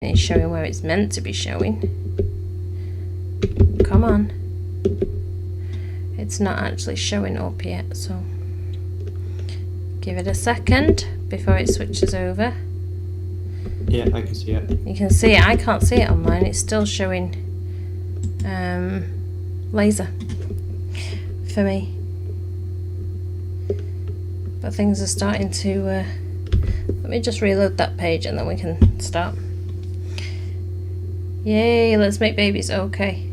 It's showing where it's meant to be showing. Come on. It's not actually showing up yet, so give it a second before it switches over. Yeah, I can see it. You can see it. I can't see it on mine. It's still showing laser for me. But things are starting to... let me just reload that page and then we can start. Yay, let's make babies. Okay.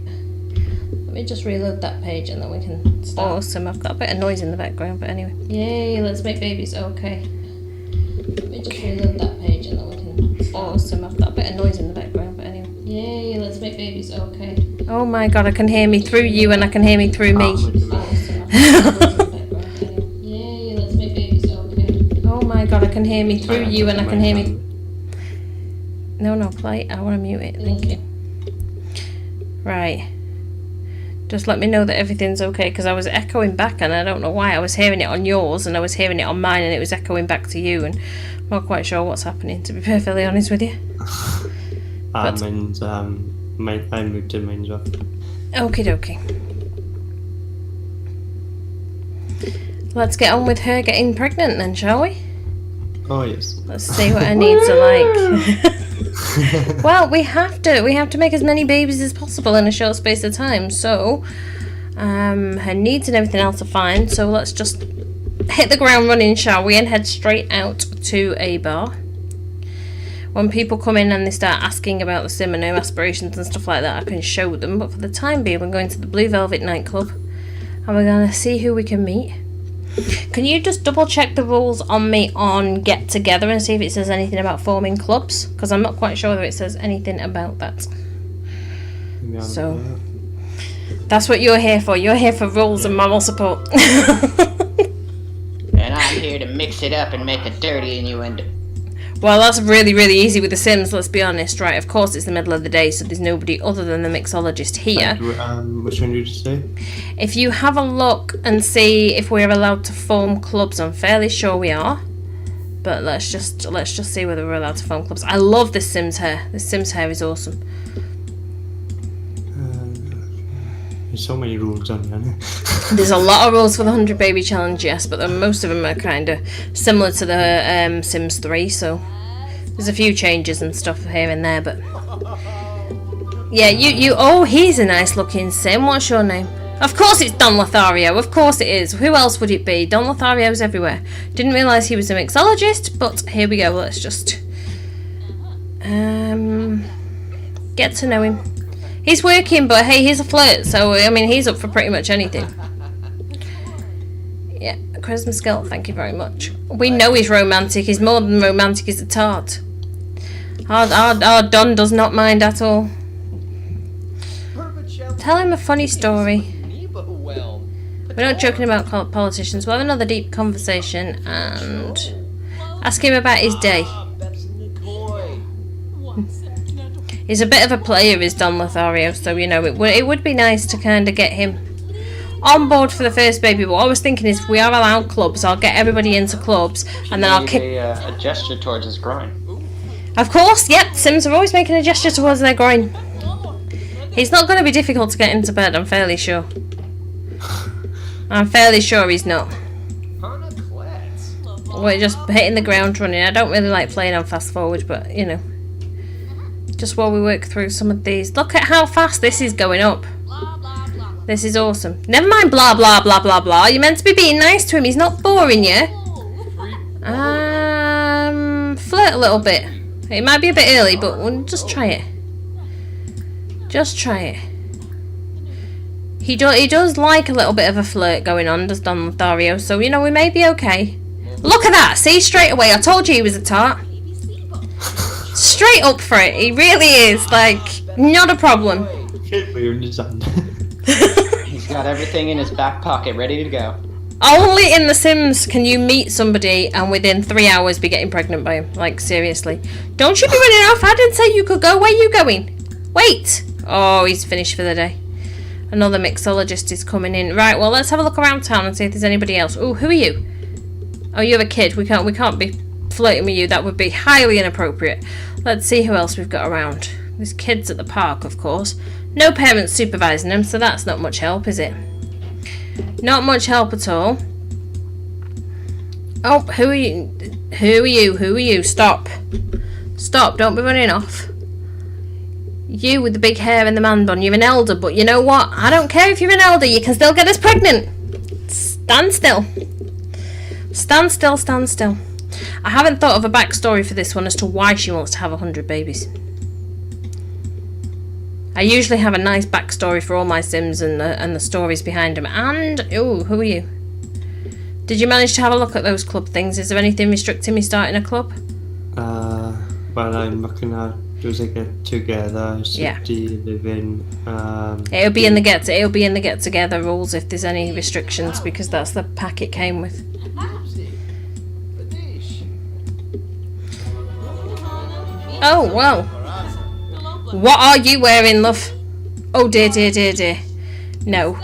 Let me just reload that page and then we can start. Awesome, I've got a bit of noise in the background, but anyway. Yay, let's make babies. Okay. Let me just reload that page and then we can start. Awesome, I've got a bit of noise in the background, but anyway. Yay, let's make babies. Okay. Oh my god, I can hear me through you and I can hear me through me. Awesome, Yay, let's make babies. Okay. Oh my god, I can hear me through you and I can hear me. No, play. I want to mute it. Thank you. Right. Just let me know that everything's okay, because I was echoing back and I don't know why. I was hearing it on yours and I was hearing it on mine and it was echoing back to you, and I'm not quite sure what's happening, to be perfectly honest with you. I moved to mine's off. Okie dokie. Let's get on with her getting pregnant then, shall we? Oh yes. Let's see what her needs are like. Well, we have to make as many babies as possible in a short space of time, so her needs and everything else are fine, so let's just hit the ground running, shall we, and head straight out to a bar. When people come in and they start asking about the sim and home aspirations and stuff like that, I can show them, but for the time being we're going to the Blue Velvet nightclub and we're going to see who we can meet. Can you just double check the rules on me on Get Together and see if it says anything about forming clubs? Because I'm not quite sure whether it says anything about that. So, that's what you're here for. You're here for rules and moral support. And I'm here to mix it up and make a dirty innuendo. Well, that's really, really easy with the Sims, let's be honest, right? Of course, it's the middle of the day, so there's nobody other than the mixologist here. Which one did you say? If you have a look and see if we're allowed to form clubs, I'm fairly sure we are. But let's just see whether we're allowed to form clubs. I love this Sims hair. This Sims hair is awesome. There's so many rules on there. There's a lot of rules for the 100 Baby Challenge, yes, but most of them are kind of similar to the Sims 3, so there's a few changes and stuff here and there, but yeah, oh, he's a nice looking Sim. What's your name? Of course it's Don Lothario, of course it is. Who else would it be? Don Lothario's everywhere. Didn't realise he was a mixologist, but here we go. Let's just get to know him. He's working, but hey, he's a flirt, so I mean, he's up for pretty much anything. Yeah, Christmas girl, thank you very much. We know he's romantic. He's more than romantic, he's a tart. Our Don does not mind at all. Tell him a funny story. We're not joking about politicians. We'll have another deep conversation and ask him about his day. He's a bit of a player, is Don Lothario, so you know it would be nice to kind of get him on board for the first baby. What I was thinking is, if we are allowed clubs, I'll get everybody into clubs, and then I'll kick a gesture towards his groin. Of course, yep. Sims are always making a gesture towards their groin. He's not going to be difficult to get into bed. I'm fairly sure. I'm fairly sure he's not. We're just hitting the ground running. I don't really like playing on fast forward, but you know. Just while we work through some of these. Look at how fast this is going up. This is awesome. Never mind blah blah blah blah blah. You're meant to be being nice to him. He's not boring you. Flirt a little bit. It might be a bit early, but we'll just try it. Just try it. He does like a little bit of a flirt going on, does Don Lothario, so you know we may be okay. Look at that. See, straight away. I told you he was a tart. Straight up for it. He really is. Like, not a problem. He's got everything in his back pocket ready to go. Only in The Sims can you meet somebody and within 3 hours be getting pregnant by him. Like, seriously. Don't you be running off. I didn't say you could go. Where are you going? Wait. Oh, he's finished for the day. Another mixologist is coming in. Right, well, let's have a look around town and see if there's anybody else. Oh, who are you? Oh, you're a kid. We can't be flirting with you. That would be highly inappropriate. Let's see who else we've got around. There's kids at the park, of course. No parents supervising them, so that's not much help, is it? Not much help at all. Oh, who are you? Who are you? Who are you? Stop. Stop, don't be running off. You with the big hair and the man bun, you're an elder, but you know what? I don't care if you're an elder, you can still get us pregnant. Stand still. Stand still, stand still. I haven't thought of a backstory for this one as to why she wants to have 100 babies. I usually have a nice backstory for all my Sims and the stories behind them. And, ooh, who are you? Did you manage to have a look at those club things? Is there anything restricting me starting a club? Well, I'm looking at does it get together, city, living. It'll be in the get together rules if there's any restrictions, because that's the pack it came with. Oh well. What are you wearing, love? Oh dear, dear, dear, dear. No.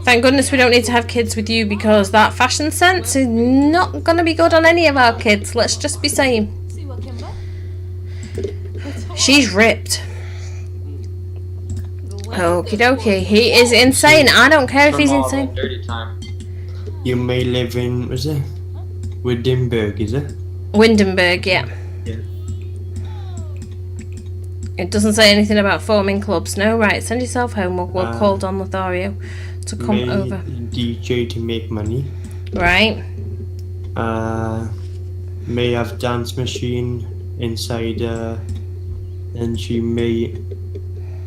Thank goodness we don't need to have kids with you, because that fashion sense is not going to be good on any of our kids. Let's just be saying. She's ripped. Okie dokie. He is insane. I don't care if he's insane. Dirty time. You may live in, was it? Wittenberg, is it? Windenburg, yeah. Yeah. It doesn't say anything about forming clubs. No, right. Send yourself home. We'll call Don Lothario to come over. DJ to make money. Right. May have dance machine inside and she may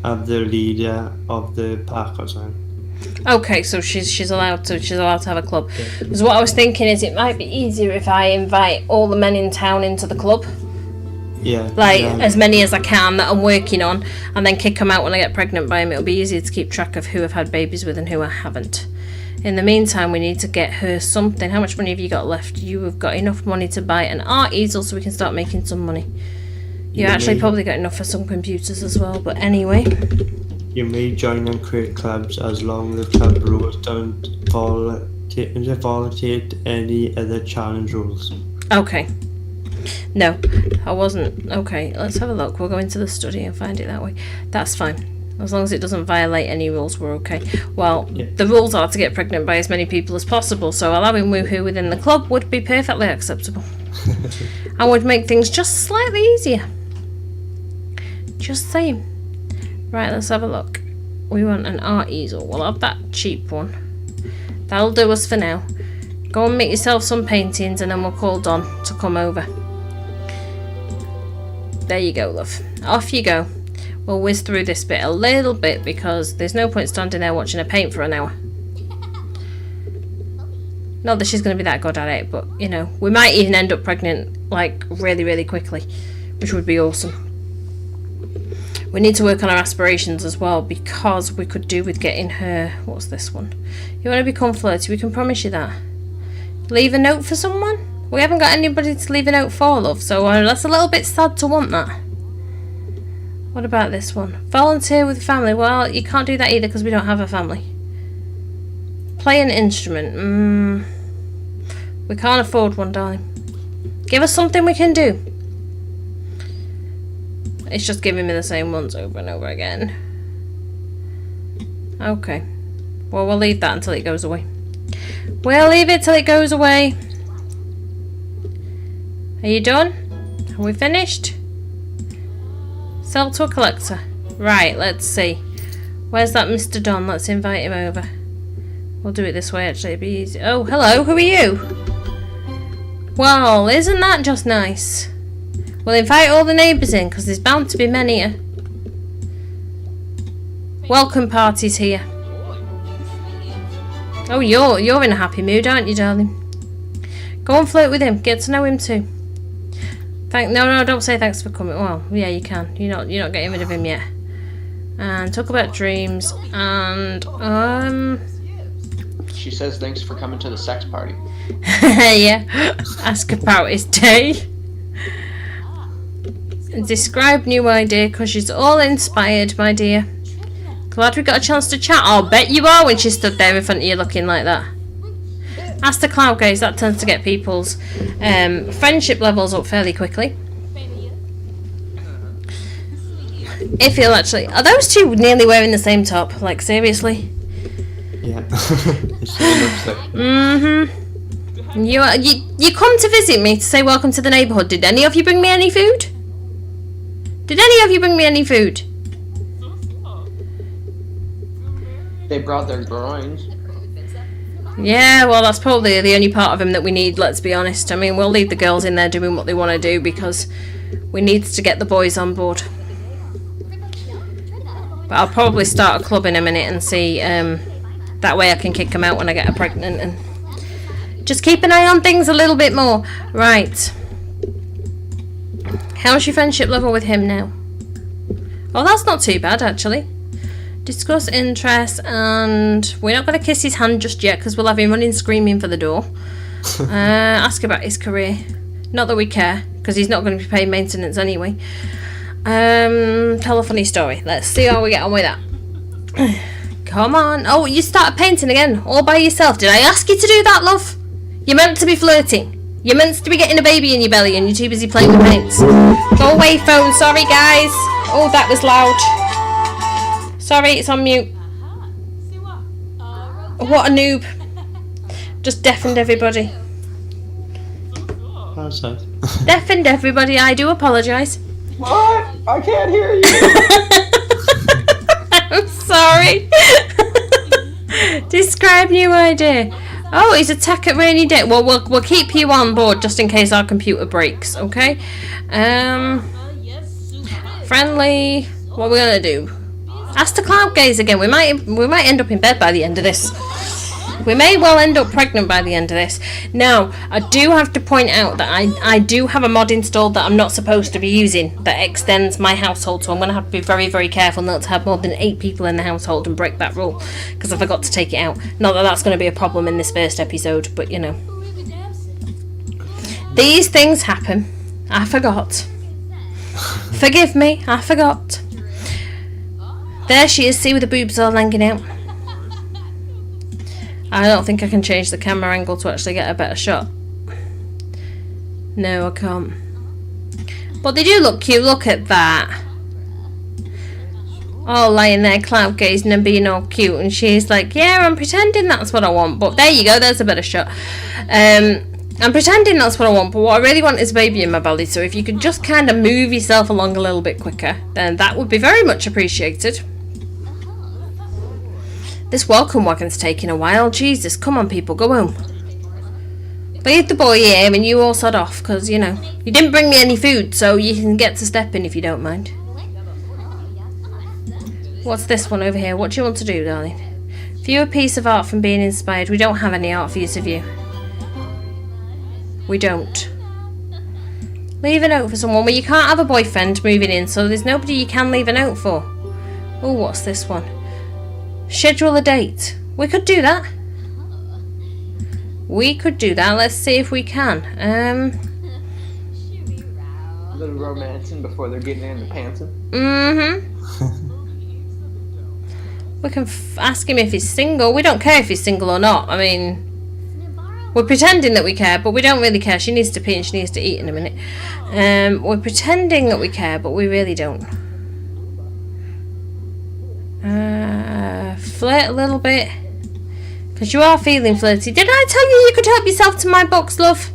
have the leader of the park or something. Okay, so she's allowed to have a club. Because what I was thinking is it might be easier if I invite all the men in town into the club. Yeah. Like as many as I can that I'm working on, and then kick them out when I get pregnant by them. It'll be easier to keep track of who I've had babies with and who I haven't. In the meantime, we need to get her something. How much money have you got left? You have got enough money to buy an art easel so we can start making some money. You actually probably got enough for some computers as well, but anyway. You may join and create clubs as long as the club rules don't violate any other challenge rules. Okay. No, I wasn't. Okay, let's have a look. We'll go into the study and find it that way. That's fine. As long as it doesn't violate any rules, we're okay. Well, yeah. The rules are to get pregnant by as many people as possible, so allowing woohoo within the club would be perfectly acceptable. And would make things just slightly easier. Just saying. Right, let's have a look. We want an art easel. We'll have that cheap one. That'll do us for now. Go and make yourself some paintings and then we'll call Don to come over. There you go, love. Off you go. We'll whiz through this bit a little bit because there's no point standing there watching her paint for an hour. Not that she's going to be that good at it, but, you know, we might even end up pregnant, like, really, really quickly, which would be awesome. We need to work on our aspirations as well, because we could do with getting her... What's this one? You want to become flirty? We can promise you that. Leave a note for someone? We haven't got anybody to leave a note for, love, so that's a little bit sad to want that. What about this one? Volunteer with family. Well, you can't do that either because we don't have a family. Play an instrument. We can't afford one, darling. Give us something we can do. It's just giving me the same ones over and over again. Okay. Well, we'll leave that until it goes away. We'll leave it till it goes away. Are you done? Are we finished? Sell to a collector. Right, let's see. Where's that Mr. Don? Let's invite him over. We'll do it this way, actually. It'd be easy. Oh, hello. Who are you? Well, isn't that just nice? We'll invite all the neighbours in, because there's bound to be many here. Welcome party's here. Oh, you're in a happy mood, aren't you, darling? Go and flirt with him. Get to know him too. No, don't say thanks for coming. Well, yeah, you can. You're not getting rid of him yet. And talk about dreams. And She says thanks for coming to the sex party. Yeah. Ask about his day. Describe new idea, because she's all inspired, my dear. Glad we got a chance to chat. I'll bet you are when she stood there in front of you looking like that. Ask the cloud gaze. That tends to get people's friendship levels up fairly quickly. It feels actually. Are those two nearly wearing the same top? Like, seriously? Yeah. It sure looks like. You come to visit me to say welcome to the neighbourhood. Did any of you bring me any food? Did any of you bring me any food? They brought their groins. Yeah, well, that's probably the only part of him that we need, let's be honest. I mean, we'll leave the girls in there doing what they want to do because we need to get the boys on board. But I'll probably start a club in a minute and see, that way I can kick them out when I get her pregnant and just keep an eye on things a little bit more. Right. How's your friendship level with him now? Oh, that's not too bad, actually. Discuss interests, and we're not going to kiss his hand just yet because we'll have him running screaming for the door. Ask about his career. Not that we care, because he's not going to be paying maintenance anyway. Tell a funny story. Let's see how we get on with that. Come on. Oh, you started painting again, all by yourself. Did I ask you to do that, love? You're meant to be flirting. You're meant to be getting a baby in your belly and you're too busy playing with paints. Go away, phone. Sorry, guys. Oh, that was loud. Sorry, it's on mute. What a noob. Just deafened everybody. How's that? Deafened everybody, I do apologise. What? I can't hear you. I'm sorry. Describe new idea. Oh, he's attack at rainy day. Well, we'll keep you on board just in case our computer breaks, okay? Friendly. What are we gonna do? Ask the cloud gaze again. We might end up in bed by the end of this. We may well end up pregnant by the end of this. Now, I do have to point out that I do have a mod installed that I'm not supposed to be using that extends my household, so I'm going to have to be very, very careful not to have more than 8 people in the household and break that rule, because I forgot to take it out. Not that that's going to be a problem in this first episode, but you know. These things happen. I forgot. Forgive me, I forgot. There she is, see, with the boobs all hanging out. I don't think I can change the camera angle to actually get a better shot. No, I can't. But they do look cute, look at that. All lying there cloud gazing and being all cute, and she's like, yeah, I'm pretending that's what I want. But there you go, there's a better shot. I'm pretending that's what I want, but what I really want is a baby in my belly, so if you could just kind of move yourself along a little bit quicker, then that would be very much appreciated. This welcome wagon's taking a while. Jesus, come on people, go home. Leave the boy here and you all sod off, because, you know, you didn't bring me any food, so you can get to stepping if you don't mind. What's this one over here? What do you want to do, darling? View a piece of art from being inspired. We don't have any art for you to view. We don't. Leave a note for someone. Well, you can't have a boyfriend moving in, so there's nobody you can leave a note for. Oh, what's this one? Schedule a date. We could do that. We could do that. Let's see if we can. A little romancing before they're getting in the pantsing. We can ask him if he's single. We don't care if he's single or not. I mean, we're pretending that we care, but we don't really care. She needs to pee and she needs to eat in a minute. We're pretending that we care, but we really don't. Flirt a little bit, because you are feeling flirty. Did I tell you could help yourself to my box, love?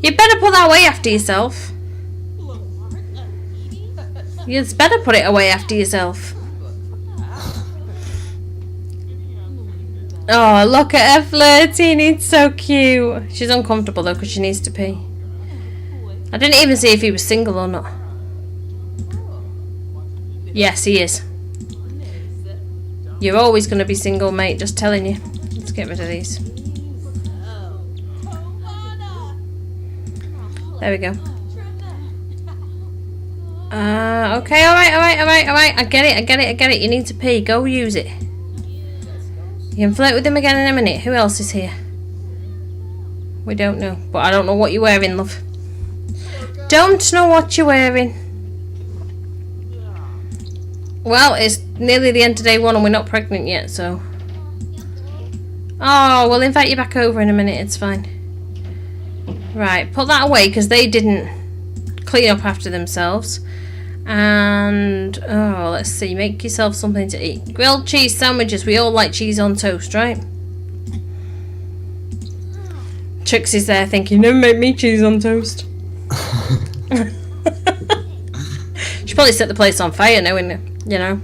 You better put that away after yourself. You'd better put it away after yourself. Oh, look at her flirting. It's so cute. She's uncomfortable though because she needs to pee. I didn't even see if he was single or not. Yes, he is. You're always going to be single, mate. Just telling you. Let's get rid of these. There we go. Okay, alright. I get it. You need to pee. Go use it. You can flirt with him again in a minute. Who else is here? We don't know. But I don't know what you're wearing, love. Don't know what you're wearing. Well, it's nearly the end of day 1 and we're not pregnant yet, so... Oh, we'll invite you back over in a minute. It's fine. Right, put that away because they didn't clean up after themselves. And, oh, let's see, make yourself something to eat. Grilled cheese sandwiches. We all like cheese on toast, right? Trixie's there thinking, never make me cheese on toast. She probably set the place on fire knowing, you know.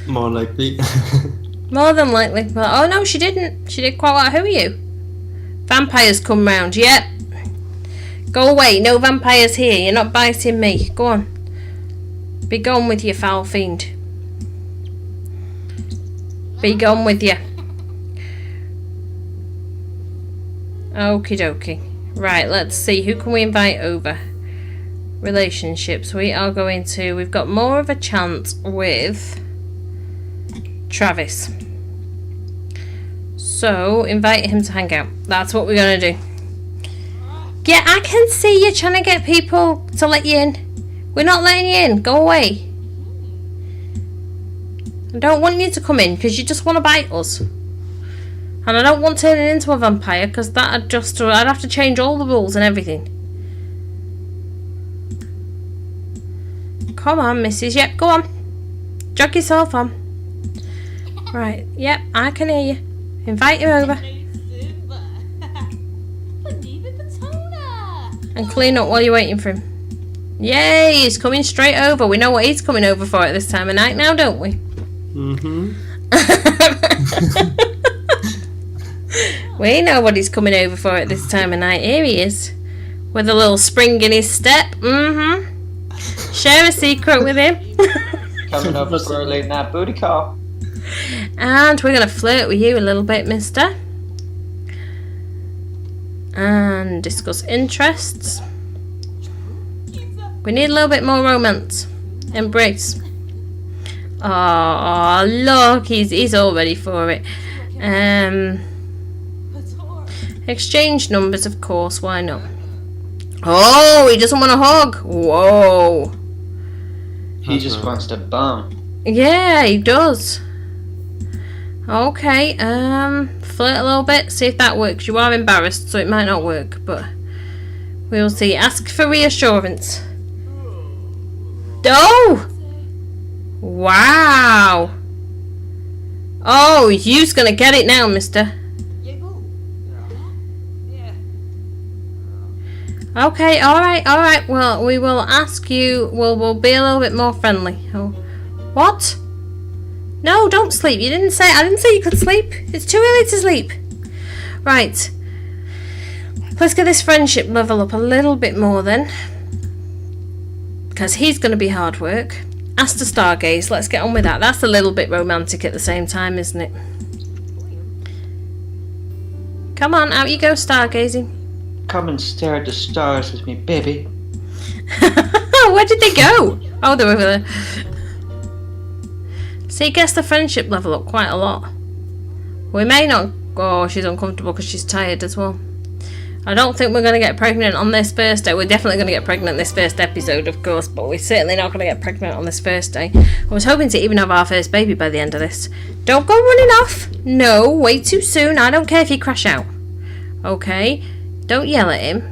More likely. More than likely. Well, oh no, she didn't. She did quite well. Who are you? Vampires come round. Yep. Go away. No vampires here. You're not biting me. Go on. Be gone with you, foul fiend. Be gone with you. Okie dokie. Right, let's see. Who can we invite over? Relationships. We've got more of a chance with Travis. So, invite him to hang out. That's what we're going to do. Yeah, I can see you trying to get people to let you in. We're not letting you in. Go away. I don't want you to come in because you just want to bite us. And I don't want turning into a vampire because I'd have to change all the rules and everything. Come on, missus. Yep, go on. Jog yourself on. Right, yep, I can hear you. Invite him over. And clean up while you're waiting for him. Yay, he's coming straight over. We know what he's coming over for at this time of night now, don't we? Mm-hmm. We know what he's coming over for at this time of night. Here he is. With a little spring in his step. Mm-hmm. Share a secret with him. Coming over squirrely in that booty call. And we're going to flirt with you a little bit, mister. And discuss interests. We need a little bit more romance. Embrace. Oh, look, he's all ready for it. Exchange numbers, of course, why not? Oh, he doesn't want a hug. Whoa. He just wants to bum. Yeah, he does. Okay, flirt a little bit, see if that works. You are embarrassed, so it might not work, but we'll see. Ask for reassurance. Oh! Wow! Oh, you's gonna get it now, mister. Okay, alright. Well, we will ask you, we'll be a little bit more friendly. Oh. What? No, don't sleep. I didn't say you could sleep. It's too early to sleep. Right. Let's get this friendship level up a little bit more then. Because he's going to be hard work. Ask to stargaze. Let's get on with that. That's a little bit romantic at the same time, isn't it? Come on, out you go stargazing. Come and stare at the stars with me, baby. Where did they go? Oh, they're over there. So he gets the friendship level up quite a lot. We may not... Oh, she's uncomfortable because she's tired as well. I don't think we're going to get pregnant on this first day. We're definitely going to get pregnant this first episode, of course, but we're certainly not going to get pregnant on this first day. I was hoping to even have our first baby by the end of this. Don't go running off. No, way too soon. I don't care if you crash out. Okay? Don't yell at him.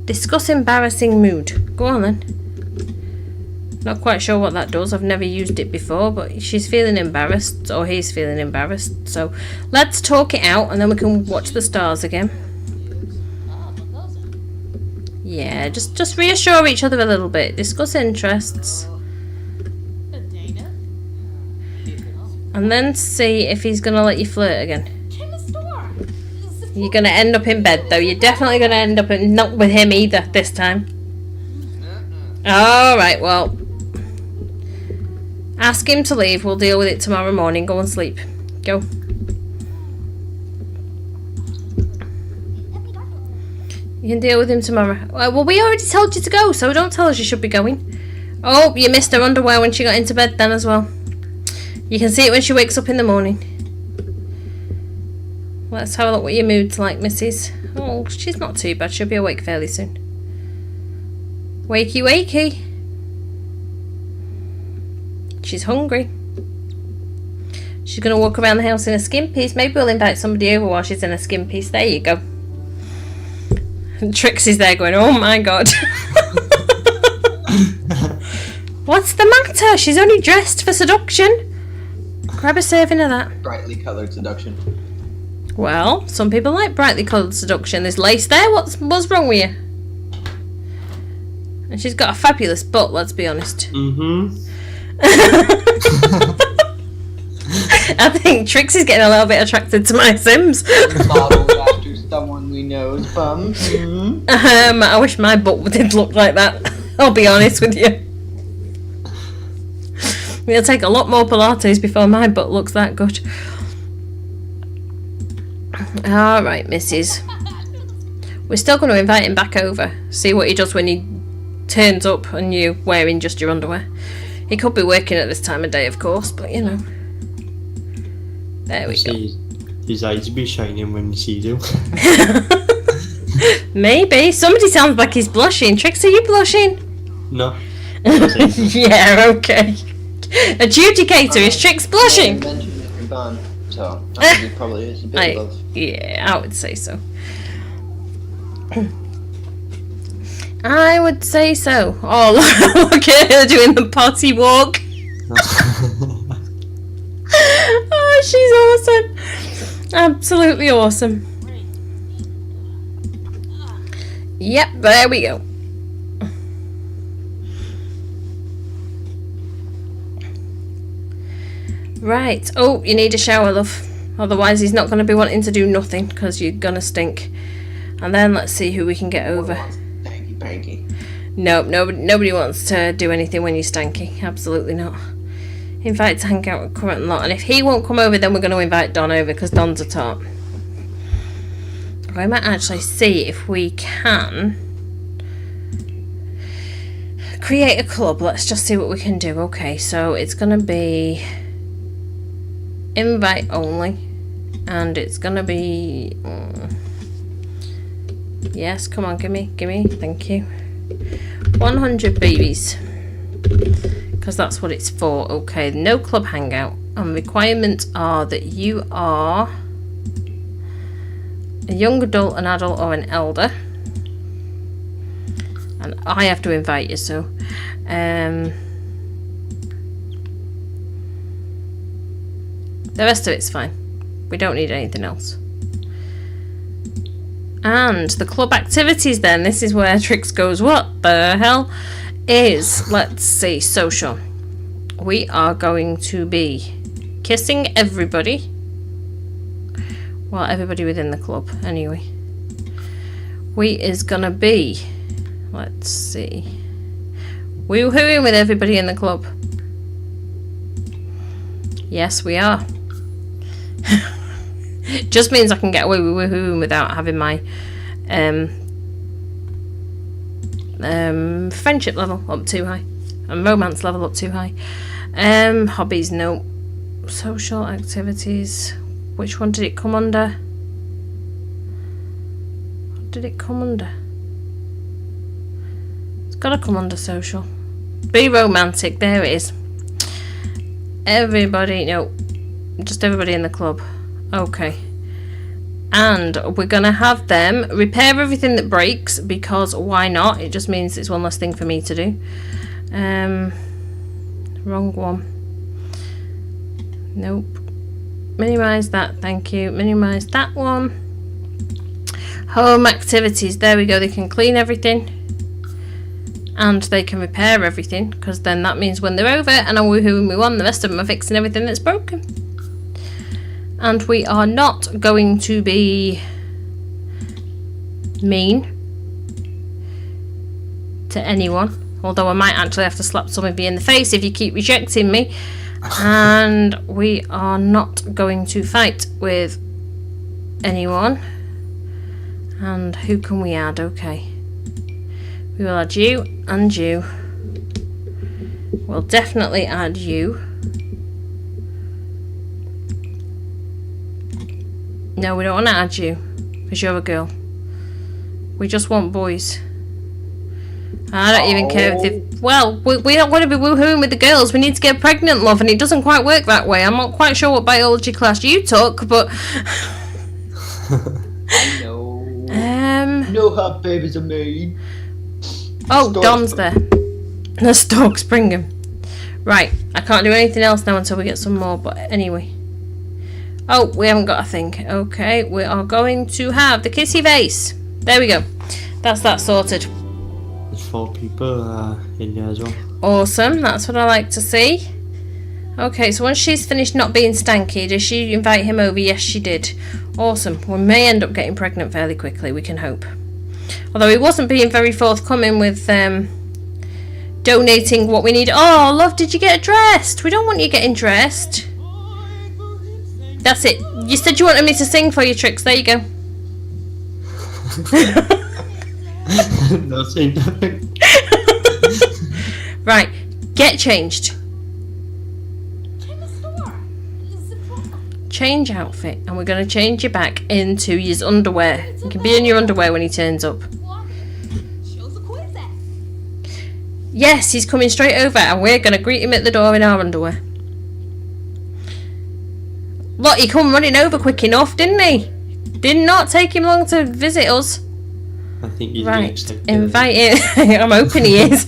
Discuss embarrassing mood. Go on then. Not quite sure what that does. I've never used it before, but she's feeling embarrassed, or he's feeling embarrassed. So let's talk it out, and then we can watch the stars again. Yeah, just reassure each other a little bit. Discuss interests. And then see if he's going to let you flirt again. You're going to end up in bed, though. You're definitely going to end up not with him either this time. Alright, well. Ask him to leave. We'll deal with it tomorrow morning. Go and sleep. Go. You can deal with him tomorrow. Well, we already told you to go, so don't tell us you should be going. Oh, you missed her underwear when she got into bed then as well. You can see it when she wakes up in the morning. Let's have a look what your mood's like, missus. Oh, she's not too bad. She'll be awake fairly soon. Wakey, wakey. She's hungry. She's going to walk around the house in a skin piece. Maybe we'll invite somebody over while she's in a skin piece. There you go. And Trixie's there going, oh my god. at her. She's only dressed for seduction. Grab a serving of that. Brightly coloured seduction. Well, some people like brightly coloured seduction. There's lace there. What's wrong with you? And she's got a fabulous butt, let's be honest. I think Trixie's getting a little bit attracted to my Sims. Modeled after someone we know's bum. I wish my butt did look like that. I'll be honest with you. It'll take a lot more Pilates before my butt looks that good. Alright, missus. We're still going to invite him back over. See what he does when he turns up and you're wearing just your underwear. He could be working at this time of day, of course, but you know. There we go. His eyes will be shining when you see you. Maybe. Somebody sounds like he's blushing. Trix, are you blushing? No. Yeah, okay. Adjudicator, is Trix blushing? So that probably is a bit of. Yeah, I would say so. I would say so. Oh, look at her doing the potty walk. Oh, she's awesome. Absolutely awesome. Yep, there we go. Right. Oh, you need a shower, love. Otherwise he's not going to be wanting to do nothing because you're going to stink. And then let's see who we can get over. Panky. Nope, nobody wants to do anything when you're stanky. Absolutely not. Invite to hang out with current lot. And if he won't come over, then we're going to invite Don over because Don's a top. I might actually see if we can create a club. Let's just see what we can do. Okay, so it's going to be invite only. And it's going to be... yes, come on, gimme, thank you. 100 babies. Because that's what it's for. Okay, no club hangout. And requirements are that you are a young adult, an adult, or an elder. And I have to invite you, so. The rest of it's fine. We don't need anything else. And the club activities then, this is where Trix goes, what the hell is, let's see, social. We are going to be kissing everybody. Well, everybody within the club, anyway. We is gonna be, let's see, woohooing with everybody in the club. Yes, we are. Just means I can get away with woohooing without having my friendship level up too high and romance level up too high. Hobbies, no. Social activities, which one did it come under? What did it come under? It's gotta come under social. Be romantic, there it is. Everybody, no, just everybody in the club. Okay. And we're going to have them repair everything that breaks, because why not? It just means it's one less thing for me to do. Wrong one. Nope. Minimise that, thank you. Minimise that one. Home activities, there we go. They can clean everything. And they can repair everything, because then that means when they're over and I'm woohooing with one, the rest of them are fixing everything that's broken. And we are not going to be mean to anyone. Although I might actually have to slap some of you in the face if you keep rejecting me. And we are not going to fight with anyone. And who can we add? Okay. We will add you and you. We'll definitely add you. No, we don't want to add you, because you're a girl. We just want boys. I don't even care if they... Well, we don't want to be woohooing with the girls. We need to get pregnant, love, and it doesn't quite work that way. I'm not quite sure what biology class you took, but... I know. Know how babies are made. Oh, Don's there. The Storks bring him. Right, I can't do anything else now until we get some more, but anyway. Oh, we haven't got a thing. Okay, we are going to have the kissy face. There we go. That's that sorted. There's 4 people in there as well. Awesome, that's what I like to see. Okay, so once she's finished not being stanky, did she invite him over? Yes, she did. Awesome. We may end up getting pregnant fairly quickly, we can hope. Although he wasn't being very forthcoming with donating what we need. Oh, love, did you get dressed? We don't want you getting dressed. That's it. You said you wanted me to sing for your tricks. There you go. No, saying nothing. Right, get changed. Change outfit, and we're going to change you back into his underwear. You can be in your underwear when he turns up. Yes, he's coming straight over, and we're going to greet him at the door in our underwear. Look, he come running over quick enough, didn't he? Did not take him long to visit us. I think he's right. Invite him. I'm hoping he is.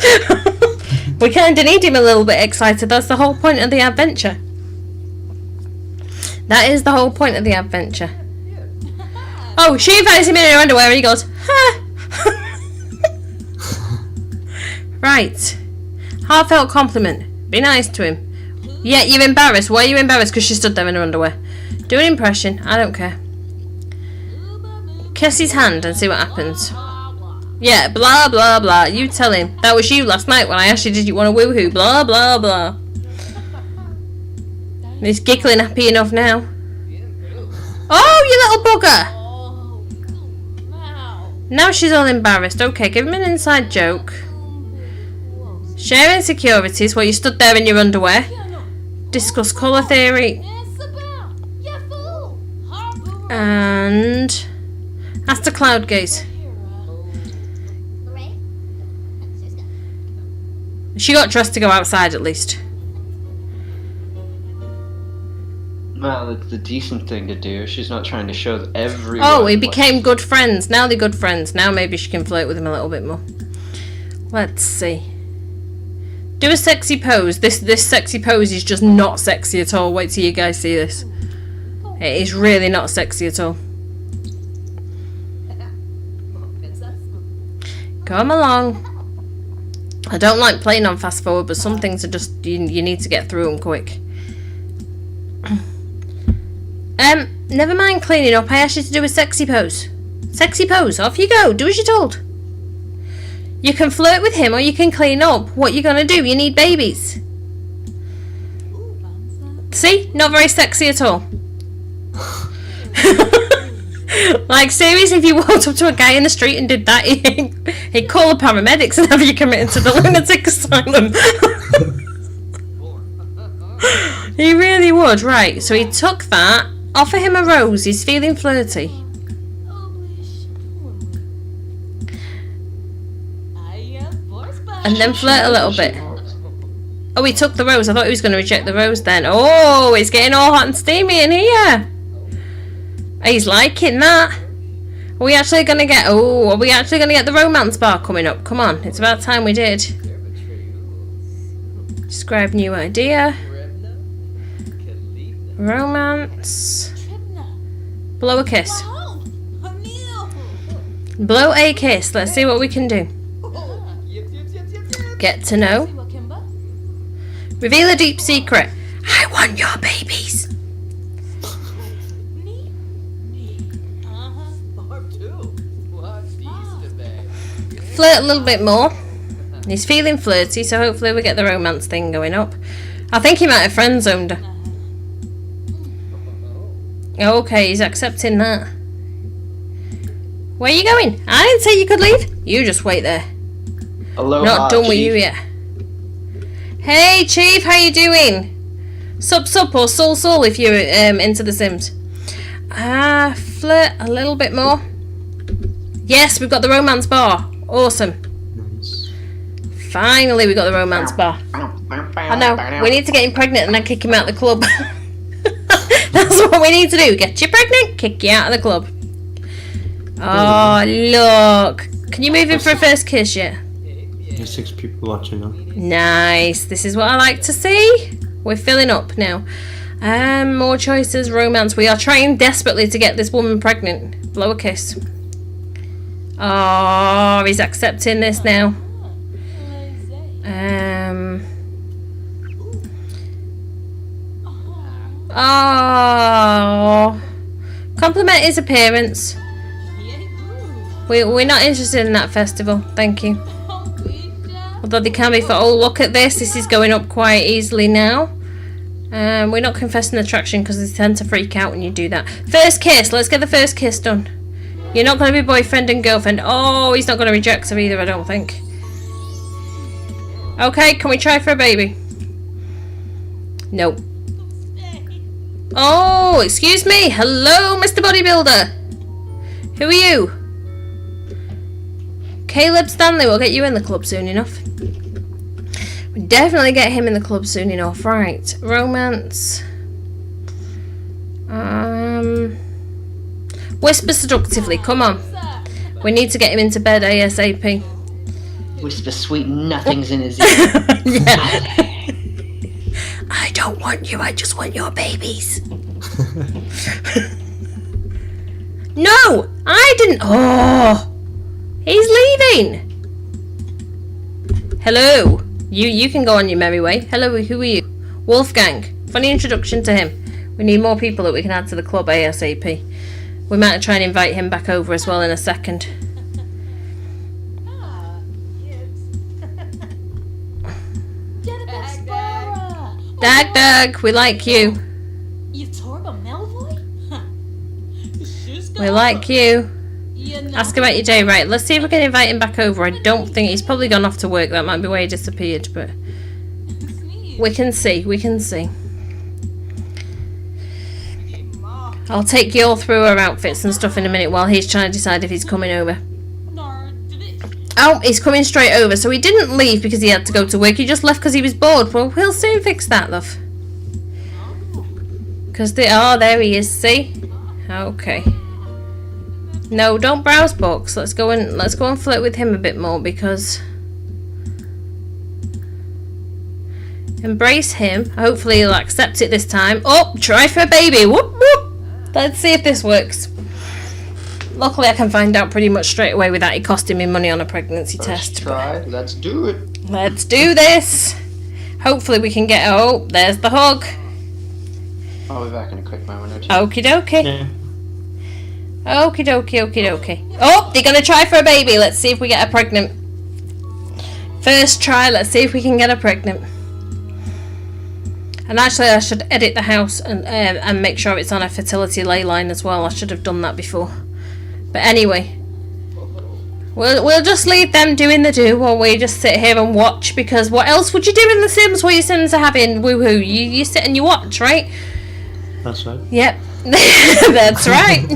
We kind of need him a little bit excited. That's the whole point of the adventure. That is the whole point of the adventure. Oh, she invites him in her underwear and he goes, ha! Right. Heartfelt compliment. Be nice to him. Yeah, you're embarrassed. Why are you embarrassed? Because she stood there in her underwear. Do an impression. I don't care. Kiss his hand and see what happens. Yeah, blah, blah, blah. You tell him. That was you last night when I asked you, did you want a woohoo? Blah, blah, blah. He's giggling happy enough now. Oh, you little bugger! Now she's all embarrassed. Okay, give him an inside joke. Share insecurities while you stood there in your underwear. Discuss colour theory. And ask the cloud gaze. She got dressed to go outside at least. Well, that's the decent thing to do. She's not trying to show everyone. Oh, we became good friends. Now they're good friends. Now maybe she can flirt with him a little bit more. Let's see. Do a sexy pose. This sexy pose is just not sexy at all. Wait till you guys see this. It is really not sexy at all. Come along. I don't like playing on fast forward, but some things are just you need to get through them quick. Never mind cleaning up. I asked you to do a sexy pose. Sexy pose. Off you go. Do as you're told. You can flirt with him or you can clean up. What you gonna do? You need babies. See? Not very sexy at all. Like, seriously, if you walked up to a guy in the street and did that, he'd call the paramedics and have you committed to the lunatic asylum. He really would. Right, so he took that. Offer him a rose. He's feeling flirty. And then flirt a little bit. Oh, he took the rose. I thought he was going to reject the rose then. Oh, it's getting all hot and steamy in here. He's liking that. Are we actually going to get... Oh, are we actually going to get the romance bar coming up? Come on, it's about time we did. Describe new idea. Romance. Blow a kiss. Blow a kiss. Let's see what we can do. Get to know. Reveal a deep secret. I want your babies. Flirt a little bit more. He's feeling flirty, so hopefully we get the romance thing going up. I think he might have friend zoned her. Okay, he's accepting that. Where are you going? I didn't say you could leave. You just wait there. Aloha, Not done with Chief. you yet. Hey, Chief, how you doing? Sup or soul if you're into The Sims. Flirt a little bit more. Yes, we've got the romance bar. Awesome. Nice. Finally, we got the romance bar. I know. We need to get him pregnant and then kick him out of the club. That's what we need to do. Get you pregnant, kick you out of the club. Oh, look. Can you move in for a first kiss yet? There's 6 people watching now. Nice. This is what I like to see. We're filling up now. More choices. Romance. We are trying desperately to get this woman pregnant. Blow a kiss. Oh, he's accepting this now. Oh, compliment his appearance. We're not interested in that festival, thank you. Although they can be for, oh look at this, this is going up quite easily now. We're not confessing attraction because they tend to freak out when you do that. First kiss, let's get the first kiss done. You're not going to be boyfriend and girlfriend. Oh, he's not going to reject her either, I don't think. Okay, can we try for a baby? Nope. Oh, excuse me. Hello, Mr. Bodybuilder. Who are you? Caleb Stanley. We'll get you in the club soon enough. We'll definitely get him in the club soon enough. Right. Romance. Whisper seductively. Come on. We need to get him into bed ASAP. Whisper sweet nothings in his ear. Yeah. I don't want you, I just want your babies. No! I didn't. Oh! He's leaving! Hello! You can go on your merry way. Hello, who are you? Wolfgang. Funny introduction to him. We need more people that we can add to the club ASAP. We might try and invite him back over as well in a second. Dag, we like you. We like you. Ask about your day, right? Let's see if we can invite him back over. I don't think he's probably gone off to work. That might be why he disappeared, but we can see. We can see. I'll take you all through our outfits and stuff in a minute while he's trying to decide if he's coming over. Oh, he's coming straight over. So he didn't leave because he had to go to work. He just left because he was bored. Well, we'll soon fix that, love. Because oh, there he is. See? Okay. No, don't browse books. Let's go and flirt with him a bit more because embrace him. Hopefully he'll accept it this time. Oh, try for a baby. Whoop whoop. Let's see if this works. Luckily, I can find out pretty much straight away without it costing me money on a pregnancy test. Try. Let's do it. Let's do this. Hopefully we can get... Oh, there's the hug. I'll be back in a quick moment or two. Okie dokie. Yeah. Okie dokie, okie dokie. Oh, they're going to try for a baby. Let's see if we get her pregnant. First try, let's see if we can get her pregnant. And actually, I should edit the house and make sure it's on a fertility ley line as well. I should have done that before. But anyway, we'll just leave them doing the do while we just sit here and watch. Because what else would you do in The Sims while your Sims are having woohoo? You sit and you watch, right? That's right. Yep, that's right.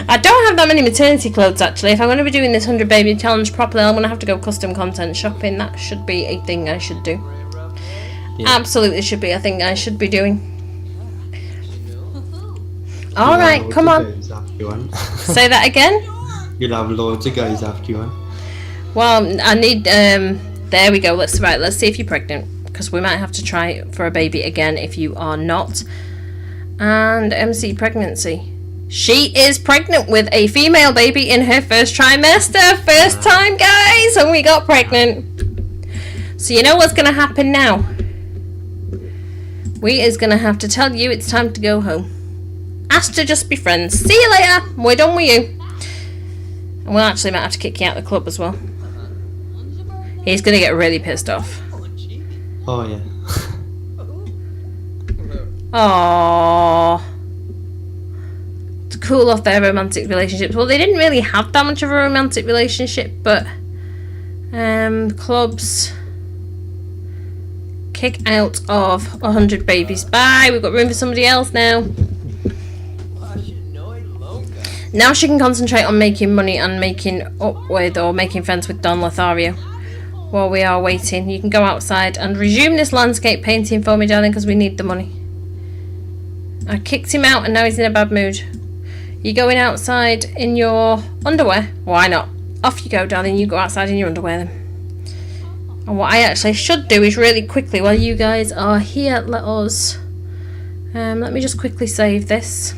I don't have that many maternity clothes actually. If I'm going to be doing this 100 baby challenge properly, I'm going to have to go custom content shopping. That should be a thing I should do. Yeah. Absolutely should be a thing I should be doing. Alright, come on. Say that again? You'll have loads of guys after you, man. Well, I need, there we go. Let's see if you're pregnant. Because we might have to try for a baby again if you are not. And MC pregnancy. She is pregnant with a female baby in her first trimester. First time, guys, and we got pregnant. So you know what's going to happen now? We is going to have to tell you it's time to go home. Ask to just be friends. See you later. We're done with you. And we'll actually might have to kick you out of the club as well. He's going to get really pissed off. Oh, yeah. Aww. To cool off their romantic relationships. Well, they didn't really have that much of a romantic relationship, but clubs kick out of 100 babies. Bye. We've got room for somebody else now. Now she can concentrate on making money and making up with or making friends with Don Lothario. While we are waiting, you can go outside and resume this landscape painting for me, darling, because we need the money. I kicked him out and now he's in a bad mood. You going outside in your underwear? Why not? off you go, darling. You go outside in your underwear then. And what I actually should do is really quickly, while you guys are here, let me just quickly save this.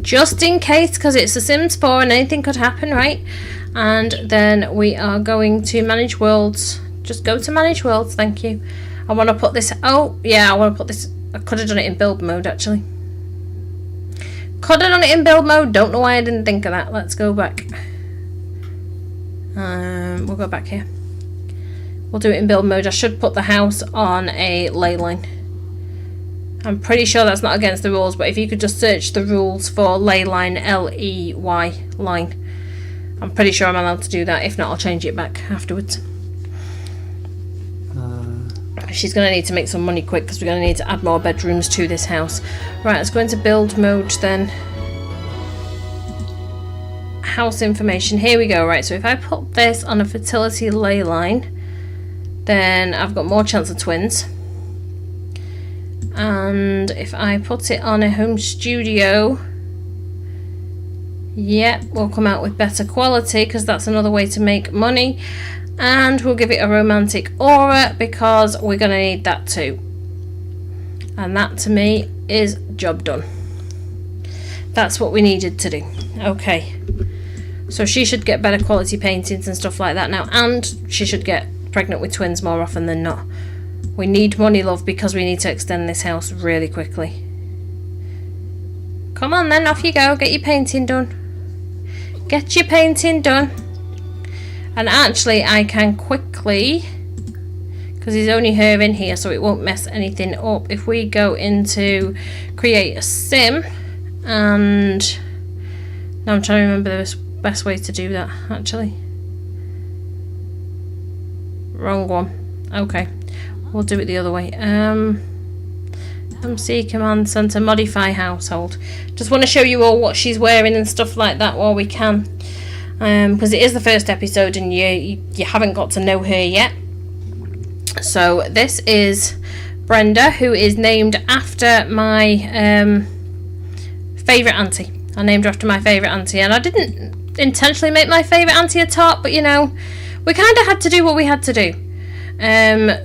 Just in case, because it's a Sims 4 and anything could happen, right? And then we are going to manage worlds. Just go to manage worlds, thank you. I want to put this, oh yeah, I want to put this, I could have done it in build mode actually. Could have done it in build mode, don't know why I didn't think of that. Let's go back. We'll go back here. We'll do it in build mode. I should put the house on a ley line. I'm pretty sure that's not against the rules, but if you could just search the rules for ley line, L-E-Y line. I'm pretty sure I'm allowed to do that. If not, I'll change it back afterwards. She's going to need to make some money quick because we're going to need to add more bedrooms to this house. Right, let's go into build mode then. House information. Here we go. Right, so if I put this on a fertility ley line, then I've got more chance of twins. And if I put it on a home studio, yep, we'll come out with better quality because that's another way to make money. And we'll give it a romantic aura because we're going to need that too. And that to me is job done. That's what we needed to do. Okay. So she should get better quality paintings and stuff like that now. And she should get pregnant with twins more often than not. We need money, love, because we need to extend this house really quickly. Come on then, off you go. Get your painting done. Get your painting done. And actually, I can quickly, because there's only her in here, so it won't mess anything up. If we go into create a sim, and now I'm trying to remember the best way to do that, actually. Wrong one. Okay. We'll do it the other way. MC command center, modify household. Just want to show you all what she's wearing and stuff like that while we can. Because it is the first episode and you haven't got to know her yet. So this is Brenda, who is named after my favourite auntie. I named her after my favourite auntie, and I didn't intentionally make my favourite auntie a top, but you know, we kind of had to do what we had to do.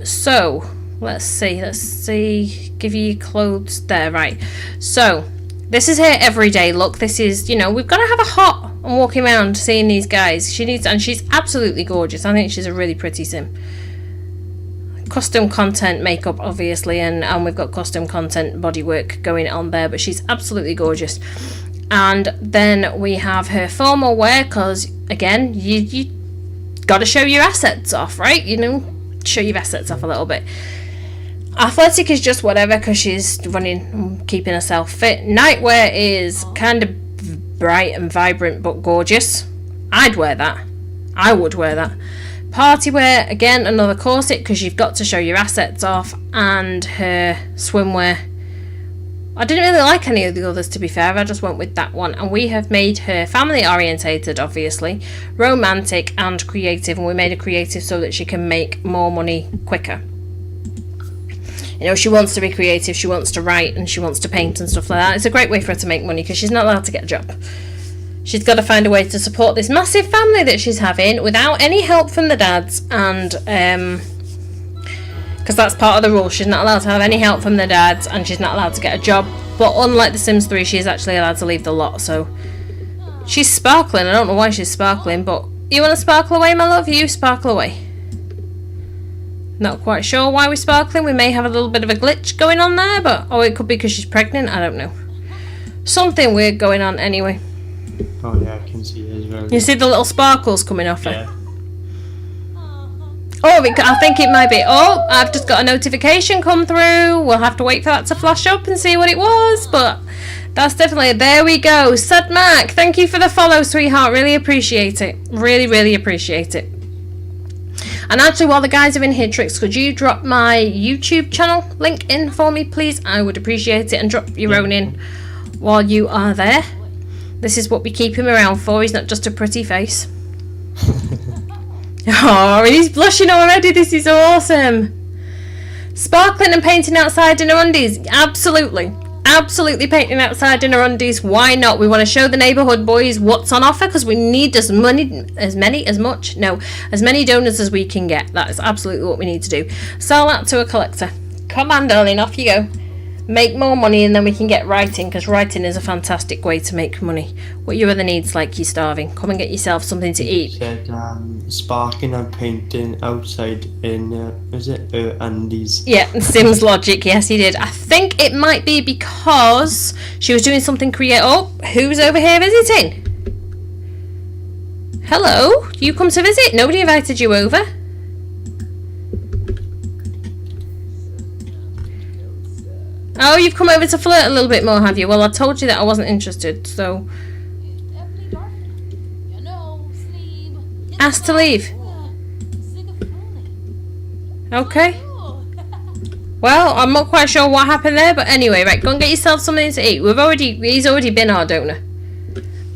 So let's see, give you your clothes there, right? So this is her everyday look. This is, you know, we've got to have a hot and walking around seeing these guys. And she's absolutely gorgeous. I think she's a really pretty sim. Custom content makeup, obviously, and we've got custom content bodywork going on there, but she's absolutely gorgeous. And then we have her formal wear, because again, you got to show your assets off, right? You know, show your assets off a little bit. Athletic is just whatever, because she's running and keeping herself fit. Nightwear is kind of bright and vibrant but gorgeous. I'd wear that. I would wear that. Party wear, again, another corset, because you've got to show your assets off. And her swimwear, I didn't really like any of the others, to be fair. I just went with that one. And we have made her family orientated, obviously, romantic and creative. And we made her creative so that she can make more money quicker. You know, she wants to be creative, she wants to write, and she wants to paint and stuff like that. It's a great way for her to make money, because she's not allowed to get a job. She's got to find a way to support this massive family that she's having without any help from the dads. And because that's part of the rule, she's not allowed to have any help from the dads, and she's not allowed to get a job. But unlike The Sims 3, she's actually allowed to leave the lot. So she's sparkling. I don't know why she's sparkling, but you want to sparkle away, my love? You sparkle away. Not quite sure why we're sparkling. We may have a little bit of a glitch going on there, but oh, it could be because she's pregnant. I don't know. Something weird going on anyway. Oh yeah, I can see it as well. You see the little sparkles coming off her? Yeah. Oh, I think it might be. Oh, I've just got a notification come through. We'll have to wait for that to flash up and see what it was, but that's definitely, there we go. Sad Mac, thank you for the follow, sweetheart. Really appreciate it. Really, really appreciate it. And actually, while the guys are in here, Trix, could you drop my YouTube channel link in for me, please? I would appreciate it. And drop your own in while you are there. This is what we keep him around for. He's not just a pretty face. Oh, he's blushing already. This is awesome. Sparkling and painting outside in her undies. Absolutely. absolutely painting outside in her undies. Why not? We want to show the neighbourhood boys what's on offer because we need as many donors as we can get. That is absolutely what we need to do. Sell that to a collector. Come on, darling, off you go. Make more money and then we can get writing, because writing is a fantastic way to make money. What are your other needs like you're starving? Come and get yourself something to eat. Said sparking and painting outside in undies. Yeah, Sims logic. Yes, he did. I think it might be because she was doing something creative. Oh, who's over here visiting? Hello, you come to visit? Nobody invited you over. Oh, you've come over to flirt a little bit more, have you? Well, I told you that I wasn't interested, so... Ask to leave. Okay. Well, I'm not quite sure what happened there, but anyway, right, go and get yourself something to eat. He's already been our donor.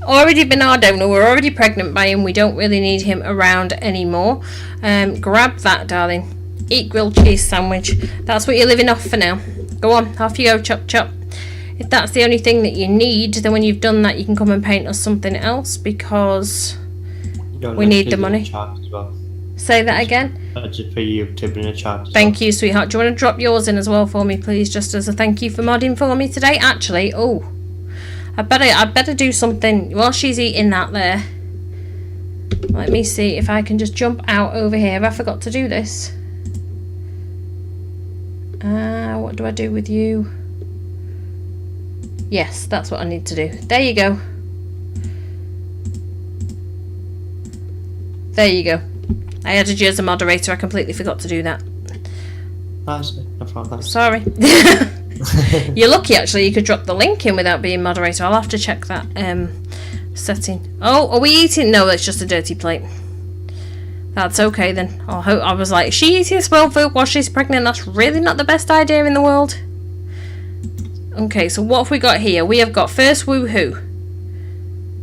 We're already pregnant by him. We don't really need him around anymore. Grab that, darling. Eat grilled cheese sandwich. That's what you're living off for now. Go on, off you go, chop chop. If that's the only thing that you need, then when you've done that, you can come and paint us something else, because we need the money. Well. Say that again. That's just for you, tip in a chat. Thank you, sweetheart. Do you want to drop yours in as well for me, please, just as a thank you for modding for me today? Actually, I better do something while she's eating that there. Let me see if I can just jump out over here. I forgot to do this. What do I do with you? Yes, that's what I need to do. There you go. There you go. I added you as a moderator. I completely forgot to do that. That's it. No problem. Sorry. You're lucky, actually. You could drop the link in without being moderator. I'll have to check that setting. Oh, are we eating? No, that's just a dirty plate. That's okay then. I was like, is she eating spoiled food while she's pregnant? That's really not the best idea in the world. Okay, so what have we got here? We have got first woohoo.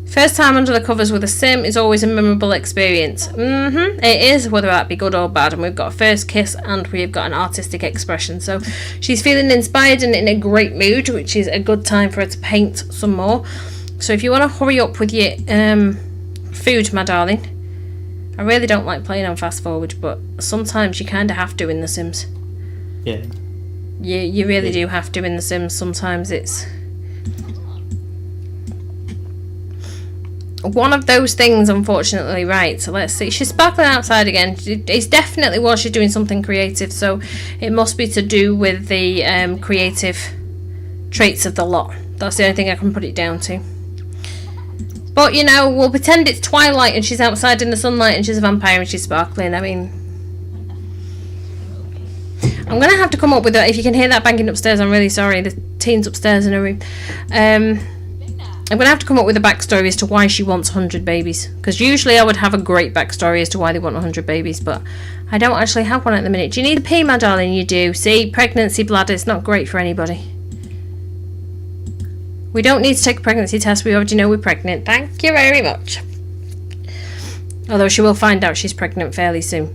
First time under the covers with a sim is always a memorable experience. It is, whether that be good or bad. And we've got a first kiss and we've got an artistic expression. So she's feeling inspired and in a great mood, which is a good time for her to paint some more. So if you want to hurry up with your food, my darling. I really don't like playing on fast forward, but sometimes you kind of have to in The Sims. Yeah. You really do have to in The Sims. Sometimes it's one of those things, unfortunately. Right, so let's see. She's sparkling outside again. It's definitely while she's doing something creative, so it must be to do with the creative traits of the lot. That's the only thing I can put it down to. But, you know, we'll pretend it's twilight and she's outside in the sunlight and she's a vampire and she's sparkling. I mean, I'm going to have to come up with that. If you can hear that banging upstairs, I'm really sorry. The teen's upstairs in her room. I'm going to have to come up with a backstory as to why she wants 100 babies. Because usually I would have a great backstory as to why they want 100 babies. But I don't actually have one at the minute. Do you need a pee, my darling? You do. See, pregnancy bladder is not great for anybody. We don't need to take a pregnancy test. We already know we're pregnant. Thank you very much. Although she will find out she's pregnant fairly soon.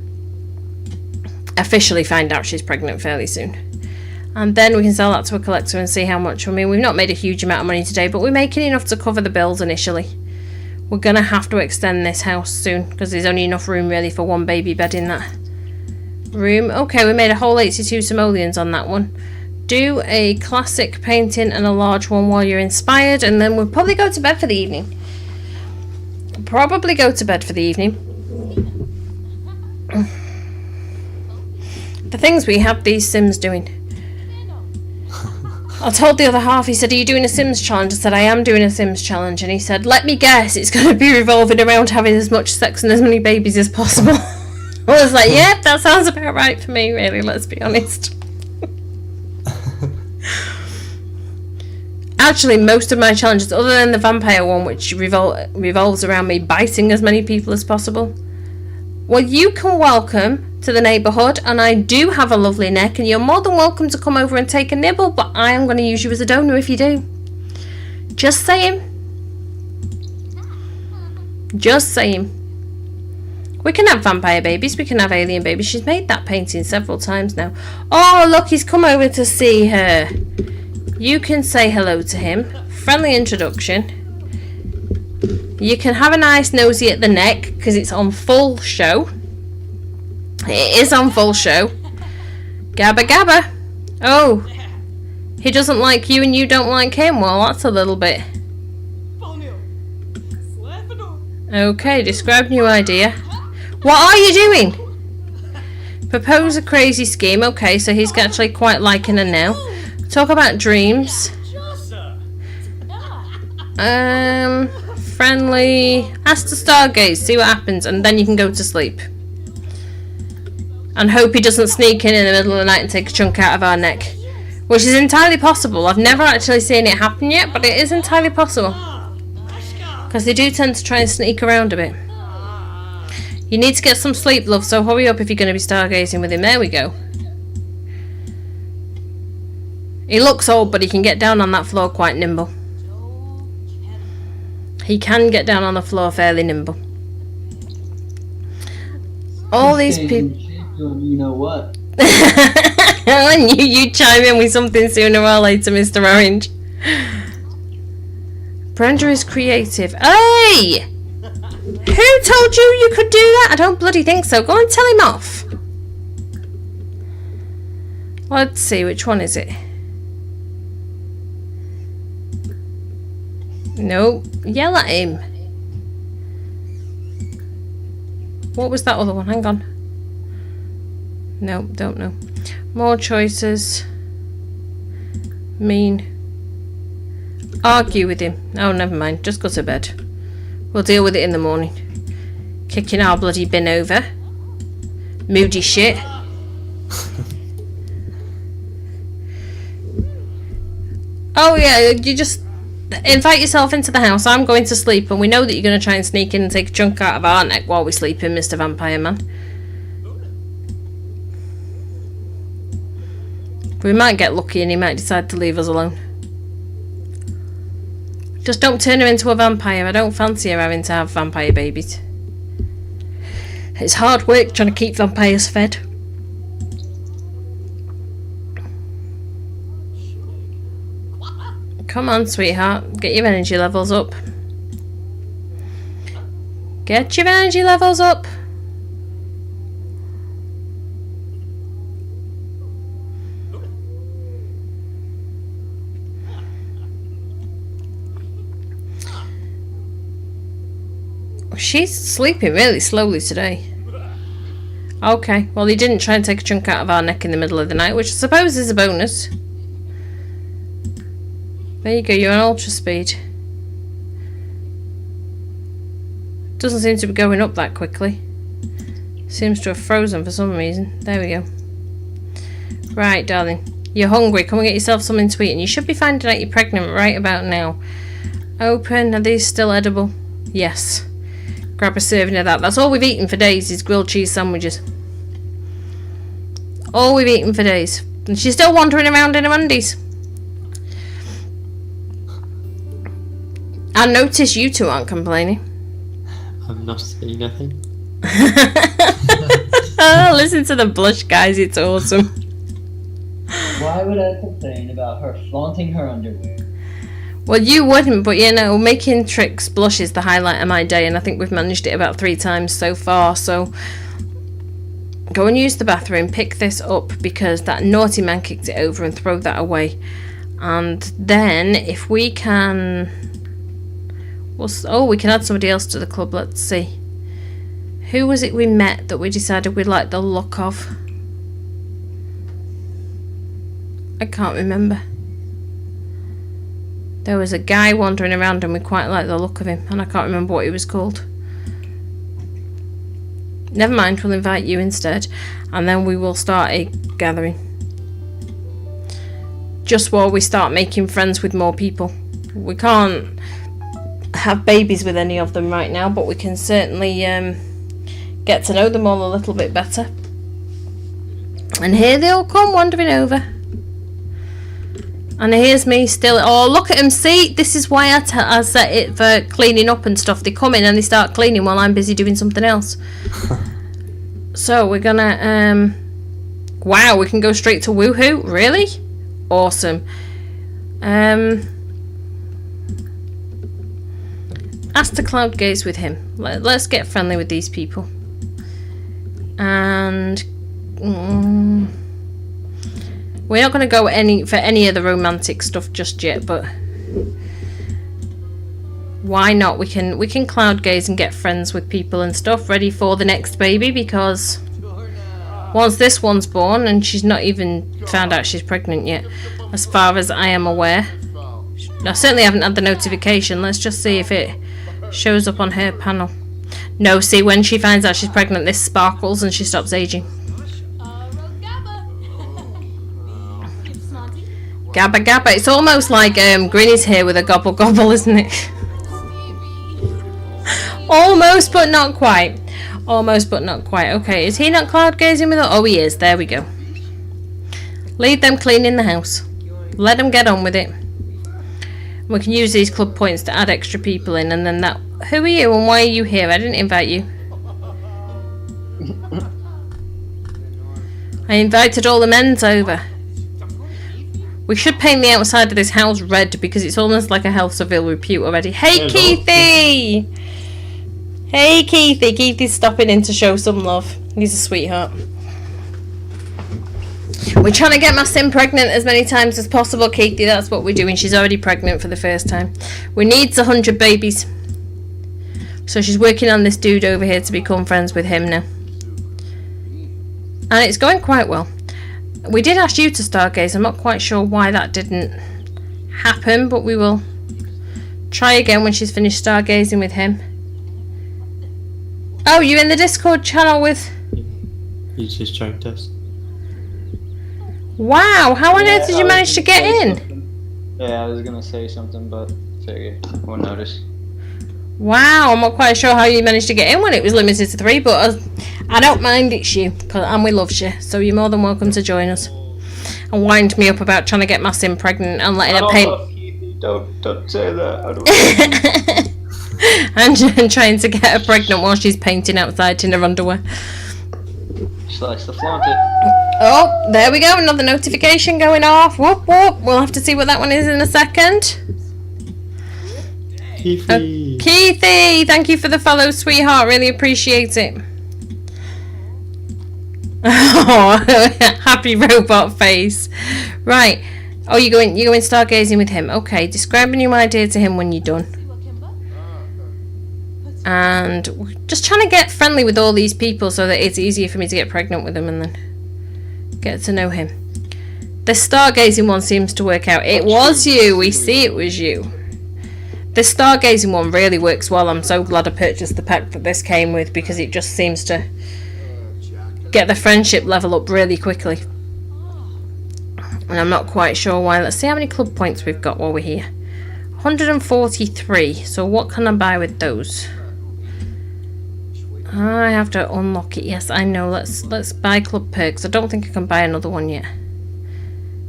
Officially find out she's pregnant fairly soon. And then we can sell that to a collector and see how much. I mean, we've not made a huge amount of money today, but we're making enough to cover the bills initially. We're going to have to extend this house soon because there's only enough room really for one baby bed in that room. Okay, we made a whole 82 simoleons on that one. Do a classic painting and a large one while you're inspired, and then we'll probably go to bed for the evening. The things we have these Sims doing. I told the other half, he said, are you doing a Sims challenge? I said, I am doing a Sims challenge. And he said, let me guess, it's going to be revolving around having as much sex and as many babies as possible. I was like, yep, that sounds about right for me, really, let's be honest. Actually, most of my challenges, other than the vampire one, which revolves around me biting as many people as possible. Well, you can welcome to the neighbourhood, and I do have a lovely neck, and you're more than welcome to come over and take a nibble, but I am going to use you as a donor if you do. Just saying. Just saying. We can have vampire babies, we can have alien babies. She's made that painting several times now. Oh, look, he's come over to see her. You can say hello to him. Friendly introduction. You can have a nice nosy at the neck because it's on full show. It is on full show. Gabba gabba. Oh. He doesn't like you and you don't like him. Well, that's a little bit. Okay, describe new idea. What are you doing? Propose a crazy scheme. Okay, so he's actually quite liking her now. Talk about dreams. Friendly. Ask to stargaze, see what happens, and then you can go to sleep. And hope he doesn't sneak in the middle of the night and take a chunk out of our neck. Which is entirely possible. I've never actually seen it happen yet, but it is entirely possible. Because they do tend to try and sneak around a bit. You need to get some sleep, love, so hurry up if you're going to be stargazing with him. There we go. He looks old, but he can get down on that floor quite nimble. He can get down on the floor fairly nimble. All these people... You know what? I knew you'd chime in with something sooner or later, Mr. Orange. Brenda is creative. Hey! Who told you could do that? I don't bloody think so. Go and tell him off. Let's see, which one is it? Nope. Yell at him. What was that other one? Hang on. Nope, don't know. More choices. Mean. Argue with him. Oh, never mind. Just go to bed. We'll deal with it in the morning. Kicking our bloody bin over. Moody shit. Oh yeah, you just invite yourself into the house. I'm going to sleep, and we know that you're going to try and sneak in and take a chunk out of our neck while we sleep in, Mr. Vampire Man. We might get lucky and he might decide to leave us alone. Just don't turn her into a vampire. I don't fancy her having to have vampire babies. It's hard work trying to keep vampires fed. Come on, sweetheart. Get your energy levels up. Get your energy levels up. She's sleeping really slowly today. Okay, well he didn't try and take a chunk out of our neck in the middle of the night, which I suppose is a bonus. There you go, you're on ultra speed. Doesn't seem to be going up that quickly. Seems to have frozen for some reason. There we go. Right, darling. You're hungry. Come and get yourself something to eat. And you should be finding out you're pregnant right about now. Open. Are these still edible? Yes. Grab a serving of that. That's all we've eaten for days is grilled cheese sandwiches. All we've eaten for days. And she's still wandering around in her undies. I notice you two aren't complaining. I'm not saying nothing. Oh, listen to the blush, guys. It's awesome. Why would I complain about her flaunting her underwear? Well, you wouldn't, but you know, making Trix blush is the highlight of my day, and I think we've managed it about 3 times so far, so go and use the bathroom, pick this up, because that naughty man kicked it over, and throw that away. And then, if we can... we can add somebody else to the club, let's see. Who was it we met that we decided we liked the look of? I can't remember. There was a guy wandering around and we quite liked the look of him, and I can't remember what he was called. Never mind, we'll invite you instead, and then we will start a gathering. Just while we start making friends with more people. We can't have babies with any of them right now, but we can certainly get to know them all a little bit better. And here they all come wandering over. And here's me still. Oh, look at them. See, this is why I set it for cleaning up and stuff. They come in and they start cleaning while I'm busy doing something else. So we're gonna wow, we can go straight to woohoo. Really awesome. Ask to cloud gaze with him. Let's get friendly with these people. And we're not going to go for any of the romantic stuff just yet, but why not? We can cloud gaze and get friends with people and stuff, ready for the next baby, because once this one's born, and she's not even found out she's pregnant yet, as far as I am aware. I certainly haven't had the notification. Let's just see if it shows up on her panel. No, see, when she finds out she's pregnant, this sparkles and she stops aging. Gabba gabba. It's almost like Grinny's here with a gobble gobble, isn't it? Almost, but not quite. Almost, but not quite. Okay, is he not cloud gazing with her? Oh, he is. There we go. Leave them cleaning the house. Let them get on with it. We can use these club points to add extra people in, and then that... Who are you and why are you here? I didn't invite you. I invited all the men's over. We should paint the outside of this house red because it's almost like a house of ill repute already. Hey, Keithy! Hey, Keithy. Keithy's stopping in to show some love. He's a sweetheart. We're trying to get my sim pregnant as many times as possible, Keithy. That's what we're doing. She's already pregnant for the first time. We need 100 babies. So she's working on this dude over here to become friends with him now. And it's going quite well. We did ask you to stargaze. I'm not quite sure why that didn't happen, but we will try again when she's finished stargazing with him. Oh, you're in the Discord channel with... He's just joined us. Wow, how on earth did you manage to get in? Something. Yeah, I was gonna say something, but figure won't notice. Wow, I'm not quite sure how you managed to get in when it was limited to 3, but I don't mind, it's you, and we love you, so you're more than welcome to join us. And wind me up about trying to get my sim pregnant and letting her paint... Don't say that. and trying to get her pregnant while she's painting outside in her underwear. She likes to flaunt it. Oh, there we go, another notification going off. Whoop whoop, we'll have to see what that one is in a second. Keithy! Keithy, thank you for the follow, sweetheart, really appreciate it. Oh, happy robot face. Right. Oh, you're going stargazing with him. Okay, describe a new idea to him when you're done. And we're just trying to get friendly with all these people so that it's easier for me to get pregnant with them and then get to know him. The stargazing one seems to work out. It was you. We see it was you. The stargazing one really works well. I'm so glad I purchased the pack that this came with because it just seems to get the friendship level up really quickly. And I'm not quite sure why. Let's see how many club points we've got while we're here. 143. So what can I buy with those? I have to unlock it. Yes, I know. Let's buy club perks. I don't think I can buy another one yet.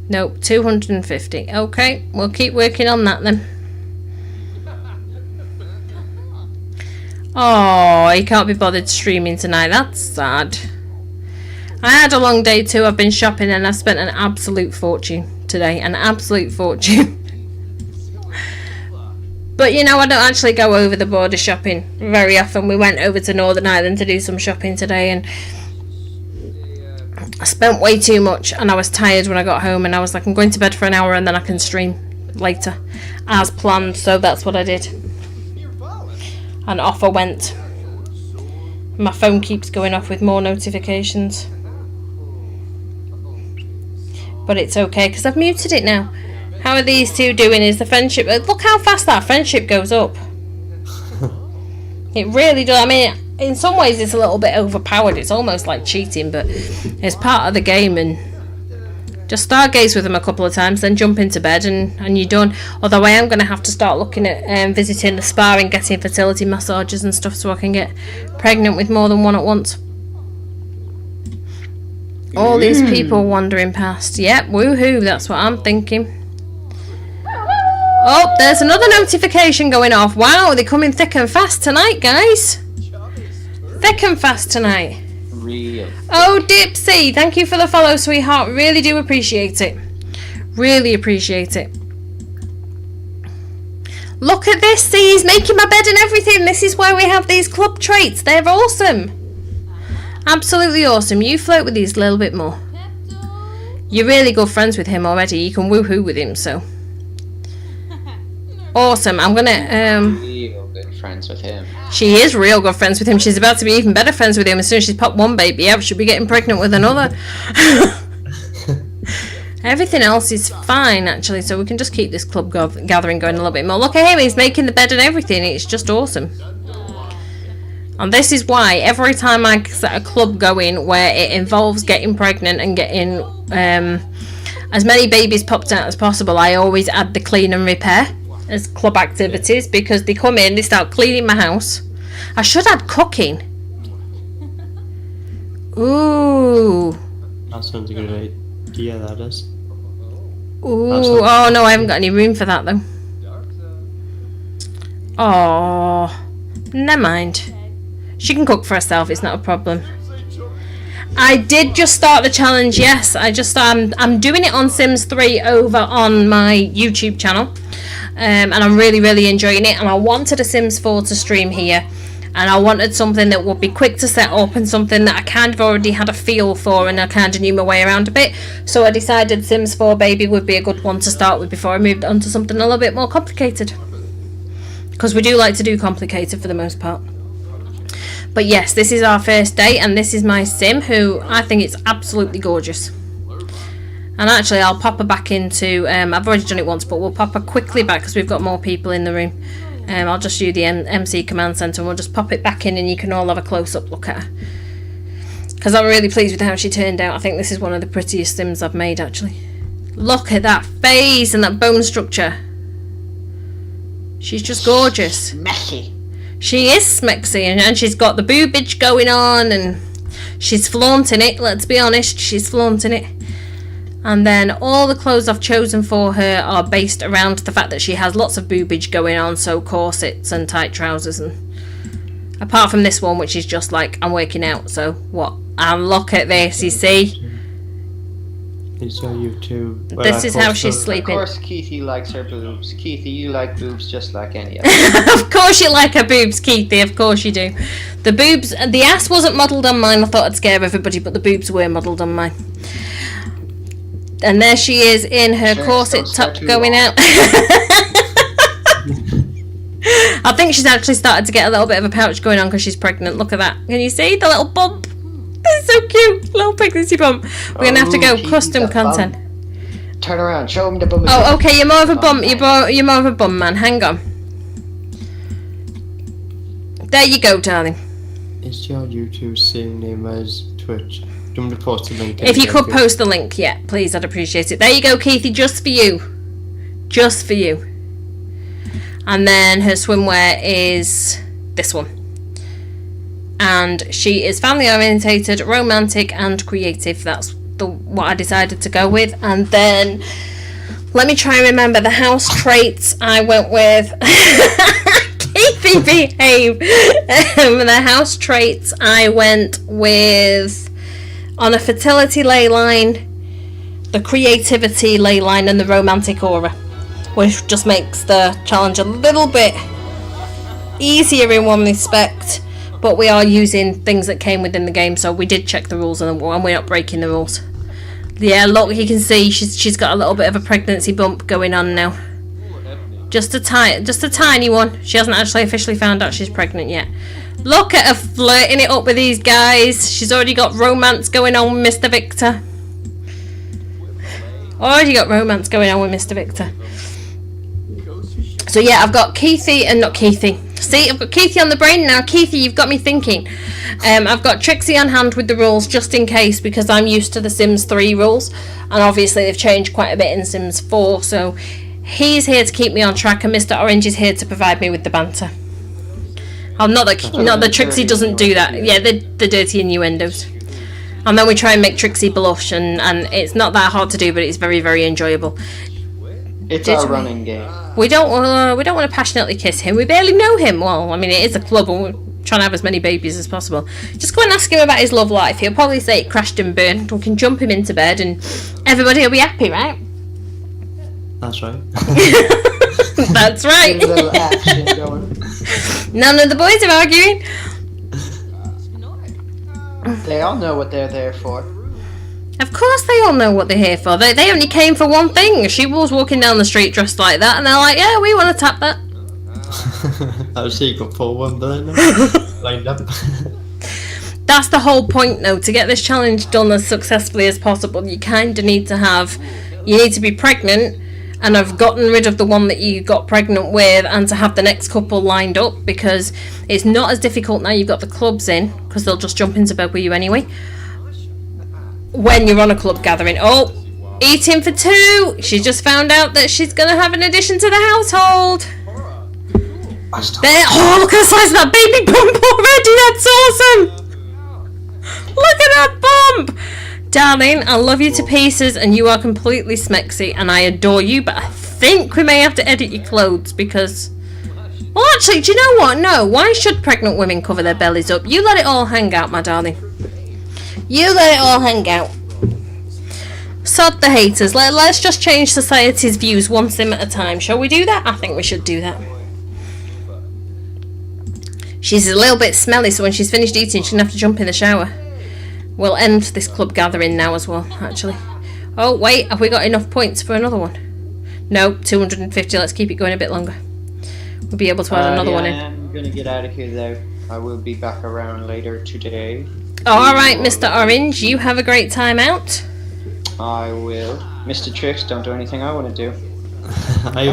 Nope, 250. Okay, we'll keep working on that then. Oh, he can't be bothered streaming tonight. That's sad. I had a long day too. I've been shopping and I've spent an absolute fortune today. An absolute fortune. But you know, I don't actually go over the border shopping very often. We went over to Northern Ireland to do some shopping today and I spent way too much and I was tired when I got home and I was like, I'm going to bed for an hour and then I can stream later as planned. So that's what I did. And off I went. My phone keeps going off with more notifications. But it's okay because I've muted it now. How are these two doing? Is the friendship... Look how fast that friendship goes up. It really does. I mean, in some ways it's a little bit overpowered. It's almost like cheating, but it's part of the game. And just stargaze with them a couple of times, then jump into bed and you're done. Although I am going to have to start looking at visiting the spa and getting fertility massages and stuff so I can get pregnant with more than one at once. All these people wandering past. Yep, woohoo, that's what I'm thinking. Oh, there's another notification going off. Wow, they're coming thick and fast tonight, guys. Thick and fast tonight. Real. Oh, Dipsy, thank you for the follow, sweetheart. Really do appreciate it. Really appreciate it. Look at this. See, he's making my bed and everything. This is why we have these club traits. They're awesome. Absolutely awesome. You flirt with these a little bit more. You're really good friends with him already. You can woohoo with him, so. Awesome. I'm gonna, Real good friends with him. She is real good friends with him. She's about to be even better friends with him. As soon as she's popped one baby out, she'll be getting pregnant with another. Everything else is fine, actually, so we can just keep this club gathering going a little bit more. Look at him, he's making the bed and everything. It's just awesome. And this is why every time I set a club going where it involves getting pregnant and getting as many babies popped out as possible, I always add the clean and repair as club activities, because they come in, they start cleaning my house. I should add cooking. Ooh. That sounds a good idea, that is. Ooh, oh no, I haven't got any room for that though. Oh, never mind. She can cook for herself, it's not a problem. I did just start the challenge, yes. I'm doing it on Sims 3 over on my YouTube channel. And I'm really enjoying it. And I wanted a Sims 4 to stream here. And I wanted something that would be quick to set up and something that I kind of already had a feel for and I kind of knew my way around a bit. So I decided Sims 4 Baby would be a good one to start with before I moved on to something a little bit more complicated. Because we do like to do complicated for the most part. But yes, this is our first day and this is my Sim, who I think it's absolutely gorgeous. And actually I'll pop her back into, I've already done it once, but we'll pop her quickly back because we've got more people in the room. I'll just use the MC command center and we'll just pop it back in and you can all have a close-up look at her. Because I'm really pleased with how she turned out. I think this is one of the prettiest Sims I've made, actually. Look at that face and that bone structure. She's just gorgeous. Smacky. She is smexy and she's got the boobage going on and she's flaunting it, let's be honest, she's flaunting it. And then all the clothes I've chosen for her are based around the fact that she has lots of boobage going on, so corsets and tight trousers, and apart from this one which is just like I'm working out, so what? And look at this, you see? It's on YouTube. Well, this is how she's Of sleeping. course, Keithy likes her boobs. Keithy, you like boobs just like any other. Of course you like her boobs, Keithy, of course you do. The boobs, the ass wasn't modelled on mine, I thought I'd scare everybody, but the boobs were modelled on mine. And there she is in her corset top going out. I think she's actually started to get a little bit of a pouch going on because she's pregnant. Look at that. Can you see the little bump? That's so cute. Little pregnancy bump. We're going to have to go custom content. Turn around. Show him the bum. Oh, okay. You're more of a bum. You're more of a bum man. Hang on. There you go, darling. Is your YouTube same name as Twitch? Do you want me to post a link? If you could post the link, yeah, please, I'd appreciate it. There you go, Keithy, just for you. Just for you. And then her swimwear is this one. And she is family orientated, romantic, and creative. That's what I decided to go with. And then, let me try and remember the house traits I went with. Keithy, behave. The house traits I went with... on a fertility ley line, the creativity ley line, and the romantic aura, which just makes the challenge a little bit easier in one respect, but we are using things that came within the game, so we did check the rules and we're not breaking the rules. Yeah, look, you can see she's got a little bit of a pregnancy bump going on now. Just a tiny one. She hasn't actually officially found out she's pregnant yet. Look at her flirting it up with these guys. She's already got romance going on with Mr. Victor. Already got romance going on with Mr. Victor. So yeah, I've got Keithy and not Keithy. See, I've got Keithy on the brain now. Keithy, you've got me thinking. I've got Trixie on hand with the rules just in case, because I'm used to the Sims 3 rules. And obviously they've changed quite a bit in Sims 4. So he's here to keep me on track and Mr. Orange is here to provide me with the banter. Oh, not that Trixie doesn't do that. Yeah, the dirty innuendos. And then we try and make Trixie blush, and it's not that hard to do, but it's very, very enjoyable. It's our running game. We don't want to passionately kiss him. We barely know him. Well, I mean, it is a club, and we're trying to have as many babies as possible. Just go and ask him about his love life. He'll probably say it crashed and burned. We can jump him into bed, and everybody will be happy, right? That's right. That's right. Get a little action going. None of the boys are arguing. They all know what they're there for. Of course they all know what they're here for. They only came for one thing. She was walking down the street dressed like that, and they're like, yeah, we want to tap that. That was secret for one, but lined up. That's the whole point, though. To get this challenge done as successfully as possible, you kind of need to have... You need to be pregnant and have gotten rid of the one that you got pregnant with, and to have the next couple lined up, because it's not as difficult now you've got the clubs in, because they'll just jump into bed with you anyway. When you're on a club gathering. Oh, eating for two. She just found out that she's going to have an addition to the household. There. Oh, look at the size of that baby bump already. That's awesome. Look at that bump. Darling, I love you to pieces, and you are completely smexy, and I adore you, but I think we may have to edit your clothes because... Well, actually, do you know what? No, why should pregnant women cover their bellies up? You let it all hang out, my darling. You let it all hang out. Sod the haters. Let's just change society's views one sim at a time. Shall we do that? I think we should do that. She's a little bit smelly, so when she's finished eating, she's going to have to jump in the shower. We'll end this club gathering now as well, actually. Oh, wait. Have we got enough points for another one? No, 250. Let's keep it going a bit longer. We'll be able to add another one in. I'm going to get out of here, though. I will be back around later today. Alright, Mr. Orange, you have a great time out. I will. Mr. Tricks, don't do anything I want to do.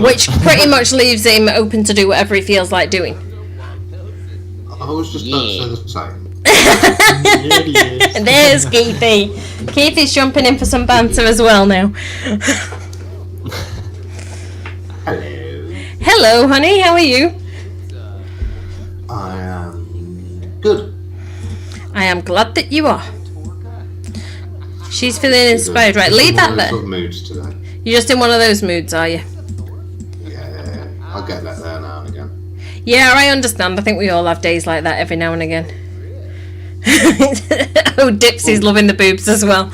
Which pretty much leaves him open to do whatever he feels like doing. I was just about to say the same. There's Keithy. Keithy's jumping in for some banter as well now. Hello. Hello, honey, how are you? I am good. I am glad that you are. She's feeling inspired, right? Leave that there. Moods today. You're just in one of those moods, are you? Yeah, I get that there now and again. Yeah, I understand. I think we all have days like that every now and again. Oh, Dipsy's loving the boobs as well.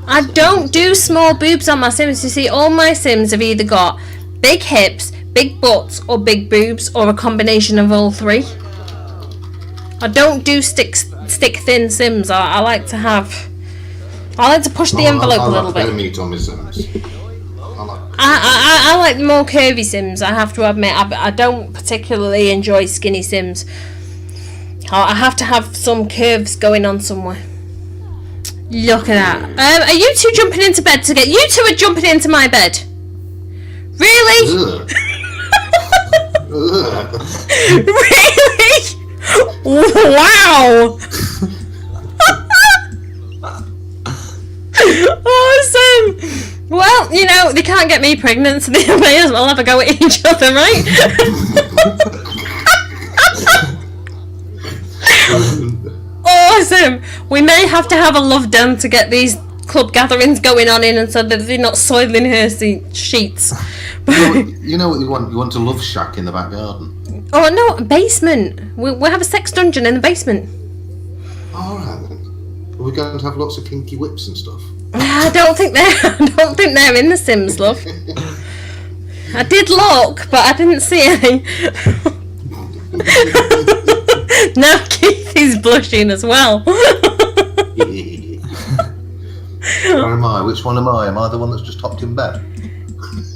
I don't do small boobs on my Sims. You see, all my Sims have either got big hips, big butts, or big boobs, or a combination of all three. I don't do stick thin Sims. I like to have... I like to push the envelope a little bit. I like meat on my Sims. I like the more curvy Sims, I have to admit. I don't particularly enjoy skinny Sims. I have to have some curves going on somewhere. Look at that. Are you two jumping into bed together? You two are jumping into my bed. Really? Really? Wow. Awesome. Well, you know, they can't get me pregnant, so they may as well have a go at each other, right? Awesome. We may have to have a love dance to get these club gatherings going on in, and so that they're not soiling her sheets. You know what you want? You want a love shack in the back garden. Oh no, a basement. We'll have a sex dungeon in the basement. Alright then. Are we going to have lots of kinky whips and stuff? I don't think they're in the Sims, love. I did look, but I didn't see any. Now Keith is blushing as well. Where am I? Which one am I? Am I the one that's just hopped in bed?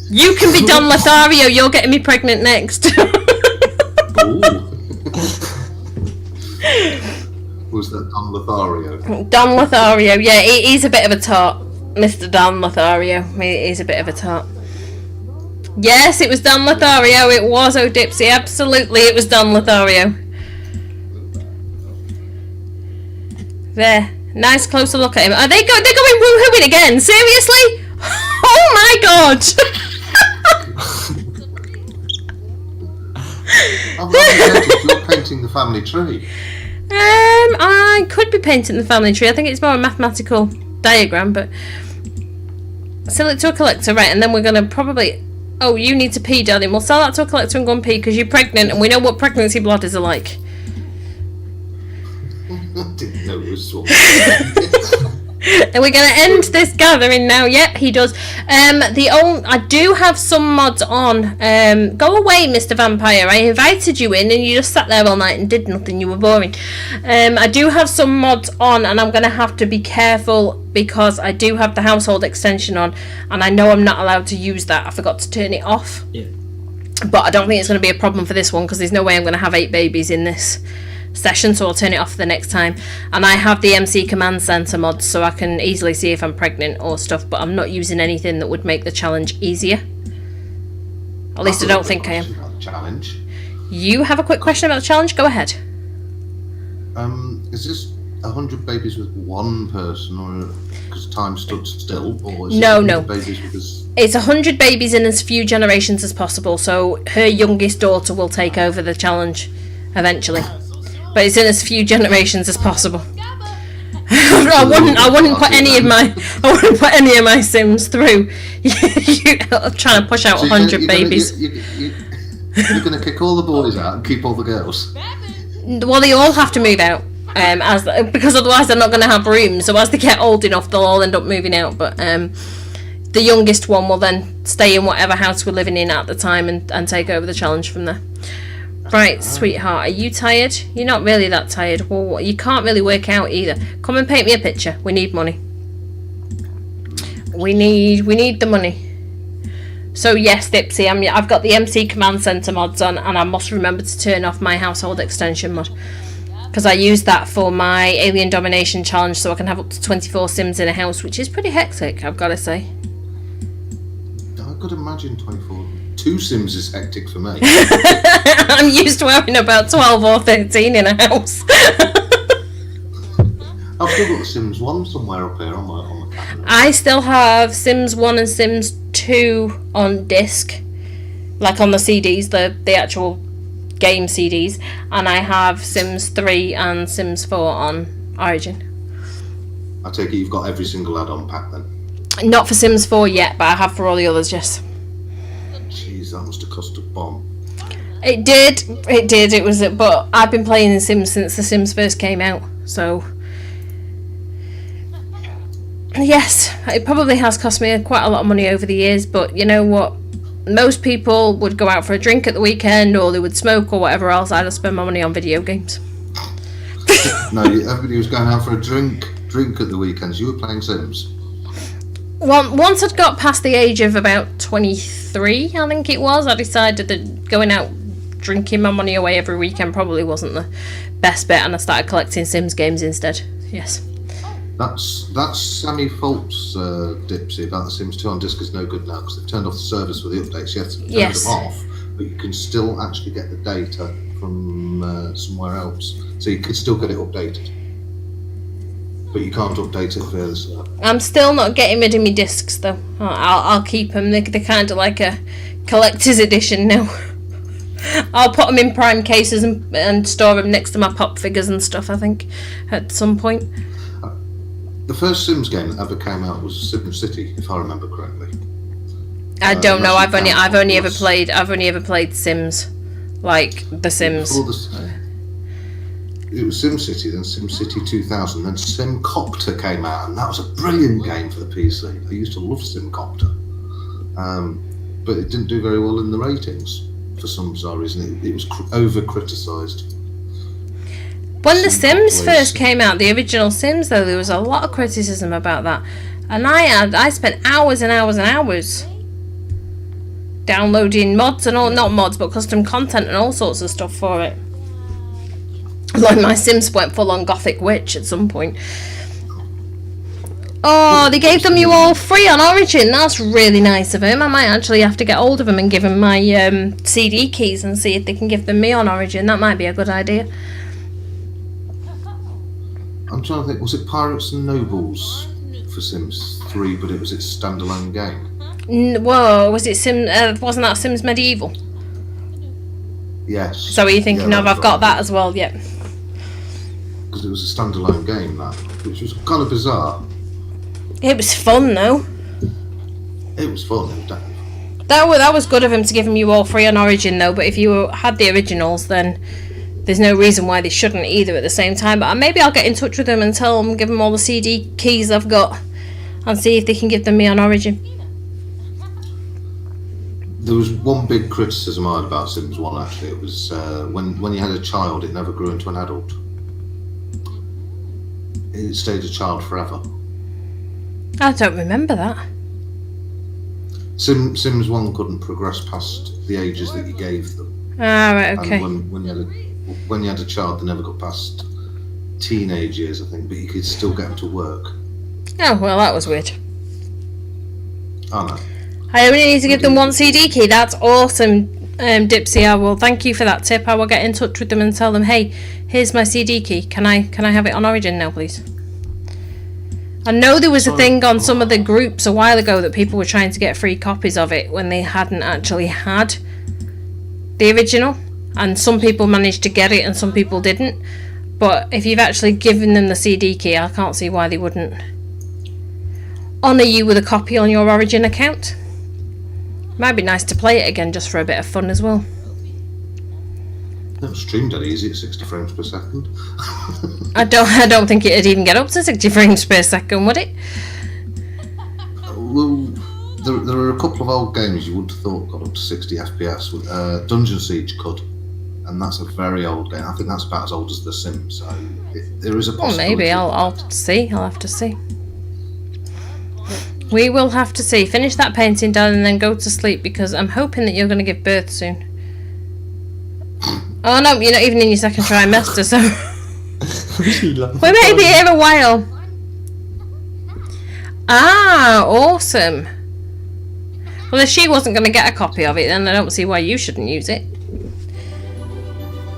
You can be Don Lothario. You're getting me pregnant next. Ooh. Was that Don Lothario? Don Lothario, yeah, he's a bit of a tart. Mr. Don Lothario, he's a bit of a tart. Yes, it was Don Lothario. It was O'Dipsy. Absolutely, it was Don Lothario. There, nice closer look at him. Are they they're going woohooing again? Seriously? Oh my god! I've noticed you're painting the family tree. I could be painting the family tree. I think it's more a mathematical diagram, but sell it to a collector, right? And then we're gonna probably. Oh, you need to pee, darling. We'll sell that to a collector and go and pee because you're pregnant, and we know what pregnancy blooders are like. I didn't know it was so. And we're going to end this gathering now. Yep, he does. I do have some mods on. Go away, Mr. Vampire. I invited you in and you just sat there all night and did nothing. You were boring. I do have some mods on, and I'm going to have to be careful because I do have the household extension on, and I know I'm not allowed to use that. I forgot to turn it off. Yeah. But I don't think it's going to be a problem for this one because there's no way I'm going to have 8 babies in this session, so I'll turn it off for the next time. And I have the MC Command Center mod, so I can easily see if I'm pregnant or stuff, but I'm not using anything that would make the challenge easier. At least I don't think I am. Challenge. You have a quick question about the challenge? Go ahead. Is this 100 babies with one person, or because time stood still, or is No, it 100 no. babies because It's 100 babies in as few generations as possible, so her youngest daughter will take over the challenge eventually. But it's in as few generations as possible. I wouldn't put any of my Sims through. I'm trying to push out 100 babies. You're going to kick all the boys out and keep all the girls. Well, they all have to move out, because otherwise they're not going to have room. So as they get old enough, they'll all end up moving out. But the youngest one will then stay in whatever house we're living in at the time and take over the challenge from there. Right, sweetheart, are you tired? You're not really that tired. Well, you can't really work out either. Come and paint me a picture. We need money. We need the money. So yes, Dipsy, I've got the MC Command Center mods on, and I must remember to turn off my household extension mod, because I use that for my Alien Domination challenge, so I can have up to 24 Sims in a house, which is pretty hectic, I've got to say. I could imagine 24. 2 Sims is hectic for me. I'm used to having about 12 or 13 in a house. I've still got the Sims 1 somewhere up here on my cabinet. I still have Sims 1 and Sims 2 on disc, like on the CDs, the actual game CDs, and I have Sims 3 and Sims 4 on Origin. I take it you've got every single add-on pack then? Not for Sims 4 yet, but I have for all the others, yes. Jeez, that must have cost a bomb. It did, but I've been playing The Sims since The Sims first came out, so yes, it probably has cost me quite a lot of money over the years, but you know what? Most people would go out for a drink at the weekend, or they would smoke or whatever else. I just spend my money on video games. No, everybody was going out for a drink at the weekends. You were playing Sims. Well, once I'd got past the age of about 23, I think it was, I decided that going out drinking my money away every weekend probably wasn't the best bet, and I started collecting Sims games instead. Yes. That's Sammy Fault's Dipsy about the Sims 2 on disc is no good now because they've turned off the service for the updates. You have to turn them off, but you can still actually get the data from somewhere else, so you could still get it updated. But you can't update it via the server. I'm still not getting rid of my discs though. I'll keep them. They're kind of like a collector's edition now. I'll put them in prime cases and store them next to my pop figures and stuff, I think, at some point. The first Sims game that ever came out was Sim City, if I remember correctly. I don't know. I've only ever played Sims, like The Sims. It was SimCity, then SimCity 2000, then Simcopter came out, and that was a brilliant game for the PC. I used to love Simcopter, but it didn't do very well in the ratings for some bizarre reason. It was over-criticised. When The Sims first came out, the original Sims, though, there was a lot of criticism about that, and I spent hours and hours and hours downloading mods and all, not mods, but custom content and all sorts of stuff for it. Like my Sims went full on Gothic Witch at some point. Oh, they gave them you all free on Origin. That's really nice of him. I might actually have to get hold of them and give them my CD keys and see if they can give them me on Origin. That might be a good idea. I'm trying to think, was it Pirates and Nobles for Sims 3, but it was its standalone game? Whoa, was it wasn't that Sims Medieval? Yes. So are you thinking of? I've got that as well, yep. Because it was a standalone game, that, which was kind of bizarre. It was fun, though. It was fun, it was definitely fun. That was good of him to give them you all free on Origin, though, but if you had the originals, then there's no reason why they shouldn't either at the same time. But maybe I'll get in touch with them and tell them, give them all the CD keys I've got, and see if they can give them me on Origin. There was one big criticism I had about Sims 1, actually. It was when you had a child, it never grew into an adult. It stayed a child forever. I don't remember that. Sims 1 couldn't progress past the ages that you gave them. Ah, right, okay. And when you had a child, they never got past teenage years, I think, but you could still get them to work. Oh, well, that was weird. I know. I only need to give them one CD key. That's awesome, Dipsy. I will thank you for that tip. I will get in touch with them and tell them, hey, here's my CD key. Can I have it on Origin now, please? I know there was a thing on some of the groups a while ago that people were trying to get free copies of it when they hadn't actually had the original, and some people managed to get it and some people didn't. But if you've actually given them the CD key, I can't see why they wouldn't honour you with a copy on your Origin account. Might be nice to play it again just for a bit of fun as well. That was streamed dead easy at 60 frames per second. I don't think it'd even get up to 60 frames per second, would it? Well, there are a couple of old games you would have thought got up to 60 FPS. Dungeon Siege could, and that's a very old game. I think that's about as old as The Sims, so there is a possibility. Well, maybe. I'll see. I'll have to see. We will have to see. Finish that painting down and then go to sleep, because I'm hoping that you're going to give birth soon. Oh no, you're not even in your second trimester, so we may be here a while. Ah, awesome. Well, if she wasn't going to get a copy of it, then I don't see why you shouldn't use it.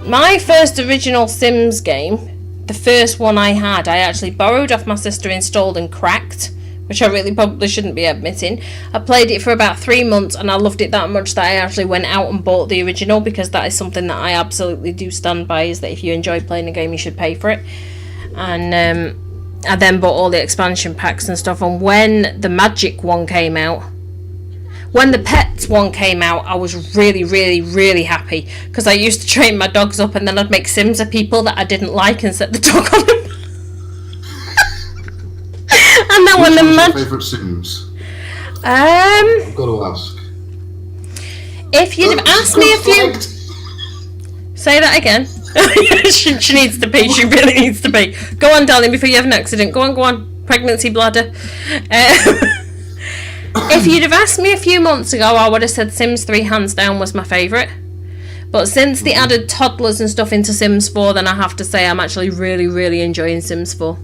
My first original Sims game, the first one I had, I actually borrowed off my sister, installed and cracked, which I really probably shouldn't be admitting. I played it for about 3 months and I loved it that much that I actually went out and bought the original, because that is something that I absolutely do stand by, is that if you enjoy playing a game you should pay for it. And I then bought all the expansion packs and stuff, and when the Magic one came out, when the Pets one came out, I was really, really, really happy, because I used to train my dogs up and then I'd make Sims of people that I didn't like and set the dog on them. And then when the What's your favourite Sims? I've got to ask. If you'd have asked me a few... Say that again. she needs to pee. She really needs to pee. Go on, darling, before you have an accident. Go on. Pregnancy bladder. If you'd have asked me a few months ago, I would have said Sims 3 hands down was my favourite. But since they added toddlers and stuff into Sims 4, then I have to say I'm actually really, really enjoying Sims 4.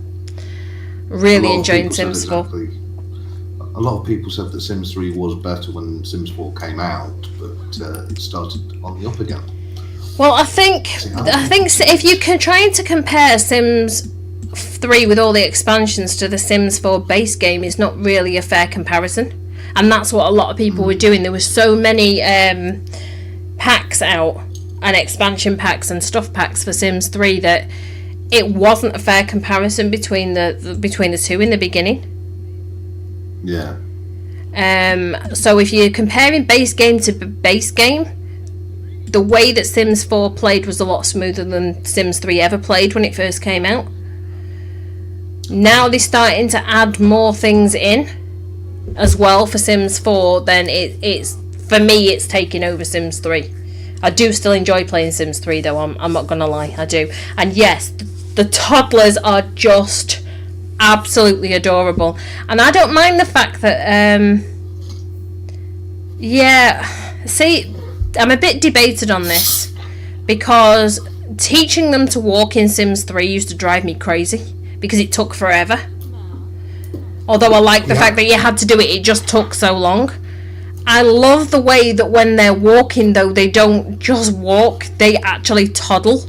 Really enjoying Sims 4. A lot of people said that Sims 3 was better when Sims 4 came out, but it started on the up again. Well, I think if you're trying to compare Sims 3 with all the expansions to the Sims 4 base game, is not really a fair comparison. And that's what a lot of people were doing. There were so many packs out, and expansion packs and stuff packs for Sims 3, that it wasn't a fair comparison between the two in the beginning. Yeah. So if you're comparing base game to base game, the way that Sims 4 played was a lot smoother than Sims 3 ever played when it first came out. Now they're starting to add more things in as well for Sims 4, then it's for me it's taking over Sims 3. I do still enjoy playing Sims 3 though, I'm not gonna lie, I do. And yes, the toddlers are just absolutely adorable. And I don't mind the fact that see, I'm a bit debated on this, because teaching them to walk in Sims 3 used to drive me crazy, because it took forever. Although I like the fact that you had to do it, it just took so long. I love the way that when they're walking though, they don't just walk, they actually toddle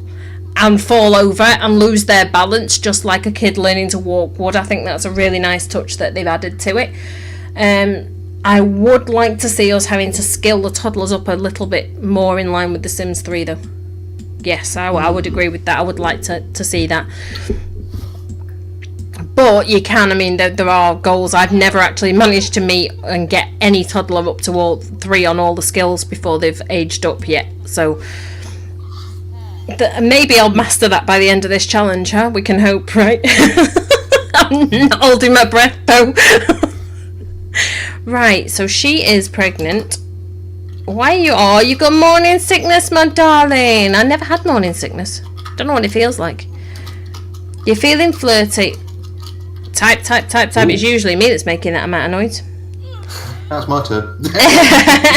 and fall over and lose their balance, just like a kid learning to walk would. I think that's a really nice touch that they've added to it. I would like to see us having to skill the toddlers up a little bit more in line with The Sims 3 though. Yes, I would agree with that. I would like to see that. But you can, I mean, there are goals. I've never actually managed to meet and get any toddler up to all 3 on all the skills before they've aged up yet. So Maybe I'll master that by the end of this challenge, huh? We can hope, right? I'm not holding my breath, though. Right, so she is pregnant. Why are you... Oh, you got morning sickness, my darling. I never had morning sickness. Don't know what it feels like. You're feeling flirty. Type. Ooh. It's usually me that's making that amount of noise. That's my turn.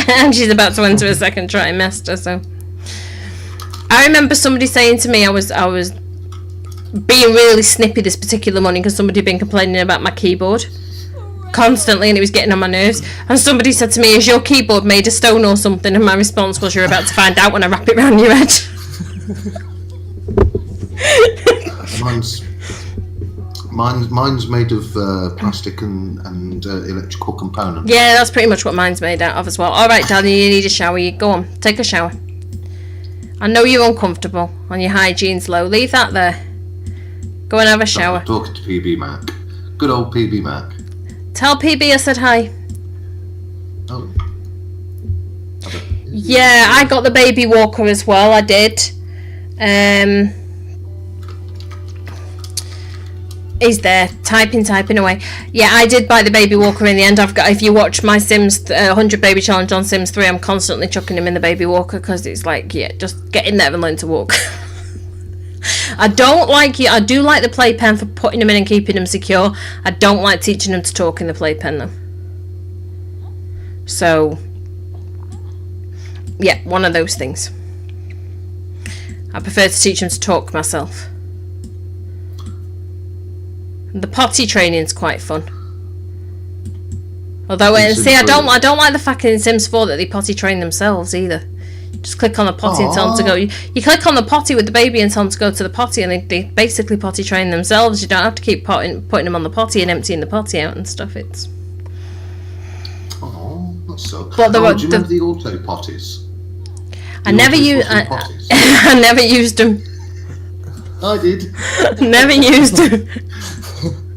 And she's about to enter a second trimester, so... I remember somebody saying to me I was being really snippy this particular morning because somebody had been complaining about my keyboard constantly and it was getting on my nerves. And somebody said to me, is your keyboard made of stone or something? And my response was, you're about to find out when I wrap it around your head. Mine's made of plastic and electrical components. Yeah, that's pretty much what mine's made out of as well. Alright, darling, you need a shower. You go on, take a shower. I know you're uncomfortable and your hygiene's low. Leave that there. Go and have a shower. I'm talking to PB Mac. Good old PB Mac. Tell PB I said hi. Oh. Yeah, I got the baby walker as well. I did. He's there, typing away. Yeah, I did buy the baby walker in the end. I've got. If you watch my Sims 100 baby challenge on Sims 3, I'm constantly chucking him in the baby walker because it's like, yeah, just get in there and learn to walk. I don't like it. I do like the playpen for putting him in and keeping him secure. I don't like teaching him to talk in the playpen though. So, yeah, one of those things. I prefer to teach him to talk myself. The potty training's quite fun. Although, see, I don't like the fact in Sims 4 that they potty train themselves either. Just click on the potty and tell them to go. You click on the potty with the baby and tell them to go to the potty, and they basically potty train themselves. You don't have to keep putting them on the potty and emptying the potty out and stuff. It's. Oh, that's so. But do you remember the auto potties? I never used them. I did. Never used them.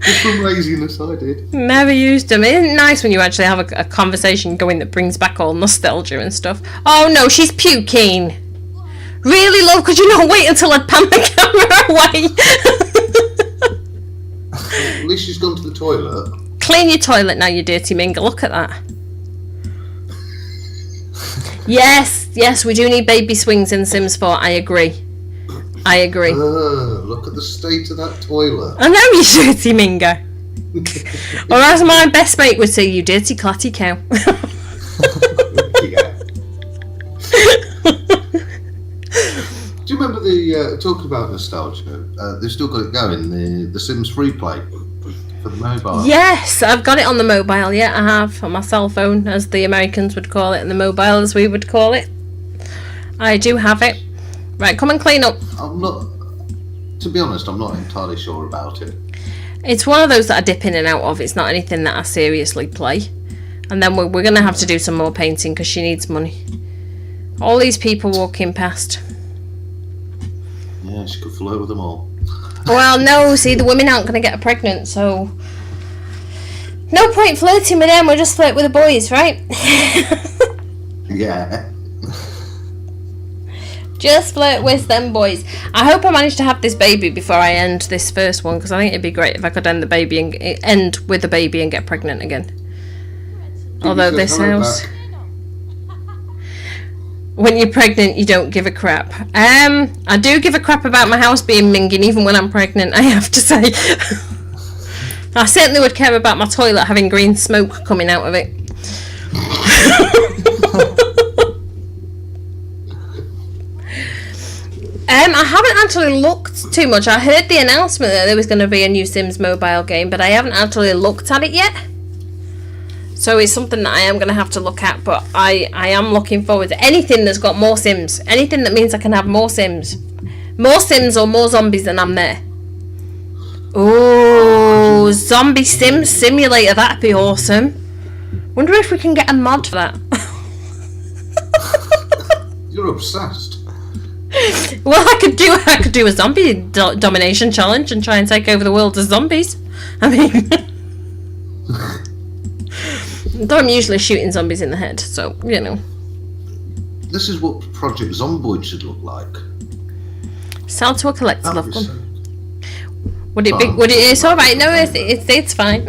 Just from laziness, I did. Never used them. Isn't it nice when you actually have a conversation going that brings back all nostalgia and stuff? Oh no, she's puking. Really, love? Could you not wait until I'd pan the camera away? At least she's gone to the toilet. Clean your toilet now, you dirty minga. Look at that. Yes, we do need baby swings in Sims 4. I agree. Look at the state of that toilet. I know, you dirty minga. Or as my best mate would say, you dirty clatty cow. Yeah. Do you remember the talking about nostalgia? They've still got it going. The Sims free play for the mobile. Yes, I've got it on the mobile. Yeah, I have on my cell phone, as the Americans would call it, and the mobile, as we would call it. I do have it. Right, come and clean up. To be honest, I'm not entirely sure about it. It's one of those that I dip in and out of. It's not anything that I seriously play. And then we're going to have to do some more painting because she needs money. All these people walking past. Yeah, she could flirt with them all. Well, no, see, the women aren't going to get her pregnant, so... No point flirting with them, we'll just flirt with the boys, right? Yeah. Just flirt with them boys. I hope I manage to have this baby before I end this first one, because I think it'd be great if I could end with the baby and get pregnant again. Although this house... When you're pregnant, you don't give a crap. I do give a crap about my house being minging, even when I'm pregnant, I have to say. I certainly would care about my toilet having green smoke coming out of it. I haven't actually looked too much. I heard the announcement that there was going to be a new Sims mobile game, but I haven't actually looked at it yet. So it's something that I am going to have to look at, but I am looking forward to anything that's got more Sims. Anything that means I can have more Sims. More Sims or more zombies than I'm there. Ooh, Zombie Sim Simulator, that'd be awesome. Wonder if we can get a mod for that. You're obsessed. Well, I could do a zombie domination challenge and try and take over the world as zombies. I mean, though I'm usually shooting zombies in the head, so you know. This is what Project Zomboid should look like. Sell to a collector, That'd love be one. so- Would it be? Well, Would it? It's all right. No, it's fine.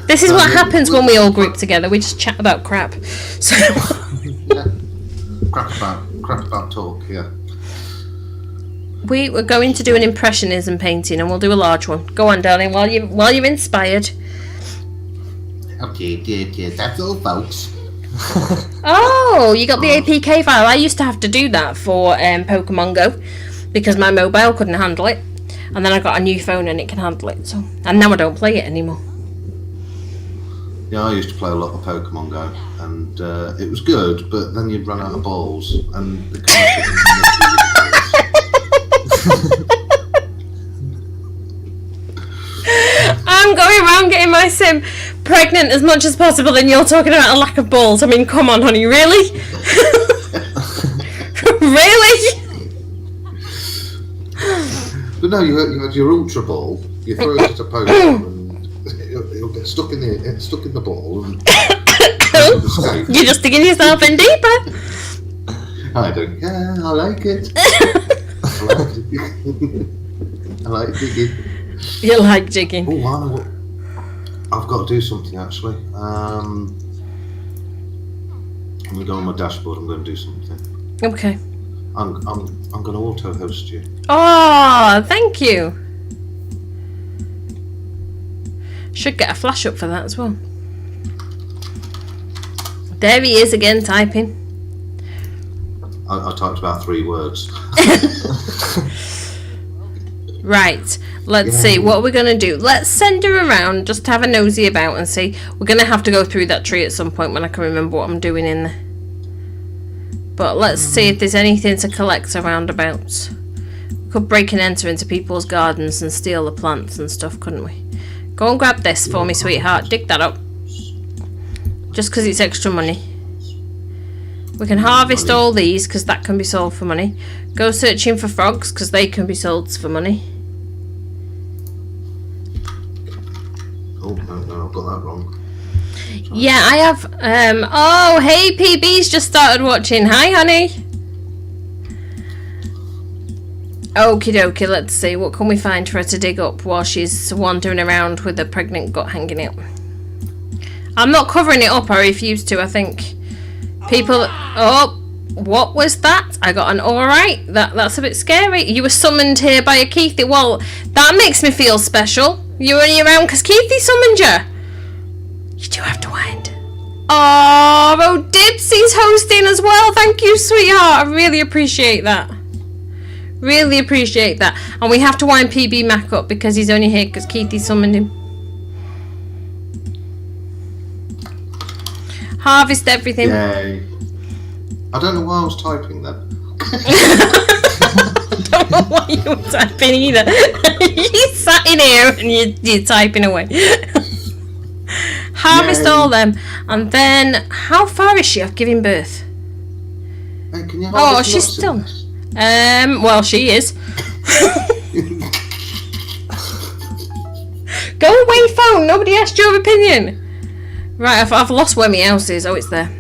This is what happens when we all group together. We just chat about crap. So Yeah. Crap about talk. Yeah. we were going to do an impressionism painting, and we'll do a large one. Go on, darling. While you're inspired. Okay, dear. That's all, folks. Oh, you got the APK file. I used to have to do that for Pokemon Go because my mobile couldn't handle it, and then I got a new phone and it can handle it. So, and now I don't play it anymore. Yeah, I used to play a lot of Pokemon Go, and it was good, but then you'd run out of balls, and the kind I'm going around getting my sim pregnant as much as possible, and you're talking about a lack of balls. I mean, come on, honey, really? Really? But no, you had your Ultra Ball. You throw it at a Pokemon, and it'll get stuck in the ball. And escape. You're just digging yourself in deeper. I don't care. I like it. I like digging. You like digging. Oh, I know what. I've got to do something actually. I'm gonna go on my dashboard. I'm going to do something. Okay. I'm going to auto host you. Oh, thank you. Should get a flash up for that as well. There he is again typing. I typed about 3 words. Right, let's see what we're going to do. Let's send her around just to have a nosy about and see. We're going to have to go through that tree at some point when I can remember what I'm doing in there. But let's see if there's anything to collect around about. We could break and enter into people's gardens and steal the plants and stuff, couldn't we? Go and grab this for me, sweetheart. Dig that up. Just because it's extra money. We can harvest all these because that can be sold for money. Go searching for frogs because they can be sold for money. Oh no, I've got that wrong. Yeah, I have. Oh, hey, PB's just started watching. Hi, honey. Okie dokie, let's see. What can we find for her to dig up while she's wandering around with a pregnant gut hanging out? I'm not covering it up. I refuse to. I think people. Oh, what was that? I got an alright. That's a bit scary. You were summoned here by a Keithy. Well, that makes me feel special. You're only around because Keithy summoned you. You do have to wind. Oh, Dibsy's hosting as well. Thank you, sweetheart. I really appreciate that. Really appreciate that. And we have to wind PB Mac up because he's only here because Keithy summoned him. Harvest everything. Yay. I don't know why I was typing then. I don't know why you were typing either. You sat in here and you're typing away. Harvest all them. And then, how far is she off giving birth? Hey, can you Oh, she's still. Well, she is. Go away, phone. Nobody asked your opinion. Right, I've lost where my house is. Oh, it's there.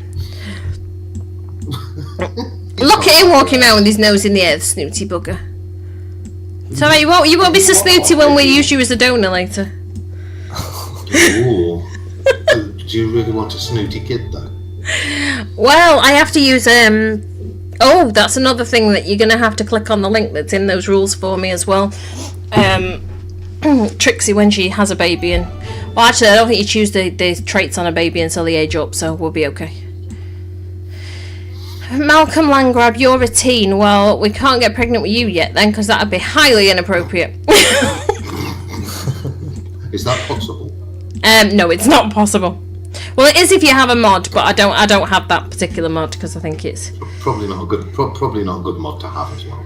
Look at him walking around with his nose in the air, the snooty bugger. It's alright, you won't be so snooty when we use you as a donor later. Ooh. Do you really want a snooty kid though? Well, I have to use oh, that's another thing that you're gonna have to click on the link that's in those rules for me as well. Trixie when she has a baby and well actually I don't think you choose the traits on a baby until the age up, so we'll be okay. Malcolm Landgrab, you're a teen. Well, we can't get pregnant with you yet then because that would be highly inappropriate. Is that possible? No, it's not possible. Well, it is if you have a mod, but I don't have that particular mod because I think it's Probably not a good mod to have as well.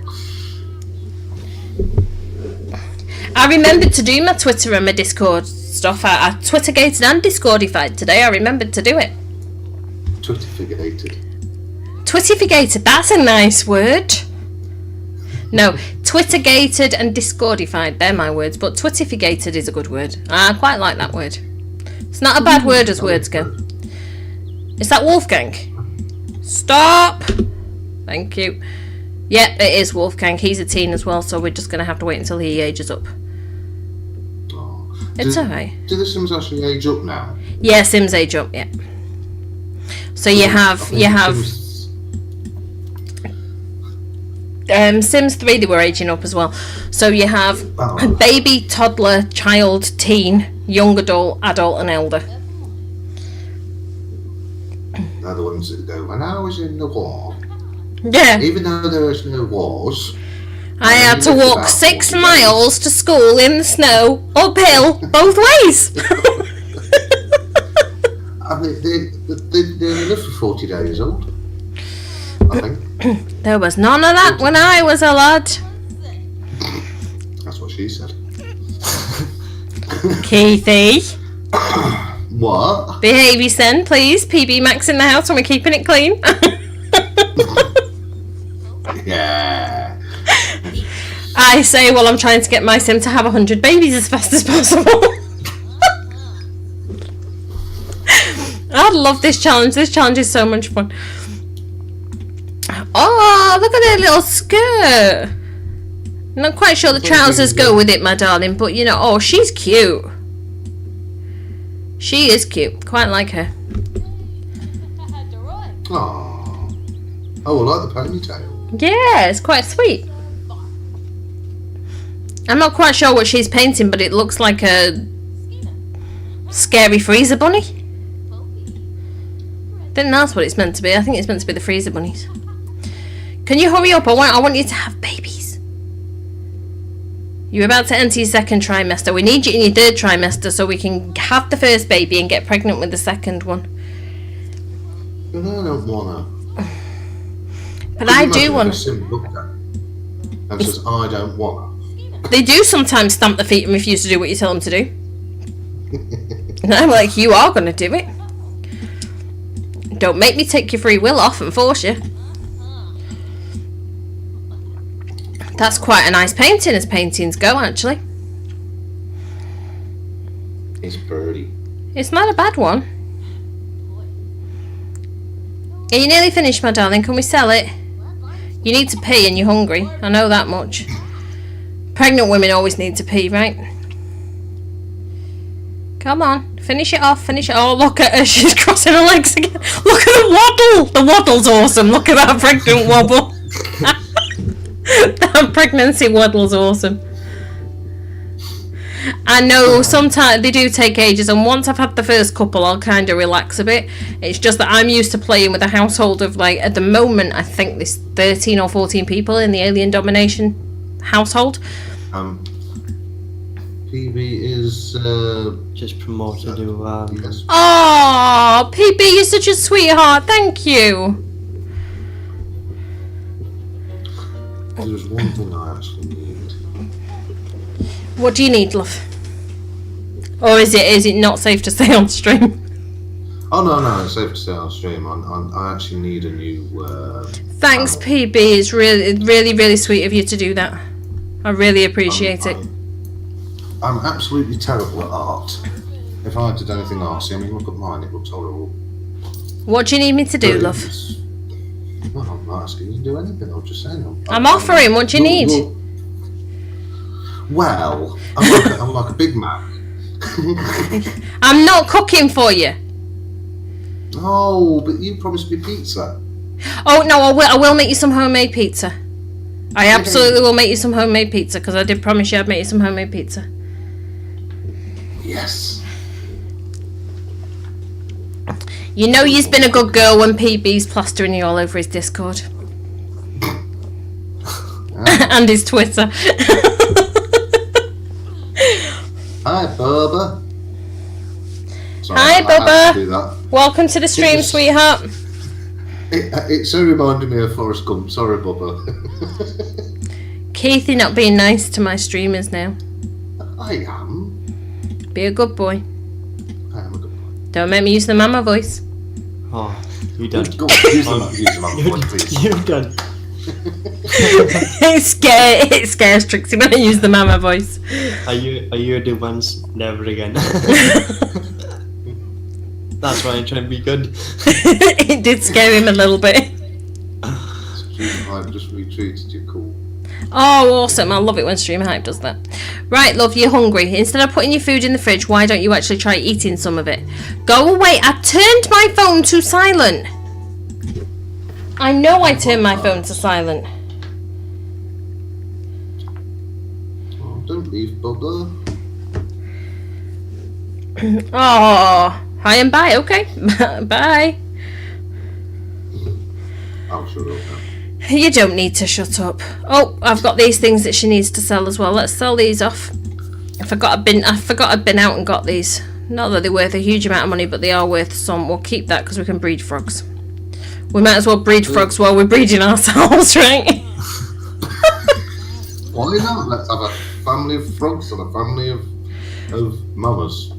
I remembered to do my Twitter and my Discord stuff. I Twittergated and Discordified today. I remembered to do it. Twitterfigated. Twitterfigated, that's a nice word. No, Twittergated and Discordified, they're my words, but Twitterfigated is a good word. I quite like that word. It's not a bad word as words go. Is that Wolfgang? Stop! Thank you. Yep, it is Wolfgang. He's a teen as well, so we're just going to have to wait until he ages up. Oh. It's alright. Do the Sims actually age up now? Yeah, Sims age up, yeah. So you have Sims 3, they were aging up as well. So you have baby, toddler, child, teen, young adult, adult and elder. They're the ones that go, when I was in the war, Yeah. even though there was no wars, I had to walk 6 miles to school in the snow, uphill, both ways. I mean, they only live for 40 days old, I think. There was none of that when I was a lad. That's what she said. Keithy, What? behave you son, please. PB Max in the house and we're keeping it clean. Yeah. I say while I'm trying to get my sim to have 100 babies as fast as possible. I love this challenge. This challenge is so much fun. Oh, look at her little skirt. Not quite sure the trousers go with it, my darling, but you know, oh, she's cute. She is cute. Quite like her. Oh, I like the ponytail. Yeah, it's quite sweet. I'm not quite sure what she's painting, but it looks like a scary freezer bunny. I think that's what it's meant to be. I think it's meant to be the freezer bunnies. Can you hurry up? I want you to have babies. You're about to enter your 2nd trimester. We need you in your 3rd trimester so we can have the first baby and get pregnant with the 2nd one. But I don't wanna. But I do want to. Sim looked at and says, I don't wanna. They do sometimes stamp their feet and refuse to do what you tell them to do. And I'm like, you are going to do it. Don't make me take your free will off and force you. That's quite a nice painting as paintings go, actually. It's pretty. It's not a bad one. Are you nearly finished, my darling? Can we sell it? You need to pee and you're hungry. I know that much. Pregnant women always need to pee, right? Come on, finish it off, finish it. Oh, look at her, she's crossing her legs again. Look at the waddle! The waddle's awesome. Look at that pregnant wobble. That pregnancy waddle's awesome. I know sometimes they do take ages, and once I've had the first couple, I'll kind of relax a bit. It's just that I'm used to playing with a household of, like, at the moment, I think there's 13 or 14 people in the Alien Domination household. PB is Just promoted to yes. Oh, PB, you're such a sweetheart. Thank you. There's one thing I actually need. What do you need, love? Or is it not safe to say on stream? Oh no, it's safe to say on stream. I actually need a new. Thanks, PB. It's really sweet of you to do that. I really appreciate it. I'm absolutely terrible at art. If I did anything artsy, I mean, look at mine. It looks horrible. What do you need me to do, love? Well, I'm not asking you to do anything. I'm just saying. I'm offering. What do you need? Well, I'm like a big man. I'm not cooking for you. Oh, but you promised me pizza. Oh no, I will make you some homemade pizza. I absolutely will make you some homemade pizza because I did promise you I'd make you some homemade pizza. Yes. You know you've been a good girl when PB's plastering you all over his Discord. And his Twitter. Hi, Bubba. Sorry, Hi, I had to do Bubba. that. Welcome to the stream, sweetheart. It so reminded me of Forrest Gump. Sorry, Bubba. Keithy not being nice to my streamers now. I am. Be a good boy. I am a good boy. Don't make me use the mama voice. Oh, you done. Go on, use the man voice, please. You've done. It scares Trixie when I use the mama voice. Are you the ones? Never again. That's why I'm trying to be good. It did scare him a little bit. Just just retweeted your call. Oh, awesome. I love it when Stream Hype does that. Right, love, you're hungry. Instead of putting your food in the fridge, why don't you actually try eating some of it? Go away. I turned my phone to silent. I know I turned my phone to silent. Oh, don't leave, bugger. Oh, hi and bye. Okay. Bye. I'll shut up now. You don't need to shut up. Oh, I've got these things that she needs to sell as well. Let's sell these off. I forgot I'd been out and got these. Not that they're worth a huge amount of money, but they are worth some. We'll keep that because we can breed frogs. We might as well breed frogs while we're breeding ourselves, right? Why not? Let's have a family of frogs and a family of mamas.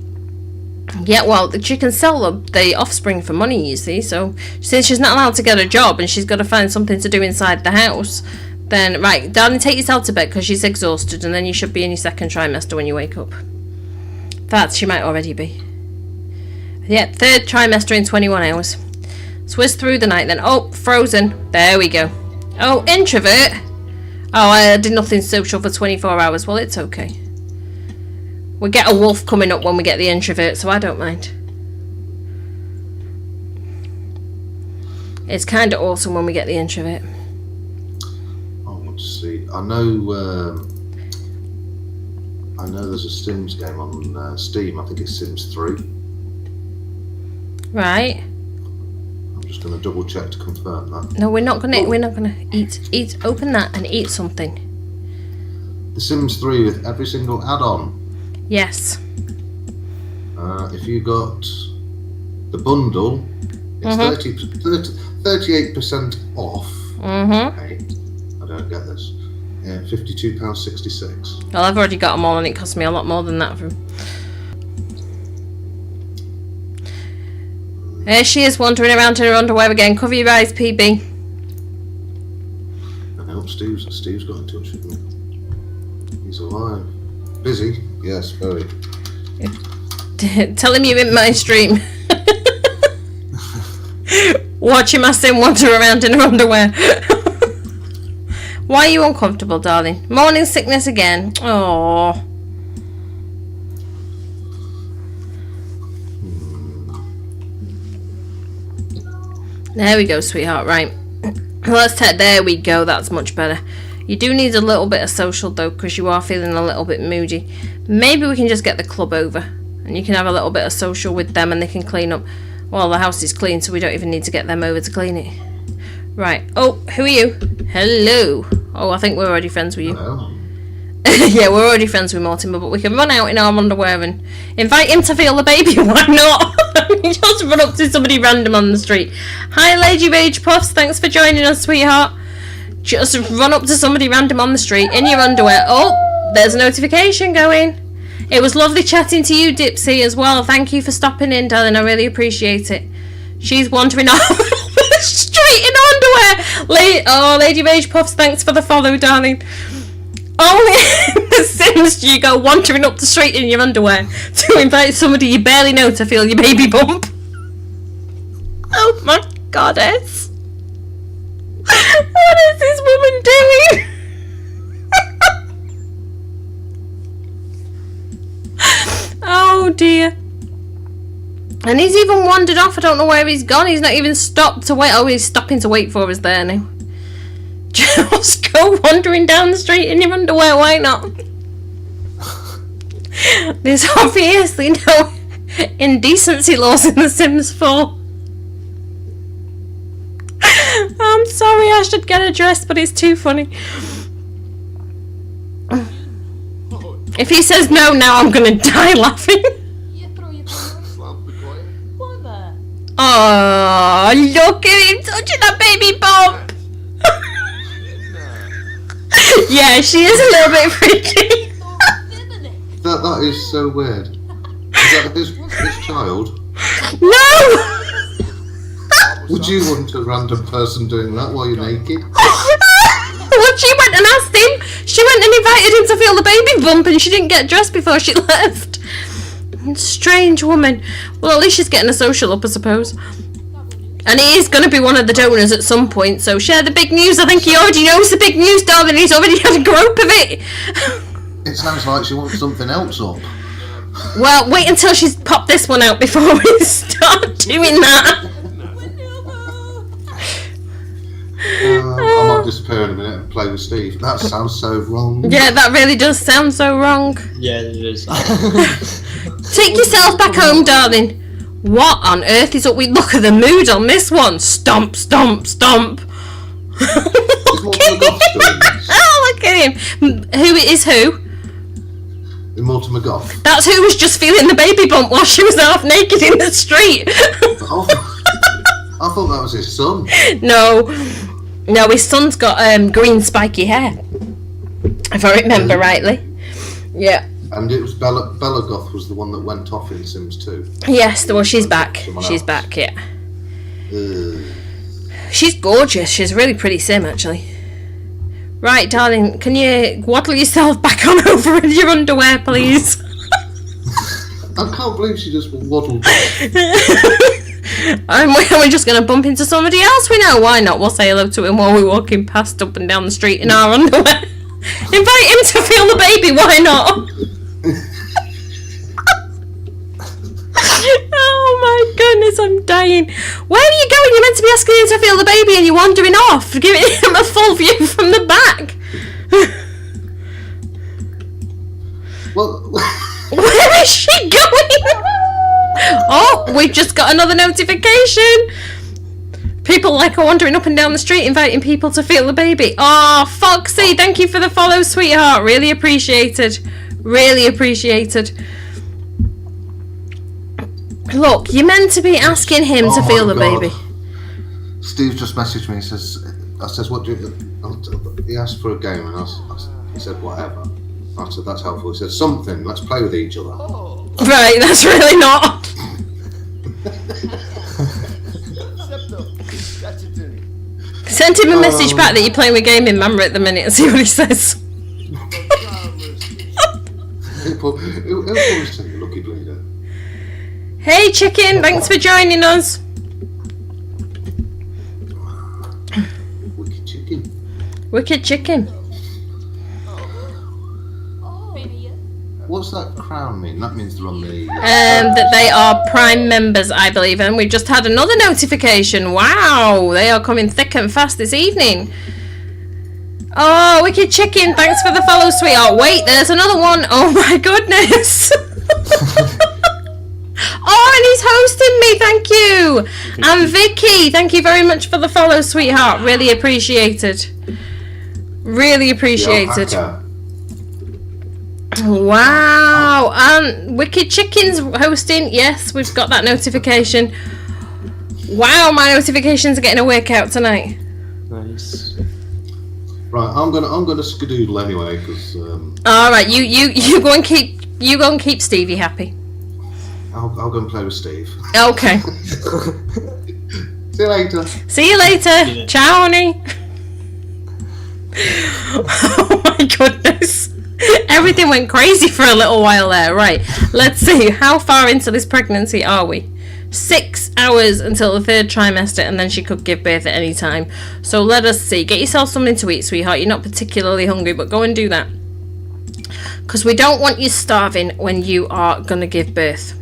Yeah, well, she can sell the offspring for money, you see. So since she's not allowed to get a job and she's got to find something to do inside the house, then right, darling, take yourself to bed because she's exhausted, and then you should be in your second trimester when you wake up. That she might already be. Yeah, third trimester in 21 hours. Swizz through the night then. Oh, frozen. There we go. Oh, introvert. Oh, I did nothing social for 24 hours. Well, it's okay. We get a wolf coming up when we get the introvert, so I don't mind. It's kind of awesome when we get the introvert. I want to see. I know there's a Sims game on Steam. I think it's Sims 3. Right. I'm just going to double check to confirm that. No, we're not gonna eat. Open that and eat something. The Sims 3 with every single add-on. Yes. If you got the bundle, it's 38% off. Okay. I don't get this. Yeah, £52.66. Well, I've already got them all, and it cost me a lot more than that. There she is, wandering around in her underwear again. Cover your eyes, PB. I hope Steve's got in touch with me. He's alive. Busy? Yes, very. Tell him you're in my stream. Watching my sim wander around in her underwear. Why are you uncomfortable, darling? Morning sickness again. Oh. There we go, sweetheart. Right. Let's take. There we go. That's much better. You do need a little bit of social though, because you are feeling a little bit moody. Maybe we can just get the club over, and you can have a little bit of social with them, and they can clean up. Well, the house is clean, so we don't even need to get them over to clean it. Right. Oh, who are you? Hello. Oh, I think we're already friends with you. Hello. Yeah, we're already friends with Mortimer, but we can run out in our underwear and invite him to feel the baby. Why not? Just run up to somebody random on the street. Hi, Lady Rage Puffs. Thanks for joining us, sweetheart. Just run up to somebody random on the street in your underwear. Oh, there's a notification going. It was lovely chatting to you, Dipsy, as well. Thank you for stopping in, darling. I really appreciate it. She's wandering off the street in underwear. Lady Rage Puffs, thanks for the follow, darling. Only in The Sims do you go wandering up the street in your underwear to invite somebody you barely know to feel your baby bump. Oh my goddess. What is this woman doing? Oh dear. And he's even wandered off. I don't know where he's gone. He's not even stopped to wait. Oh, he's stopping to wait for us there now. Just go wandering down the street in your underwear. Why not? There's obviously no indecency laws in The Sims 4. I'm sorry, I should get a dress, but it's too funny. If he says no now, I'm gonna die laughing. Oh, look at him touching that baby bump. Yeah, she is a little bit freaky. That is so weird. Is that his child? No! Would you want a random person doing that while you're naked? Well, she went and asked him. She went and invited him to feel the baby bump, and she didn't get dressed before she left. Strange woman. Well, at least she's getting a social up, I suppose. And he is going to be one of the donors at some point, so share the big news. I think he already knows the big news, darling. He's already had a grope of it. It sounds like she wants something else up. Well, wait until she's popped this one out before we start doing that. I might disappear in a minute and play with Steve. That sounds so wrong. Yeah, that really does sound so wrong. Yeah, it is. Take yourself back home, darling. What on earth is up with... Look at the mood on this one. Stomp, stomp, stomp. Look at him. Oh, look at him. Who is who? Mortimer Goff. That's who was just feeling the baby bump while she was half naked in the street. Oh, I thought that was his son. No, his son's got green spiky hair, if I remember rightly. Yeah. And it was Bella Goth was the one that went off in Sims 2. Yes, well, she's back. She's back, yeah. She's gorgeous. She's a really pretty sim, actually. Right, darling, can you waddle yourself back on over in your underwear, please? I can't believe she just waddled off. And we're just going to bump into somebody else we know. Why not? We'll say hello to him while we're walking past up and down the street in our underwear. Invite him to feel the baby, why not? Oh my goodness, I'm dying. Where are you going? You're meant to be asking him to feel the baby and you're wandering off, giving him a full view from the back. Well, where is she going? Oh, we've just got another notification. People like are wandering up and down the street inviting people to feel the baby. Oh, Foxy, thank you for the follow, sweetheart. Really appreciated. Really appreciated. Look, you're meant to be asking him to feel the baby. Steve just messaged me. He says, what do you... He asked for a game and he said, whatever. I said, that's helpful. He said, something, let's play with each other. Right, that's really not. Send him a message back that you're playing with Gaming Mama at the minute and see what he says. He'll probably take a lucky bleeder. Hey chicken, thanks for joining us. Wicked chicken. Wicked chicken. What's that crown mean? That means they're on the... That they are Prime members, I believe, and we just had another notification. Wow, they are coming thick and fast this evening. Oh, Wicked Chicken, thanks for the follow, sweetheart. Wait, there's another one. Oh my goodness. Oh, and he's hosting me, thank you. And Vicky, thank you very much for the follow, sweetheart. Really appreciated. Really appreciated. Wow. Wicked Chicken's hosting. Yes, we've got that notification. Wow, my notifications are getting a workout tonight. Nice. Right, I'm gonna skedoodle anyway because. All right, you go and keep Stevie happy. I'll go and play with Steve. Okay. See you later. See you later. Ciao, honey. Oh my goodness. Everything went crazy for a little while there. Right, let's see. How far into this pregnancy are we? 6 hours until the 3rd trimester, and then she could give birth at any time. So let us see. Get yourself something to eat, sweetheart. You're not particularly hungry, but go and do that. Because we don't want you starving when you are going to give birth.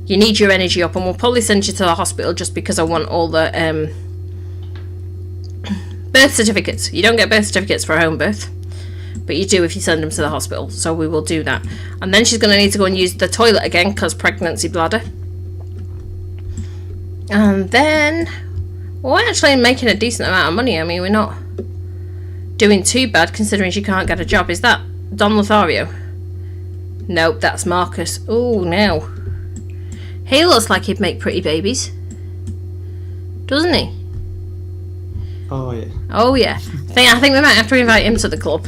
You need your energy up, and we'll probably send you to the hospital just because I want all the birth certificates. You don't get birth certificates for a home birth, but you do if you send them to the hospital, so we will do that. And then she's going to need to go and use the toilet again because pregnancy bladder. And then we're actually making a decent amount of money. I mean, we're not doing too bad considering she can't get a job. Is that Don Lothario? Nope, that's Marcus. Oh, no. He looks like he'd make pretty babies. Doesn't he? Oh, yeah. Oh, yeah. I think we might have to invite him to the club.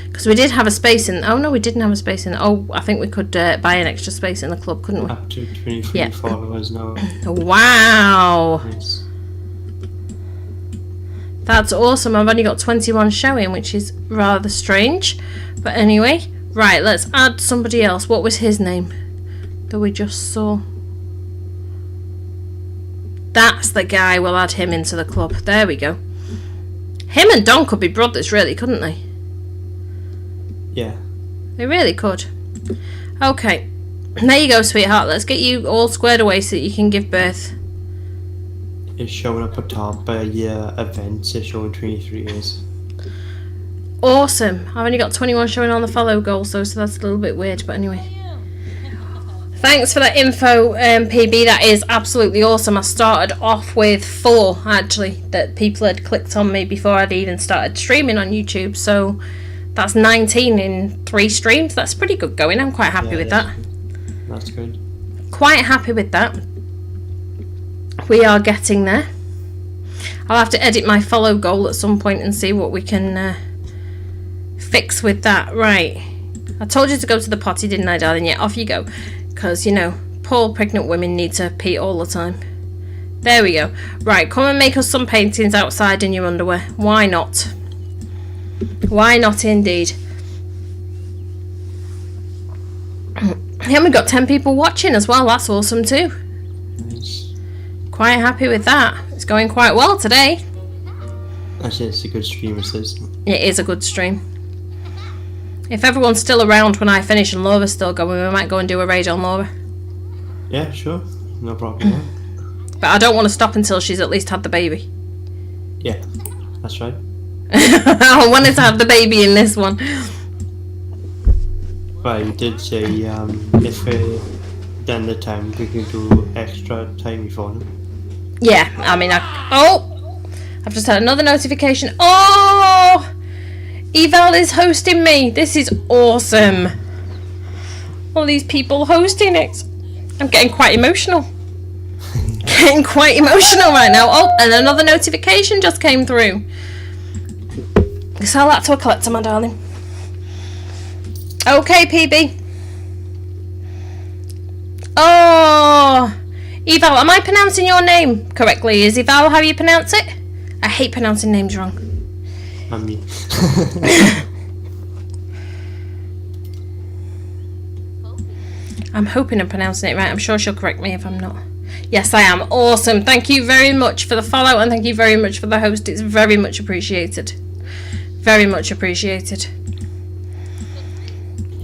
Because we did have a space in... Oh, no, we didn't have a space in... Oh, I think we could buy an extra space in the club, couldn't we? Up to 23 followers now. Wow. Nice. That's awesome. I've only got 21 showing, which is rather strange. But anyway, right, let's add somebody else. What was his name that we just saw? That's the guy. We'll add him into the club. There we go. Him and Don could be brothers, really, couldn't they? Yeah. They really could. Okay. There you go, sweetheart. Let's get you all squared away so that you can give birth. It's showing up at top by events. It's showing 23 years. Awesome. I've only got 21 showing on the follow goal, so that's a little bit weird, but anyway. Thanks for that info, PB. That is absolutely awesome. I started off with 4, actually, that people had clicked on me before I'd even started streaming on YouTube, so that's 19 in 3 streams. That's pretty good going. I'm quite happy with that. That's good. Quite happy with that. We are getting there. I'll have to edit my follow goal at some point and see what we can fix with that. Right. I told you to go to the potty, didn't I, darling? Yeah, off you go. Because, you know, poor pregnant women need to pee all the time. There we go. Right, come and make us some paintings outside in your underwear. Why not? Why not, indeed? And we've got 10 people watching as well. That's awesome too. Nice. Quite happy with that. It's going quite well today. Actually, it's a good stream, it says. It is a good stream. If everyone's still around when I finish and Laura's still going, we might go and do a raid on Laura. Yeah, sure. No problem. But I don't want to stop until she's at least had the baby. Yeah, that's right. I wanted to have the baby in this one. But you did say if then the time we can do extra time before them. Yeah, I mean, I've just had another notification. Oh! Eval is hosting me. This is awesome. All these people hosting it. I'm getting quite emotional. Getting quite emotional right now. Oh, and another notification just came through. Sell that to a collector, my darling. Okay, PB. Oh, Eval, am I pronouncing your name correctly? Is Eval how you pronounce it? I hate pronouncing names wrong. I mean. I'm hoping I'm pronouncing it right. I'm sure she'll correct me if I'm not. Yes, I am. Awesome. Thank you very much for the follow and thank you very much for the host. It's very much appreciated. Very much appreciated.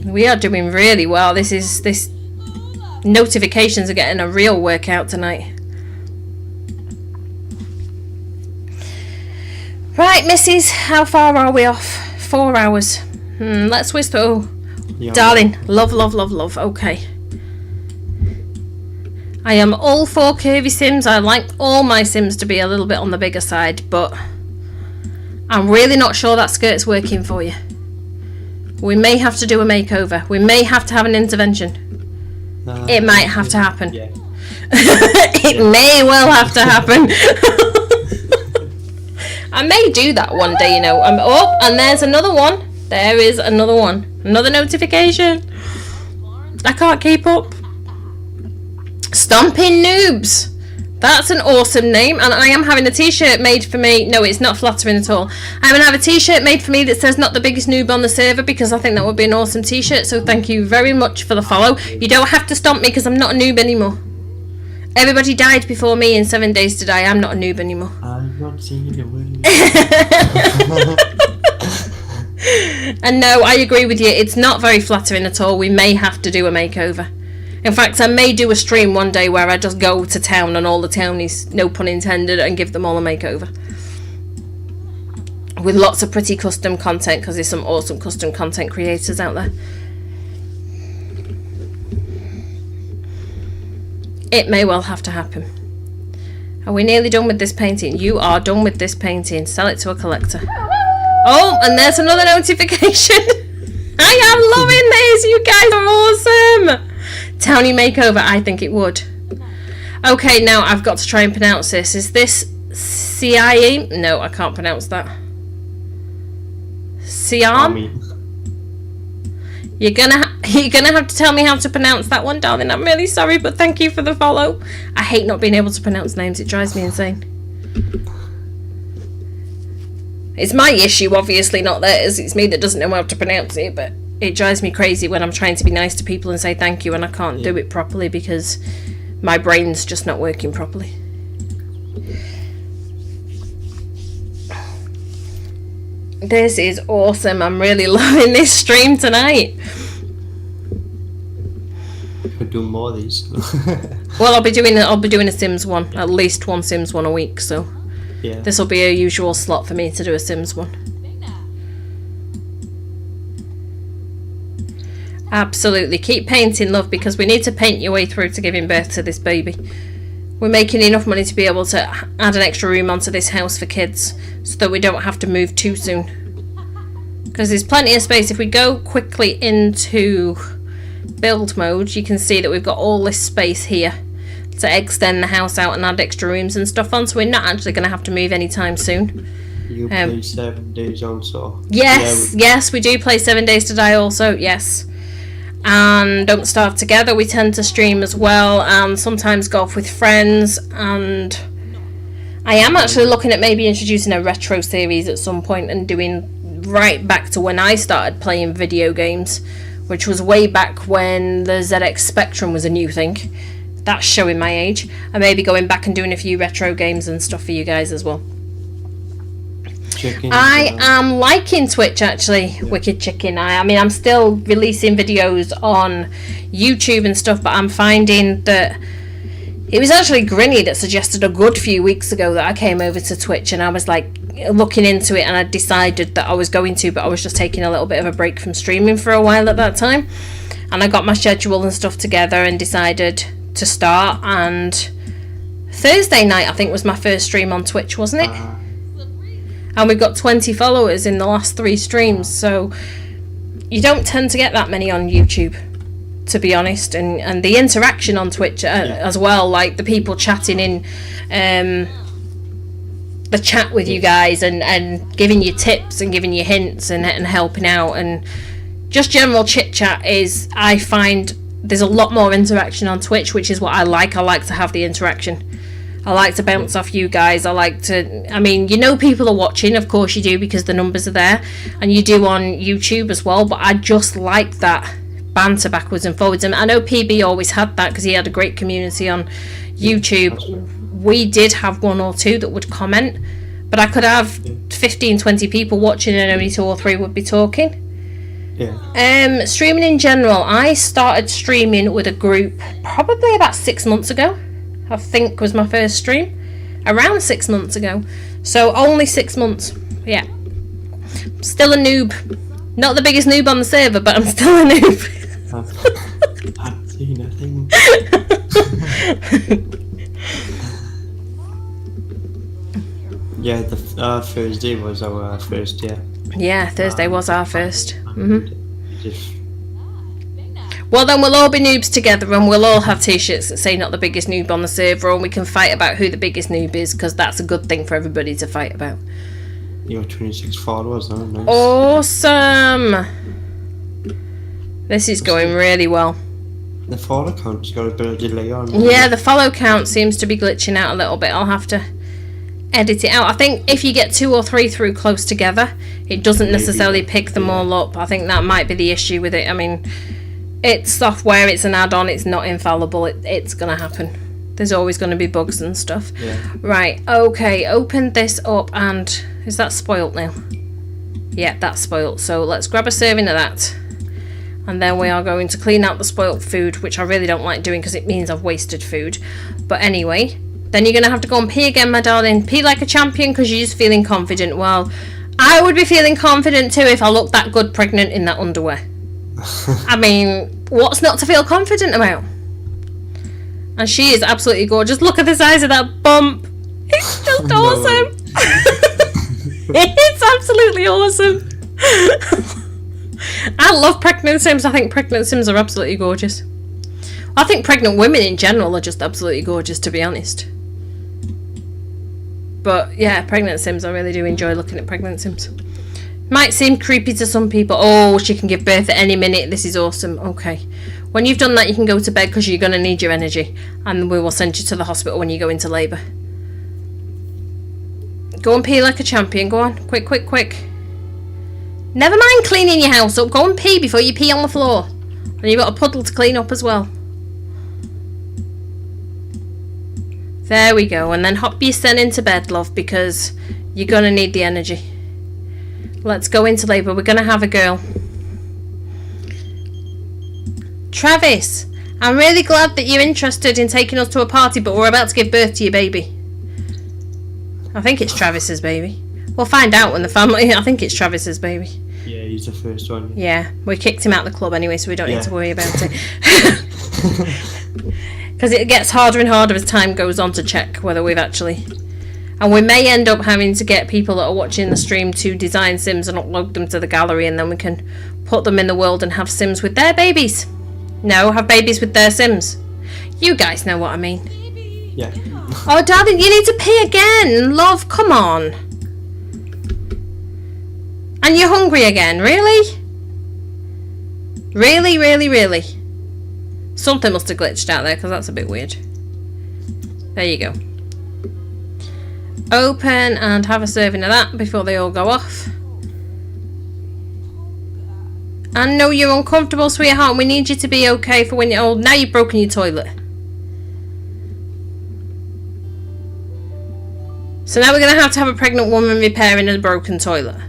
We are doing really well. This notifications are getting a real workout tonight. Right, Mrs. How far are we off? 4 hours. Let's whiz through. Oh, Yeah. darling. Love, love, love, love. Okay. I am all for curvy sims. I like all my sims to be a little bit on the bigger side, but I'm really not sure that skirt's working for you. We may have to do a makeover. We may have to have an intervention. It might have to happen. Yeah. It may well have to happen. I may do that one day, you know. Oh, and there's another one. There is another one. Another notification. I can't keep up. Stomping Noobs. That's an awesome name. And I am having a t-shirt made for me. No, it's not flattering at all. I'm going to have a t-shirt made for me that says not the biggest noob on the server because I think that would be an awesome t-shirt. So thank you very much for the follow. You don't have to stomp me because I'm not a noob anymore. Everybody died before me in 7 days to die. I'm not a noob anymore. I'm not seeing the word. And no, I agree with you. It's not very flattering at all. We may have to do a makeover. In fact, I may do a stream one day where I just go to town on all the townies, no pun intended, and give them all a makeover. With lots of pretty custom content, because there's some awesome custom content creators out there. It may well have to happen. Are we nearly done with this painting? You are done with this painting. Sell it to a collector. Oh, and there's another notification. I am loving this. You guys are awesome. Townie makeover. I think it would. Okay, now I've got to try and pronounce this. Is this CIE? No, I can't pronounce that. Siam? You're gonna have to tell me how to pronounce that one, darling. I'm really sorry, but thank you for the follow. I hate not being able to pronounce names. It drives me insane. It's my issue, obviously, not theirs. It's me that doesn't know how to pronounce it, but it drives me crazy when I'm trying to be nice to people and say thank you and I can't do it properly because my brain's just not working properly. This is awesome. I'm really loving this stream tonight. Could do more of these. Well, I'll be doing a Sims one, at least one Sims one a week. So Yeah. this will be a usual slot for me to do a Sims one. Absolutely. Keep painting, love, because we need to paint your way through to giving birth to this baby. We're making enough money to be able to add an extra room onto this house for kids so that we don't have to move too soon. Because there's plenty of space. If we go quickly into build mode, you can see that we've got all this space here to extend the house out and add extra rooms and stuff on, so we're not actually going to have to move anytime soon. You play 7 days also. Yes, yes, we do play 7 Days to Die also, yes. And Don't Starve Together we tend to stream as well, and sometimes golf with friends, and I am actually looking at maybe introducing a retro series at some point and doing right back to when I started playing video games, which was way back when the ZX Spectrum was a new thing. That's showing my age. And maybe going back and doing a few retro games and stuff for you guys as well. Chicken. I am liking Twitch actually, Wicked Chicken. I mean, I'm still releasing videos on YouTube and stuff, but I'm finding that it was actually Grinny that suggested a good few weeks ago that I came over to Twitch, and I was like looking into it, and I decided that I was going to, but I was just taking a little bit of a break from streaming for a while at that time, and I got my schedule and stuff together and decided to start. And Thursday night I think was my first stream on Twitch, wasn't it? And we got 20 followers in the last 3 streams, so you don't tend to get that many on YouTube, to be honest. And the interaction on Twitch as well, like the people chatting in the chat with you guys and giving you tips and giving you hints and helping out, and just general chit chat is, I find there's a lot more interaction on Twitch, which is what I like. I like to have the interaction. I like to bounce off you guys. I like to, I mean, you know people are watching, of course you do, because the numbers are there, and you do on YouTube as well, but I just like that banter backwards and forwards. And I know PB always had that because he had a great community on YouTube. We did have 1 or 2 that would comment, but I could have 15, 20 people watching and only 2 or 3 would be talking. Yeah. Streaming in general, I started streaming with a group probably about 6 months ago. I think was my first stream. Around 6 months ago. So only 6 months. Yeah. Still a noob. Not the biggest noob on the server, but I'm still a noob. I've seen a thing. Yeah, the Thursday was our first, yeah. Yeah, Thursday was our first. Just Well, then we'll all be noobs together, and we'll all have t-shirts that say not the biggest noob on the server, and we can fight about who the biggest noob is, because that's a good thing for everybody to fight about. you got 26 followers now, nice. Awesome! This is going really well. The follow count's got a bit of delay on. Yeah, the follow count seems to be glitching out a little bit. I'll have to edit it out. I think if you get 2 or 3 through close together, it doesn't necessarily pick them all up. I think that might be the issue with it. I mean, it's software, it's an add-on, it's not infallible, it's gonna happen. There's always gonna be bugs and stuff. Yeah. Right, okay, open this up, and is that spoilt now? Yeah, that's spoilt, so let's grab a serving of that. And then we are going to clean out the spoilt food, which I really don't like doing because it means I've wasted food. But anyway, then you're gonna have to go and pee again, my darling. Pee like a champion because you're just feeling confident. Well, I would be feeling confident too if I looked that good pregnant in that underwear. I mean, what's not to feel confident about? And she is absolutely gorgeous. Look at the size of that bump. It's just awesome. It's absolutely awesome. I love pregnant Sims. I think pregnant Sims are absolutely gorgeous. I think pregnant women in general are just absolutely gorgeous, to be honest. But yeah, pregnant Sims, I really do enjoy looking at pregnant Sims. Might seem creepy to some people. Oh, she can give birth at any minute. This is awesome. Okay. When you've done that, you can go to bed because you're going to need your energy. And we will send you to the hospital when you go into labour. Go and pee like a champion. Go on. Quick, quick, quick. Never mind cleaning your house up. Go and pee before you pee on the floor. And you've got a puddle to clean up as well. There we go. And then hop your son into bed, love, because you're going to need the energy. Let's go into labour. We're going to have a girl. Travis, I'm really glad that you're interested in taking us to a party, but we're about to give birth to your baby. I think it's Travis's baby. We'll find out when the family... I think it's Travis's baby. Yeah, he's the first one. Yeah, we kicked him out of the club anyway, so we don't need to worry about it. Because it gets harder and harder as time goes on to check whether we've actually... And we may end up having to get people that are watching the stream to design Sims and upload them to the gallery, and then we can put them in the world and have Sims with their babies. No, have babies with their Sims. You guys know what I mean. Yeah. Oh, darling, you need to pee again. Love, come on. And you're hungry again, really? Really, really, really? Something must have glitched out there, because that's a bit weird. There you go. Open and have a serving of that before they all go off. I know you're uncomfortable, sweetheart. We need you to be okay for when you're old. Now you've broken your toilet. So now we're going to have a pregnant woman repairing a broken toilet.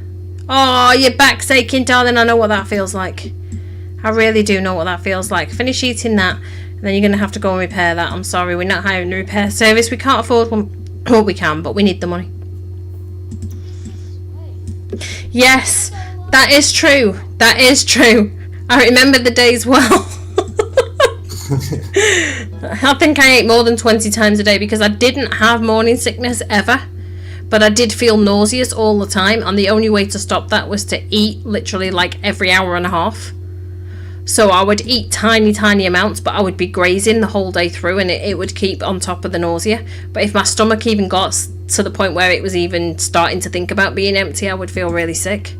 Oh, your back's aching, darling. I know what that feels like. I really do know what that feels like. Finish eating that, and then you're going to have to go and repair that. I'm sorry, we're not hiring a repair service. We can't afford one. Well, we can, but we need the money. Yes, that is true. That is true. I remember the days well. I think I ate more than 20 times a day because I didn't have morning sickness ever. But I did feel nauseous all the time, and the only way to stop that was to eat literally like every hour and a half. So I would eat tiny, tiny amounts, but I would be grazing the whole day through, and it would keep on top of the nausea. But if my stomach even got to the point where it was even starting to think about being empty, I would feel really sick.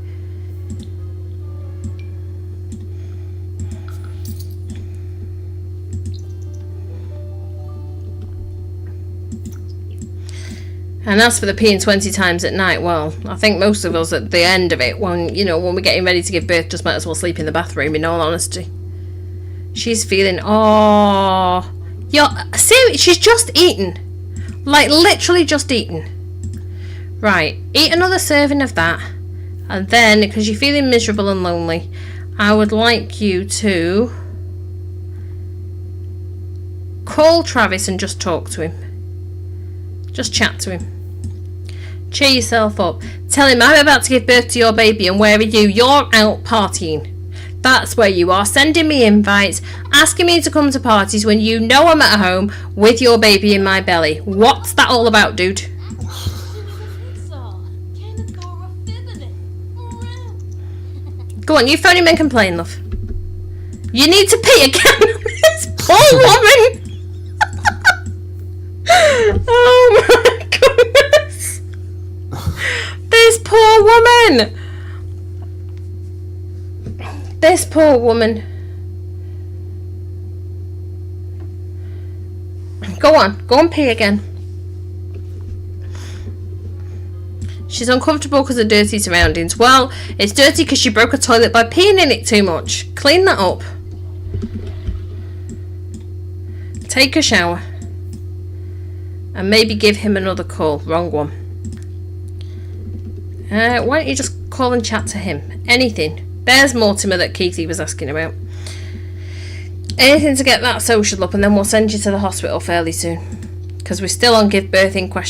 And as for the peeing 20 times at night, well, I think most of us at the end of it, when we're getting ready to give birth, just might as well sleep in the bathroom, in all honesty. She's feeling, seriously, she's just eaten. Like, literally just eaten. Right, eat another serving of that. And then, because you're feeling miserable and lonely, I would like you to call Travis and just talk to him. Just chat to him. Cheer yourself up. Tell him I'm about to give birth to your baby, and where are you? You're out partying. That's where you are. Sending me invites, asking me to come to parties when you know I'm at home with your baby in my belly. What's that all about, dude? Go on, you phone him and complain, love. You need to pee again. This poor woman. Oh my goodness! This poor woman! This poor woman. Go on pee again. She's uncomfortable because of dirty surroundings. Well, it's dirty because she broke a toilet by peeing in it too much. Clean that up. Take a shower. And maybe give him another call. Wrong one. Why don't you just call and chat to him? Anything. There's Mortimer that Keithy was asking about. Anything to get that social up, and then we'll send you to the hospital fairly soon. Because we're still on give birth in ? My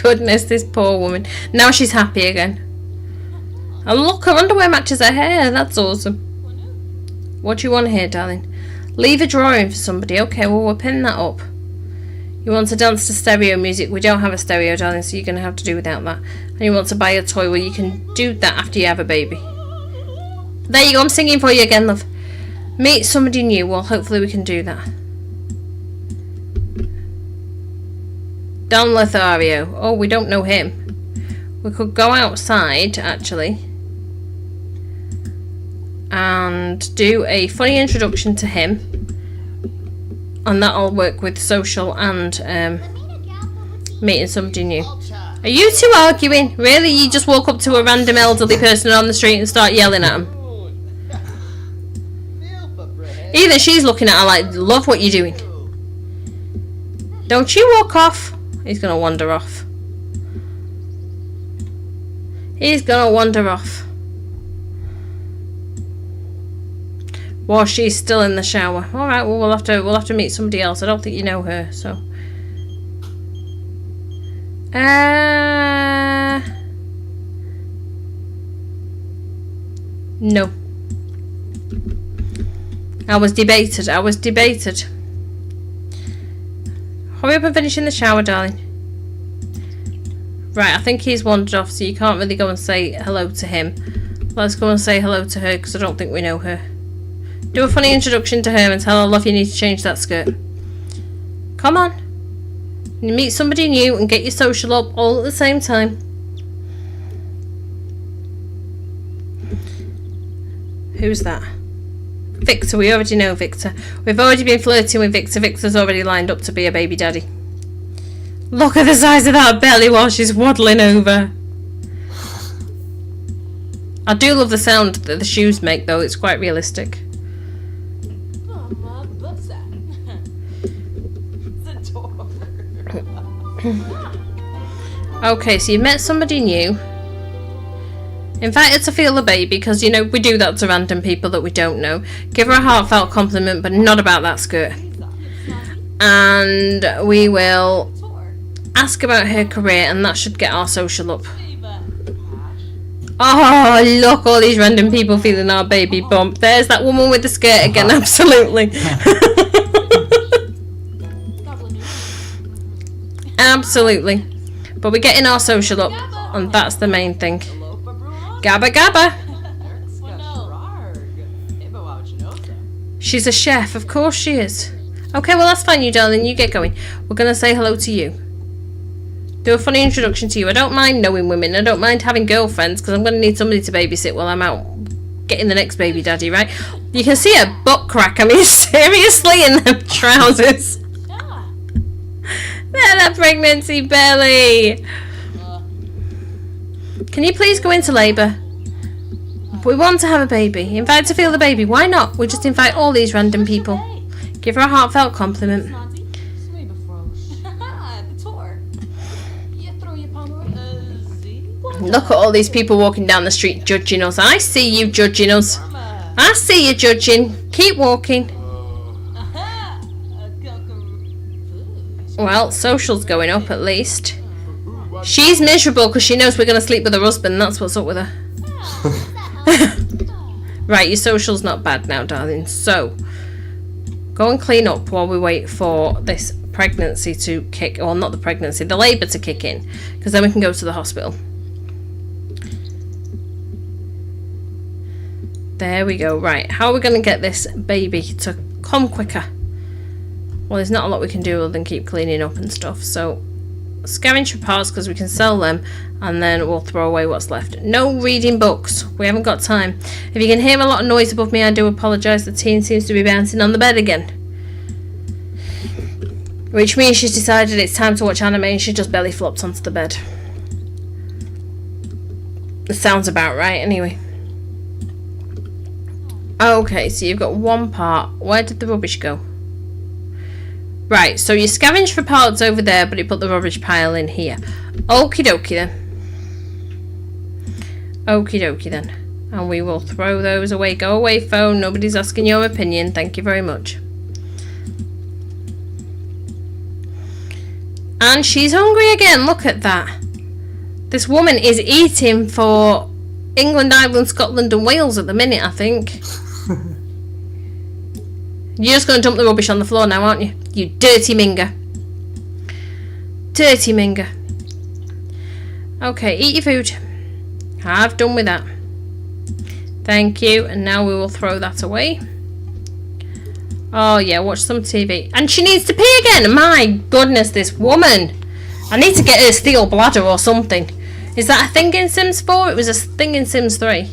goodness, this poor woman. Now she's happy again. And look, her underwear matches her hair. That's awesome. What do you want here, darling? Leave a drawing for somebody. Okay, well, we'll pin that up. You want to dance to stereo music? We don't have a stereo, darling, so you're going to have to do without that. And you want to buy a toy? Well, you can do that after you have a baby. There you go. I'm singing for you again, love. Meet somebody new. Well, hopefully we can do that. Don Lothario. Oh, we don't know him. We could go outside, actually, and do a funny introduction to him, and that'll work with social and meeting somebody new. Are you two arguing? Really? You just walk up to a random elderly person on the street and start yelling at them? Even she's looking at her like, love what you're doing. Don't you walk off. He's gonna wander off. He's gonna wander off. While she's still in the shower. Alright, well we'll have to meet somebody else. I don't think you know her, so. No. I was debated. Hurry up and finish in the shower, darling. Right, I think he's wandered off, so you can't really go and say hello to him. Let's go and say hello to her, because I don't think we know her. Do a funny introduction to her and tell her, love, you need to change that skirt. Come on. You meet somebody new and get your social up all at the same time. Who's that? Victor, we already know Victor. We've already been flirting with Victor. Victor's already lined up to be a baby daddy. Look at the size of that belly while she's waddling over. I do love the sound that the shoes make, though. It's quite realistic. Okay, so you met somebody new. Invited to feel the baby, because, you know, we do that to random people that we don't know. Give her a heartfelt compliment, but not about that skirt. And we will ask about her career, and that should get our social up. Oh, look, all these random people feeling our baby bump. There's that woman with the skirt again, absolutely. Absolutely. But we're getting our social up, and that's the main thing. Gabba gabba. She's a chef, of course she is. Okay, well that's fine, you darling, you get going. We're going to say hello to you. Do a funny introduction to you. I don't mind knowing women. I don't mind having girlfriends, because I'm going to need somebody to babysit while I'm out getting the next baby daddy, right? You can see her butt crack. I mean, seriously, in them trousers. That pregnancy belly. Can you please go into labour? We want to have a baby. Invite to feel the baby. Why not? We just invite all these random people. Give her a heartfelt compliment. Look at all these people walking down the street judging us. I see you judging us. I see you judging. Keep walking. Well, social's going up at least. She's miserable because she knows we're going to sleep with her husband. That's what's up with her. Right, your social's not bad now, darling. So, go and clean up while we wait for this pregnancy to kick... Well, not the pregnancy, the labour to kick in. Because then we can go to the hospital. There we go. Right, how are we going to get this baby to come quicker? Well, there's not a lot we can do other than keep cleaning up and stuff. So, scavenge for parts because we can sell them. And then we'll throw away what's left. No reading books. We haven't got time. If you can hear a lot of noise above me, I do apologise. The teen seems to be bouncing on the bed again. Which means she's decided it's time to watch anime and she just belly flops onto the bed. It sounds about right, anyway. Okay, so you've got one part. Where did the rubbish go? Right, so you scavenge for parts over there, but it put the rubbish pile in here. Okie dokie then. Okie dokie then. And we will throw those away. Go away, phone. Nobody's asking your opinion. Thank you very much. And she's hungry again. Look at that. This woman is eating for England, Ireland, Scotland and Wales at the minute, I think. You're just going to dump the rubbish on the floor now, aren't you? You dirty minger. Dirty minger. Okay, eat your food. I've done with that. Thank you. And now we will throw that away. Oh, yeah, watch some TV. And she needs to pee again. My goodness, this woman. I need to get her steel bladder or something. Is that a thing in Sims 4? It was a thing in Sims 3.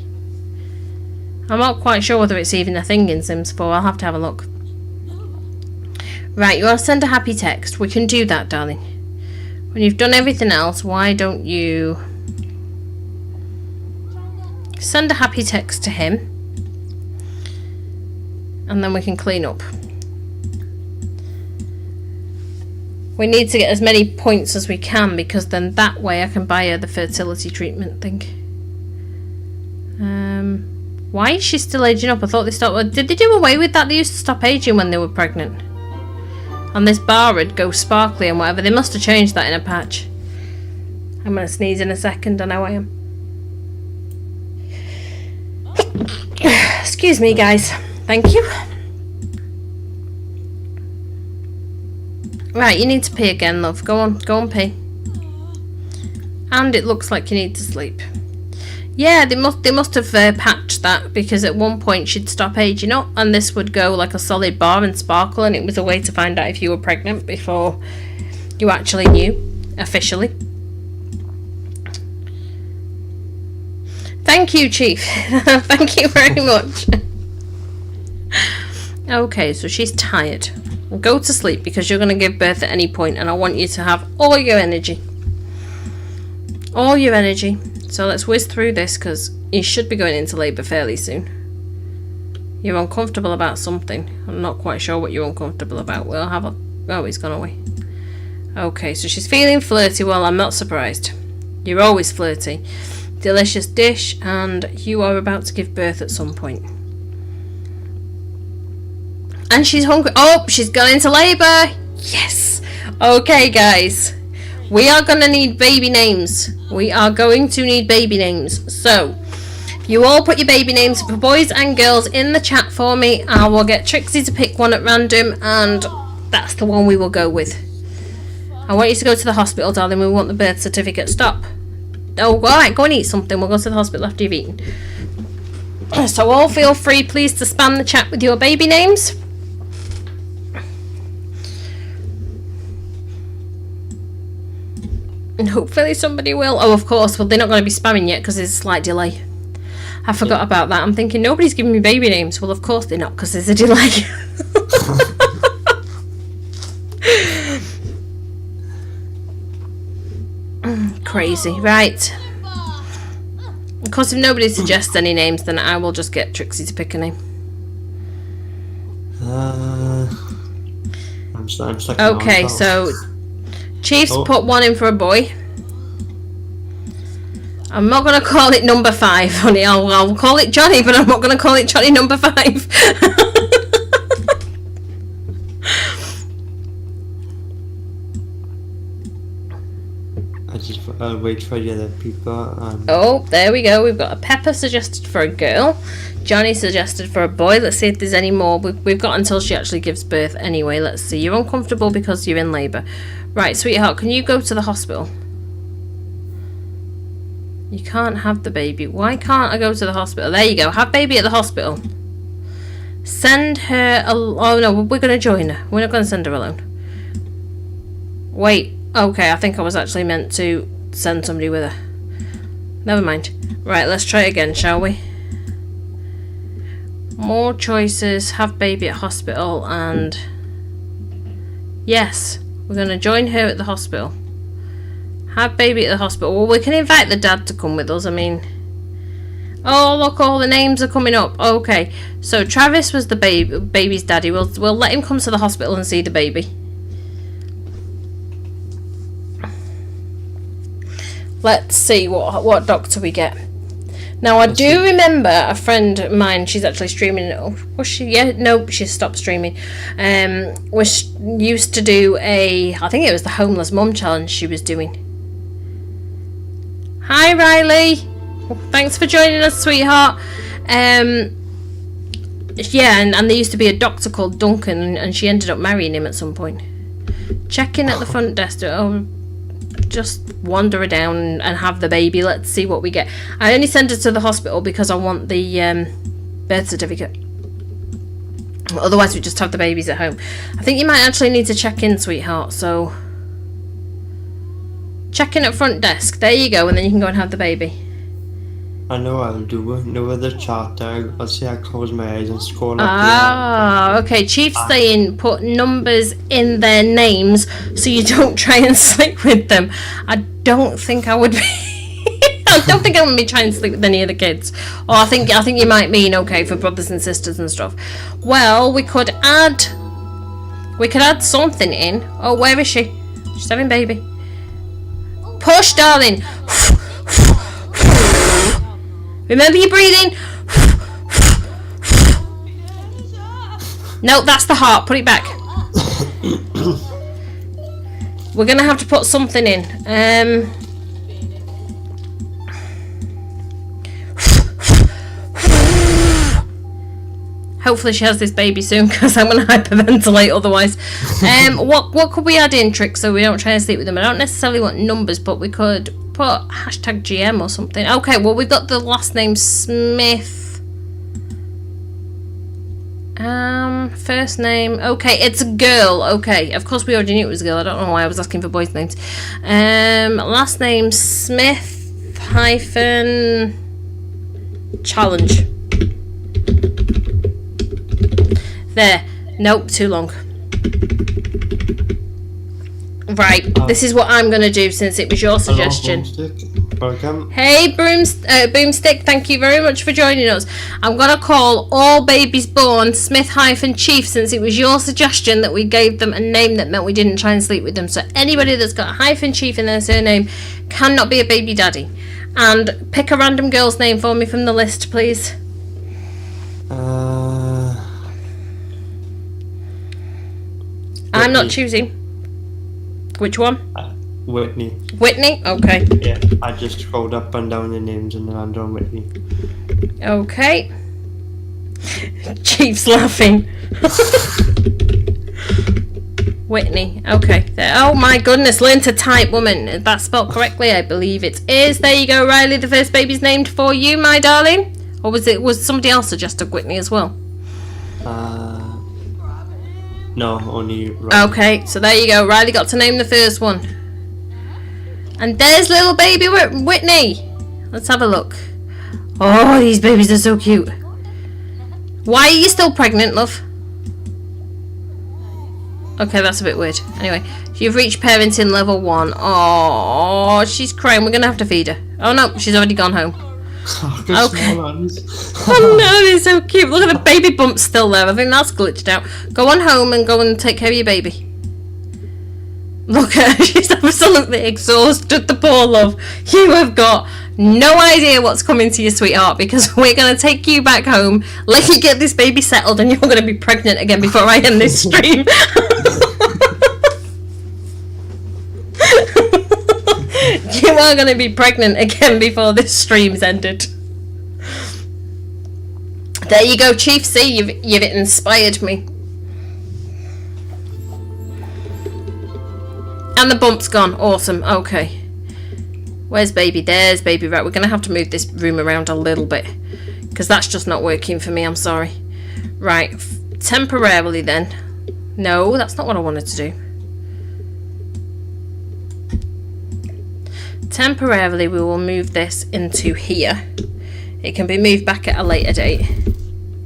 I'm not quite sure whether it's even a thing in Sims 4. I'll have to have a look. Right, you want to send a happy text. We can do that, darling. When you've done everything else, why don't you send a happy text to him? And then we can clean up. We need to get as many points as we can, because then that way I can buy her the fertility treatment thing. Why is she still aging up? I thought they stopped. Did they do away with that? They used to stop aging when they were pregnant. And this bar would go sparkly and whatever. They must have changed that in a patch. I'm going to sneeze in a second. I know I am. Excuse me, guys. Thank you. Right, you need to pee again, love. Go on pee. And it looks like you need to sleep. Yeah, they must have patched that, because at one point she'd stop aging up and this would go like a solid bar and sparkle, and it was a way to find out if you were pregnant before you actually knew officially. Thank you, Chief. Thank you very much. Okay, so she's tired. Go to sleep, because you're going to give birth at any point, and I want you to have all your energy. All your energy. So let's whiz through this, because you should be going into labour fairly soon. You're uncomfortable about something. I'm not quite sure what you're uncomfortable about. We'll have a... Oh, he's gone away. Okay, so she's feeling flirty. Well, I'm not surprised. You're always flirty. Delicious dish, and you are about to give birth at some point. And she's hungry. Oh, she's gone into labour. Yes. Okay, guys. We are going to need baby names. We are going to need baby names. So, you all put your baby names for boys and girls in the chat for me. I will get Trixie to pick one at random, and that's the one we will go with. I want you to go to the hospital, darling. We want the birth certificate. Stop. Oh, alright, go and eat something. We'll go to the hospital after you've eaten. So all feel free, please, to spam the chat with your baby names. And hopefully somebody will. Oh, of course. Well, they're not going to be spamming yet because there's a slight delay. I forgot about that. I'm thinking nobody's giving me baby names. Well, of course they're not, because there's a delay. Crazy. Right. Of course, if nobody suggests any names, then I will just get Trixie to pick a name. I'm stuck. Okay, so Chief's put one in for a boy. I'm not going to call it number 5, honey. I'll call it Johnny, but I'm not going to call it Johnny number 5. I just wait for the other people. Oh, there we go. We've got a Pepper suggested for a girl. Johnny suggested for a boy. Let's see if there's any more. We've got until she actually gives birth anyway. Let's see. You're uncomfortable because you're in labour. Right, sweetheart, can you go to the hospital? You can't have the baby. Why can't I go to the hospital? There you go. Have baby at the hospital. Send her... Oh, no, we're going to join her. We're not going to send her alone. Wait. Okay, I think I was actually meant to send somebody with her. Never mind. Right, let's try again, shall we? More choices. Have baby at hospital and... Yes. We're going to join her at the hospital. Have baby at the hospital. Well, we can invite the dad to come with us. I mean... Oh, look, all the names are coming up. Okay. So, Travis was the baby's daddy. We'll let him come to the hospital and see the baby. Let's see what doctor we get. Now, I do remember a friend of mine, she's actually streaming. Oh, was she? Yeah, no, she stopped streaming. Was used to do I think it was the Homeless Mum Challenge she was doing. Hi, Riley. Thanks for joining us, sweetheart. Yeah, and there used to be a doctor called Duncan, and she ended up marrying him at some point. Check in at the front desk. Oh, just wander her down and have the baby. Let's see what we get. I only sent her to the hospital because I want the birth certificate. Otherwise we just have the babies at home. I think you might actually need to check in, sweetheart. So check in at front desk. There you go, and then you can go and have the baby. I know I'll do it. No other chat. I'll say I close my eyes and scroll up. Ah, okay. Chief's saying put numbers in their names so you don't try and sleep with them. I don't think I would be. don't think I'm gonna be trying to sleep with any of the kids. Or I think you might mean okay for brothers and sisters and stuff. Well, we could add something in. Oh, where is she? She's having baby. Push, darling. Remember your breathing. No, that's the heart. Put it back. We're gonna have to put something in. Hopefully she has this baby soon, because I'm gonna hyperventilate otherwise. What could we add in, Trick, so we don't try and sleep with them? I don't necessarily want numbers, but we could put #GM or something. Okay, well, we've got the last name Smith. First name. Okay, it's a girl. Okay, of course we already knew it was a girl. I don't know why I was asking for boys' names. Last name Smith hyphen challenge. There. Nope, too long. Right, this is what I'm going to do since it was your suggestion. Welcome. Hey, Boomstick, thank you very much for joining us. I'm going to call all babies born Smith-Chief since it was your suggestion that we gave them a name that meant we didn't try and sleep with them. So anybody that's got -Chief in their surname cannot be a baby daddy. And pick a random girl's name for me from the list, please. I'm not choosing. Which one? Whitney. Whitney? Okay. Yeah, I just scrolled up and down the names and landed on Whitney. Okay. Chief's laughing. Whitney. Okay. There. Oh my goodness, learn to type, woman. Is that spelled correctly? I believe it is. There you go, Riley. The first baby's named for you, my darling. Or was somebody else suggested Whitney as well? No, only Riley. Okay, so there you go. Riley got to name the first one. And there's little baby Whitney. Let's have a look. Oh, these babies are so cute. Why are you still pregnant, love? Okay, that's a bit weird. Anyway, you've reached parenting level 1. Oh, she's crying. We're going to have to feed her. Oh, no, she's already gone home. Okay. Oh no, they're so cute. Look at the baby bump still there. I think that's glitched out. Go on home and go and take care of your baby. Look at her. She's absolutely exhausted, the poor love. You have got no idea what's coming to you, sweetheart, because we're going to take you back home, let you get this baby settled, and you're going to be pregnant again before I end this stream. You are going to be pregnant again before this stream's ended. There you go, Chief. See, you've inspired me. And the bump's gone. Awesome. Okay. Where's baby? There's baby. Right, we're going to have to move this room around a little bit, because that's just not working for me. I'm sorry. Right. Temporarily then. No, that's not what I wanted to do. Temporarily, we will move this into here. It can be moved back at a later date.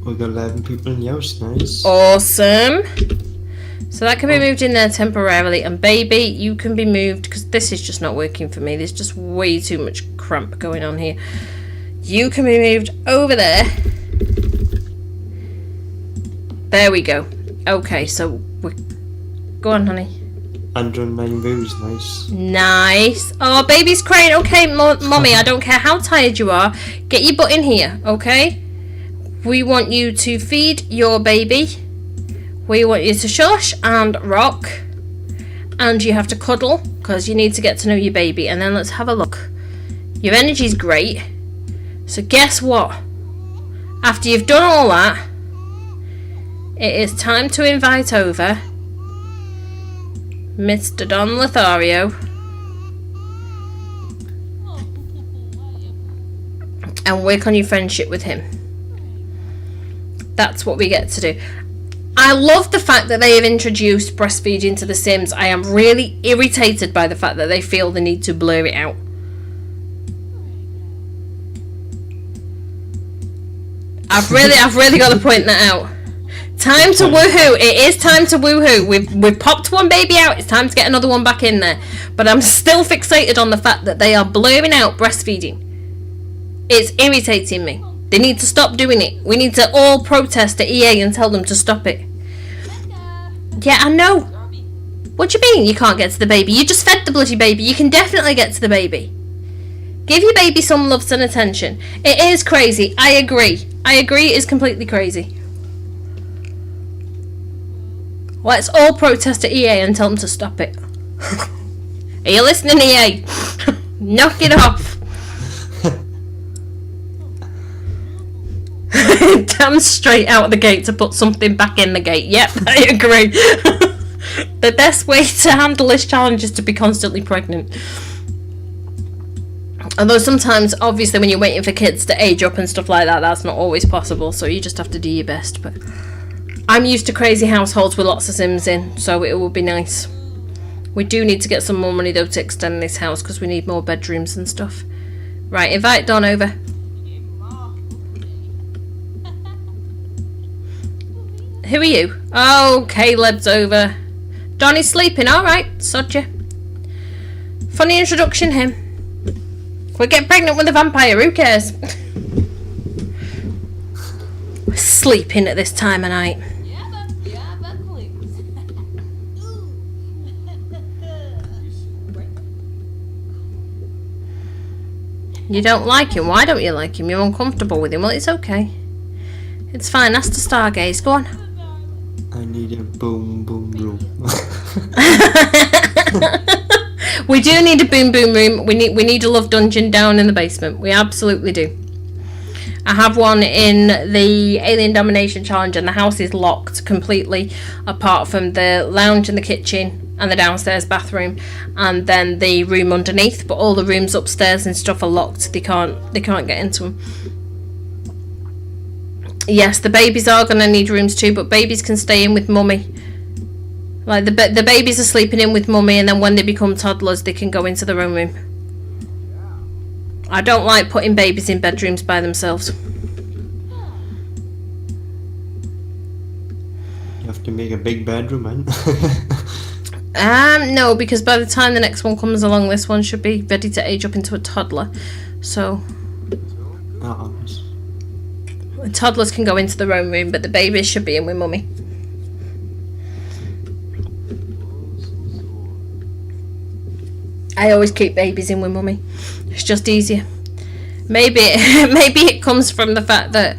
We've got 11 people in the house, nice. Awesome. So that can be moved in there temporarily. And baby, you can be moved, because this is just not working for me. There's just way too much cramp going on here. You can be moved over there. There we go. Okay, so go on, honey. 109 views, nice. Nice. Oh, baby's crying. Okay, mommy, I don't care how tired you are. Get your butt in here, okay? We want you to feed your baby. We want you to shush and rock. And you have to cuddle, because you need to get to know your baby. And then let's have a look. Your energy's great. So guess what? After you've done all that, it is time to invite over Mr. Don Lothario and work on your friendship with him. That's what we get to do. I love the fact that they have introduced breastfeeding to The Sims. I am really irritated by the fact that they feel the need to blur it out. I've really got to point that out. Time to woohoo! It is time to woohoo. We've popped one baby out. It's time to get another one back in there. But I'm still fixated on the fact that they are blurring out breastfeeding. It's irritating me. They need to stop doing it. We need to all protest at EA and tell them to stop it. Yeah, I know. What do you mean you can't get to the baby? You just fed the bloody baby. You can definitely get to the baby. Give your baby some love and attention. It is crazy. I agree. I agree it is completely crazy. Let's all protest at EA and tell them to stop it. Are you listening, EA? Knock it off. Damn straight out of the gate to put something back in the gate. Yep, I agree. The best way to handle this challenge is to be constantly pregnant. Although sometimes, obviously, when you're waiting for kids to age up and stuff like that, that's not always possible, so you just have to do your best. But I'm used to crazy households with lots of Sims in, so it will be nice. We do need to get some more money, though, to extend this house, because we need more bedrooms and stuff. Right, invite Don over. Who are you? Oh, Caleb's over. Donnie's sleeping, alright, sod ya. Funny introduction, him. We'll get pregnant with a vampire, who cares? We're sleeping at this time of night. You don't like him? Why don't you like him? You're uncomfortable with him? Well, it's okay. It's fine, that's the stargaze. Go on. I need a boom boom room. We do need a boom boom room. We need a love dungeon down in the basement. We absolutely do. I have one in the Alien Domination challenge, and the house is locked completely, apart from the lounge and the kitchen and the downstairs bathroom, and then the room underneath. But all the rooms upstairs and stuff are locked. They can't get into them. Yes, the babies are gonna need rooms too, but babies can stay in with mummy. Like the babies are sleeping in with mummy, and then when they become toddlers, they can go into their own room. I don't like putting babies in bedrooms by themselves. You have to make a big bedroom, man. No, because by the time the next one comes along, this one should be ready to age up into a toddler. So toddlers can go into their own room, but the babies should be in with mummy. I always keep babies in with mummy. It's just easier. Maybe it comes from the fact that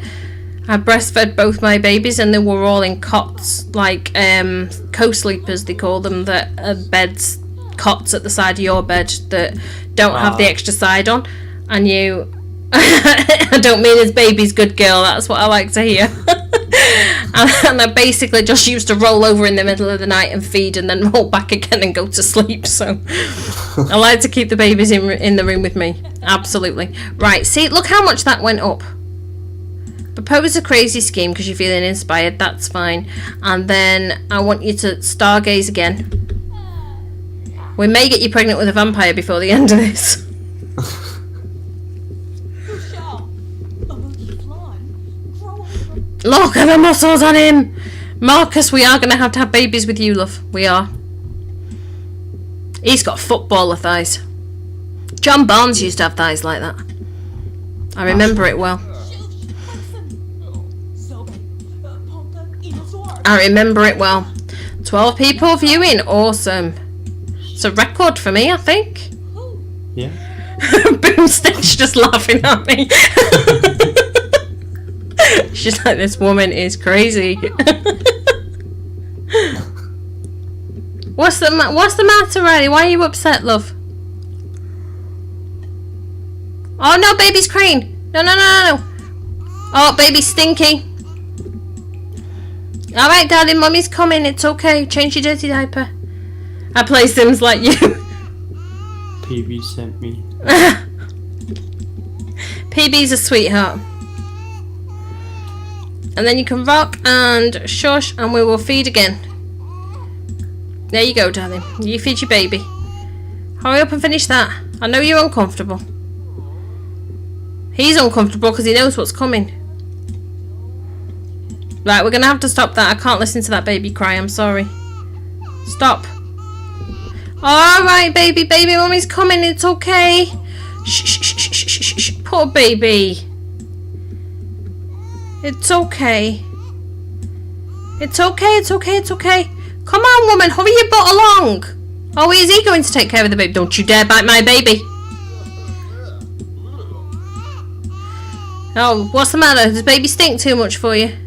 I breastfed both my babies and they were all in cots, like co-sleepers they call them, that are beds, cots at the side of your bed that don't have the extra side on, and you I don't mean as baby's good girl, that's what I like to hear. And I basically just used to roll over in the middle of the night and feed and then roll back again and go to sleep. So I like to keep the babies in the room with me. Absolutely. Right, see, look how much that went up. Propose a crazy scheme because you're feeling inspired, that's fine. And then I want you to stargaze again. We may get you pregnant with a vampire before the end of this. Look at the muscles on him! Marcus, we are going to have babies with you, love. We are. He's got footballer thighs. John Barnes used to have thighs like that. I remember it well. I remember it well. 12 people viewing. Awesome. It's a record for me, I think. Yeah. Boomstick's just laughing at me. She's like, this woman is crazy. What's the matter, Riley? Why are you upset, love? Oh no, baby's crying. No. Oh, baby's stinky. Alright, darling, mummy's coming. It's okay. Change your dirty diaper. I play Sims like you. PB sent me. PB's a sweetheart. And then you can rock and shush and we will feed again. There you go, darling. You feed your baby. Hurry up and finish that. I know you're uncomfortable. He's uncomfortable because he knows what's coming. Right, we're going to have to stop that. I can't listen to that baby cry. I'm sorry. Stop. Alright, baby. Baby, mummy's coming. It's okay. Shh. Poor Poor baby. It's okay. It's okay, it's okay, it's okay. Come on, woman, hurry your butt along. Oh, is he going to take care of the baby? Don't you dare bite my baby. Oh, what's the matter? Does baby stink too much for you?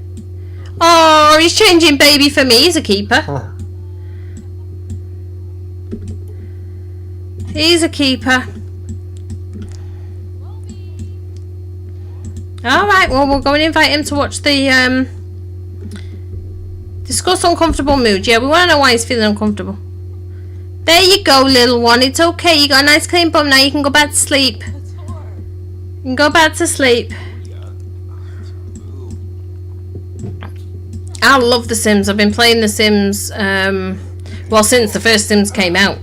Oh, he's changing baby for me. He's a keeper. He's a keeper. Alright, well, we'll go and invite him to watch the, discuss uncomfortable mood. Yeah, we want to know why he's feeling uncomfortable. There you go, little one. It's okay. You got a nice clean bum now. You can go back to sleep. You can go back to sleep. I love The Sims. I've been playing The Sims, well, since the first Sims came out.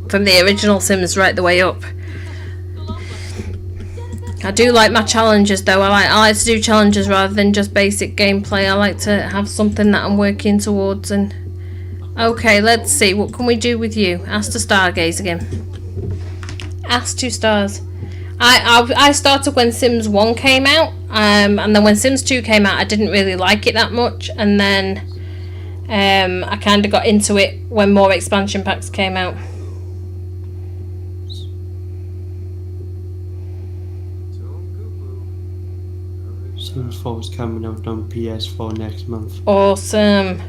From the original Sims right the way up. I do like my challenges though. I like to do challenges rather than just basic gameplay. I like to have something that I'm working towards. And okay, let's see, what can we do with you? Ask to stargaze again. Ask 2 stars. I started when Sims 1 came out, and then when Sims 2 came out I didn't really like it that much, and then I kind of got into it when more expansion packs came out. Sims 4 is coming out on PS4 next month. Awesome.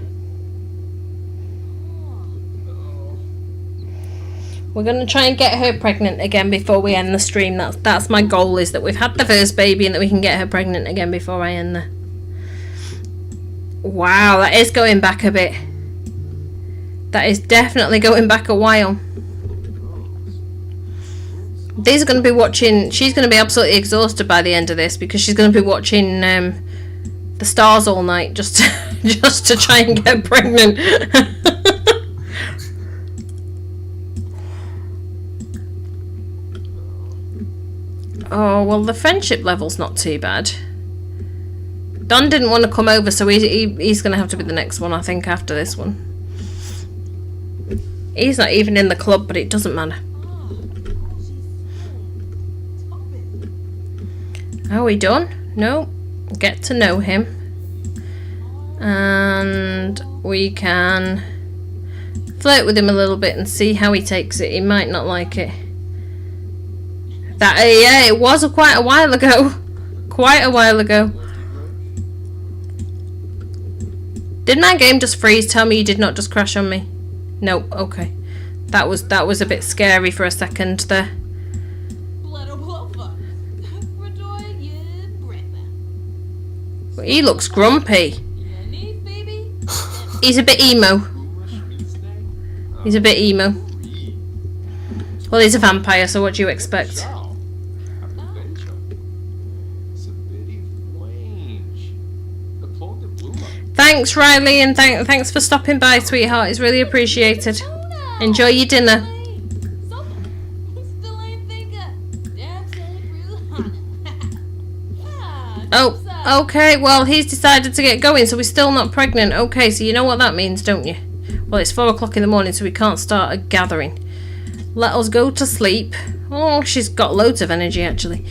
We're going to try and get her pregnant again before we end the stream. That's my goal, is that we've had the first baby and that we can get her pregnant again before I end the... Wow, that is going back a bit. That is definitely going back a while. These are going to be watching... She's going to be absolutely exhausted by the end of this because she's going to be watching the stars all night just to try and get pregnant. Oh, well, the friendship level's not too bad. Don didn't want to come over, so he's going to have to be the next one, I think, after this one. He's not even in the club, but it doesn't matter. Are we done? No. Get to know him. And we can flirt with him a little bit and see how he takes it. He might not like it. Yeah, it was quite a while ago. Quite a while ago. Did my game just freeze? Tell me you did not just crash on me. No, okay. That was a bit scary for a second there. He looks grumpy. He's a bit emo. He's a bit emo. Well, he's a vampire, so what do you expect? Thanks, Riley, and thanks for stopping by, sweetheart. It's really appreciated. Enjoy your dinner. Oh, okay. Well, he's decided to get going, so we're still not pregnant. Okay, so you know what that means, don't you? Well, it's 4 o'clock in the morning, so we can't start a gathering. Let us go to sleep. Oh, she's got loads of energy, actually.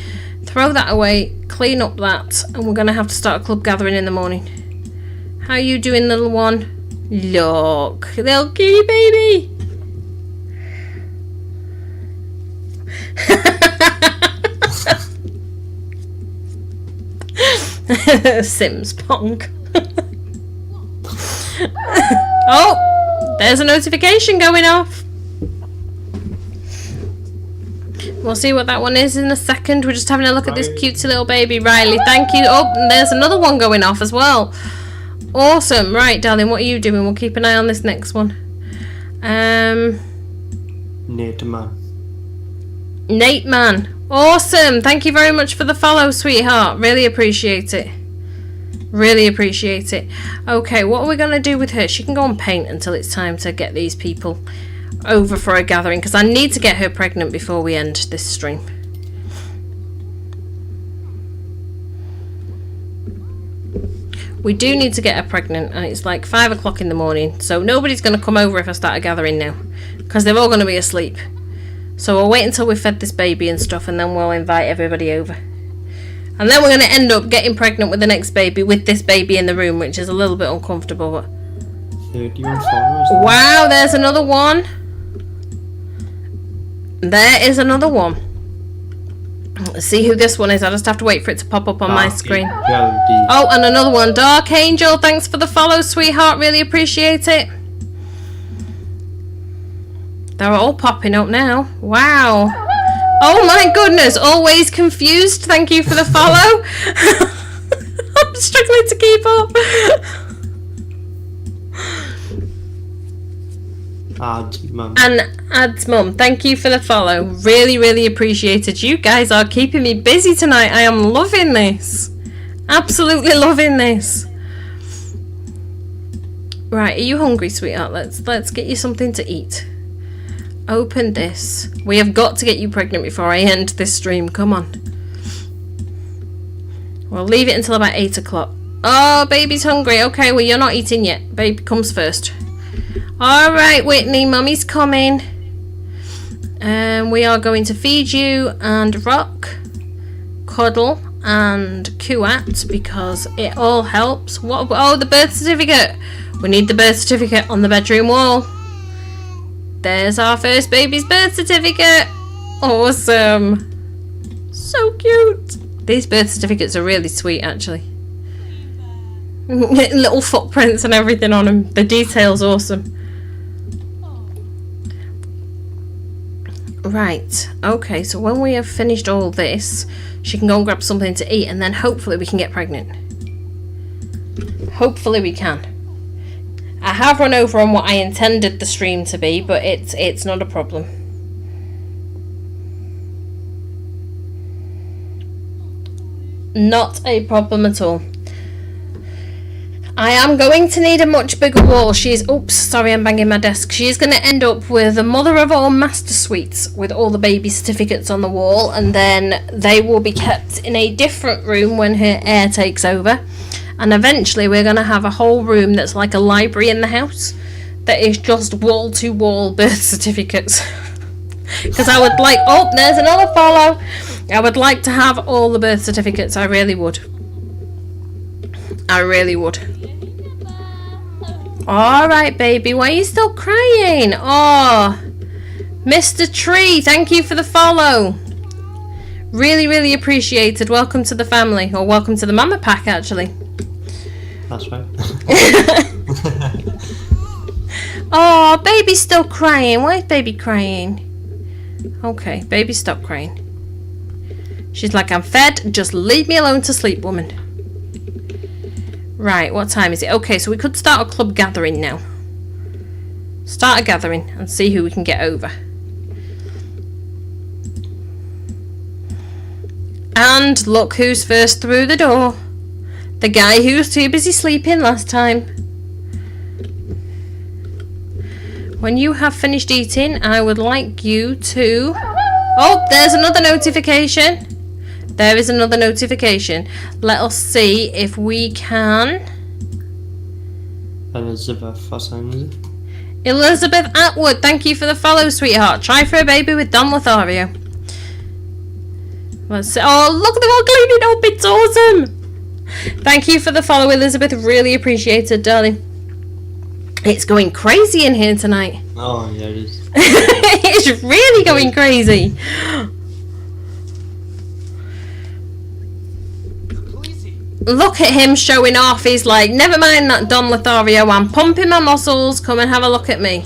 Throw that away, clean up that, and we're going to have to start a club gathering in the morning. How you doing, little one? Look, little kitty baby. Sims punk. Oh, there's a notification going off. We'll see what that one is in a second. We're just having a look at this cutesy little baby. Riley, thank you. Oh, and there's another one going off as well. Awesome. Right, darling, what are you doing? We'll keep an eye on this next one. Nate Man. Nate Man. Awesome. Thank you very much for the follow, sweetheart. Really appreciate it. Really appreciate it. Okay, what are we going to do with her? She can go and paint until it's time to get these people over for a gathering, because I need to get her pregnant before we end this stream. We do need to get her pregnant, and it's like 5 o'clock in the morning, so nobody's going to come over if I start a gathering now, because they're all going to be asleep. So we'll wait until we've fed this baby and stuff, and then we'll invite everybody over. And then we're going to end up getting pregnant with the next baby with this baby in the room, which is a little bit uncomfortable. But 31 followers. wow, there's another one. There is another one. Let's see who this one is. I just have to wait for it to pop up on my screen. Oh, and another one. Dark Angel, thanks for the follow, sweetheart. Really appreciate it. They're all popping up now. Wow. Oh my goodness. Always confused. Thank you for the follow. I'm struggling to keep up. Ads, mum. And Ads Mum, thank you for the follow. Really, really appreciated. You guys are keeping me busy tonight. I am loving this. Absolutely loving this. Right, are you hungry, sweetheart? Let's get you something to eat. Open this. We have got to get you pregnant before I end this stream. Come on. We'll leave it until about 8 o'clock. Oh, baby's hungry. Okay, well, you're not eating yet. Baby comes first. Alright, Whitney, mummy's coming. And we are going to feed you and rock, cuddle, and kuat because it all helps. What? Oh, the birth certificate. We need the birth certificate on the bedroom wall. There's our first baby's birth certificate. Awesome. So cute. These birth certificates are really sweet, actually. Little footprints and everything on them. The detail's awesome. Right, okay, so when we have finished all this, she can go and grab something to eat and then hopefully we can get pregnant. Hopefully we can. I have run over on what I intended the stream to be, but it's not a problem. Not a problem at all. I am going to need a much bigger wall. Oops, sorry, I'm banging my desk. She is going to end up with the mother of all master suites with all the baby certificates on the wall, and then they will be kept in a different room when her heir takes over. And eventually we're going to have a whole room that's like a library in the house that is just wall-to-wall birth certificates. Because I would like... Oh, there's another follow. I would like to have all the birth certificates. I really would. I really would. Alright, baby. Why are you still crying? Oh, Mr. Tree, thank you for the follow. Really, really appreciated. Welcome to the family. Or welcome to the Mama Pack, actually. That's right. Oh, baby's still crying. Why is baby crying? Okay, baby, stop crying. She's like, I'm fed. Just leave me alone to sleep, woman. Right, what time is it? Okay, so we could start a club gathering now. Start a gathering and see who we can get over. And look who's first through the door. The guy who was too busy sleeping last time. When you have finished eating, I would like you to... Oh, there's another notification. There is another notification. Let us see if we can... Elizabeth, or something, is it? Elizabeth Atwood, thank you for the follow, sweetheart. Try for a baby with Don Lothario. Let's see. Oh, look, they're all cleaning up. It's awesome. Thank you for the follow, Elizabeth. Really appreciate it, darling. It's going crazy in here tonight. Oh, yeah, it is. It's really going crazy. Look at him showing off. He's like, never mind that Don Lothario. I'm pumping my muscles. Come and have a look at me.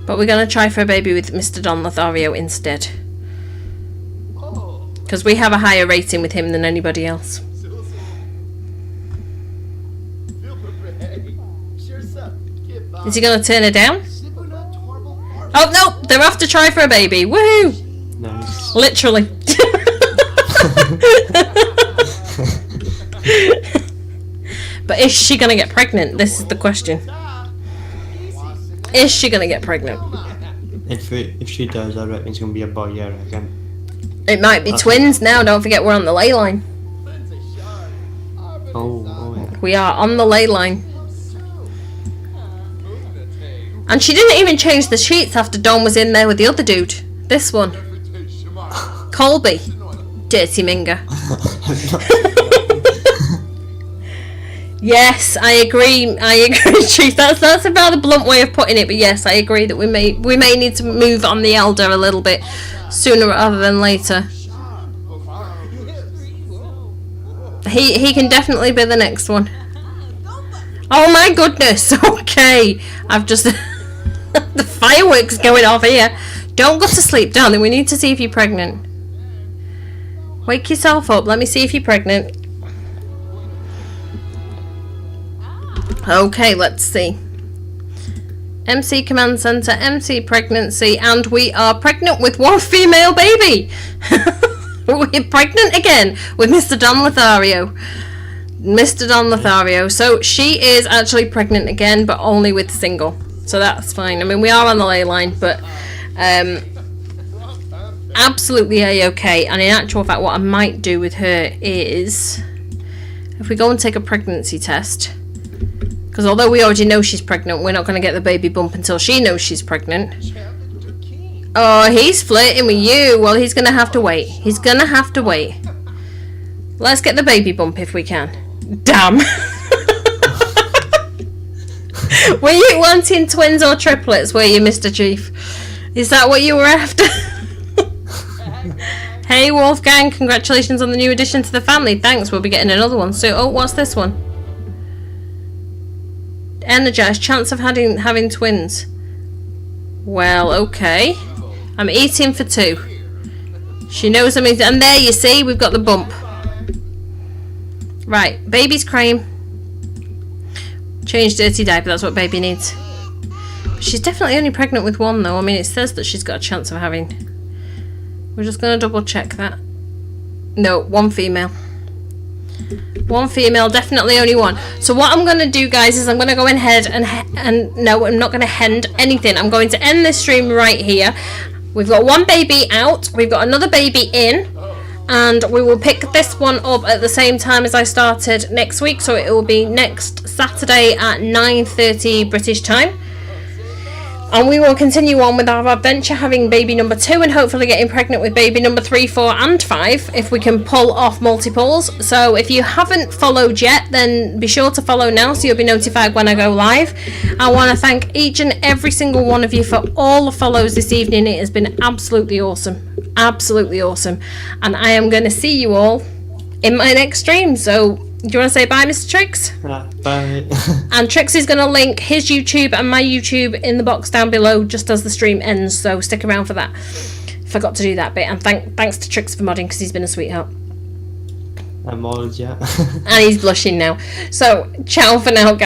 But we're going to try for a baby with Mr. Don Lothario instead. Because we have a higher rating with him than anybody else. Is he going to turn her down? Oh, no. They're off to try for a baby. Woohoo. Nice. Literally. But is she going to get pregnant? This is the question. Is she going to get pregnant? If she does, I reckon it's going to be a boy, yeah, I reckon. It might be twins now. Don't forget we're on the ley line. Oh, yeah. We are on the ley line. And she didn't even change the sheets after Don was in there with the other dude. This one. Colby. Dirty Minger. Yes, I agree, Chief. That's about a blunt way of putting it, but yes, I agree that we may need to move on the elder a little bit sooner rather than later. He can definitely be the next one. Oh my goodness, okay. I've just... the fireworks going off here. Don't go to sleep, darling. We need to see if you're pregnant. Wake yourself up. Let me see if you're pregnant. Okay, let's see. MC Command Center, MC Pregnancy, and we are pregnant with one female baby. We're pregnant again with Mr. Don Lothario. Mr. Don Lothario. So she is actually pregnant again, but only with single. So that's fine. I mean, we are on the ley line, but absolutely a-okay. And in actual fact, what I might do with her is, if we go and take a pregnancy test, because although we already know she's pregnant, we're not going to get the baby bump until she knows she's pregnant. Oh, he's flirting with you. Well, he's going to have to wait. He's going to have to wait. Let's get the baby bump if we can. Damn. Were you wanting twins or triplets, were you, Mr. Chief? Is that what you were after? Hey, Wolfgang, congratulations on the new addition to the family. Thanks, we'll be getting another one soon. Oh, what's this one? Energized, chance of having twins. Well, okay. I'm eating for 2. She knows I'm eating. And there, you see, we've got the bump. Right, baby's crying. Change dirty diaper, that's what baby needs. She's definitely only pregnant with 1 though. I mean, it says that she's got a chance of having. We're just going to double check that. No, 1 female. 1 female, definitely only 1. So what I'm going to do, guys, is I'm going to go ahead and no, I'm not going to end anything. I'm going to end this stream right here. We've got 1 baby out. We've got another baby in. And we will pick this one up at the same time as I started next week. So it will be next Saturday at 9:30 British time. And we will continue on with our adventure, having baby number 2 and hopefully getting pregnant with baby number 3, 4 and 5 if we can pull off multiples. So if you haven't followed yet, then be sure to follow now so you'll be notified when I go live. I want to thank each and every single one of you for all the follows this evening. It has been absolutely awesome. Absolutely awesome. And I am going to see you all in my next stream. So do you want to say bye, Mr. Trix? Bye. And Trix is going to link his YouTube and my YouTube in the box down below just as the stream ends, so stick around for that. Forgot to do that bit. And thanks to Trix for modding because he's been a sweetheart. I'm all, yeah. And he's blushing now. So, ciao for now, guys.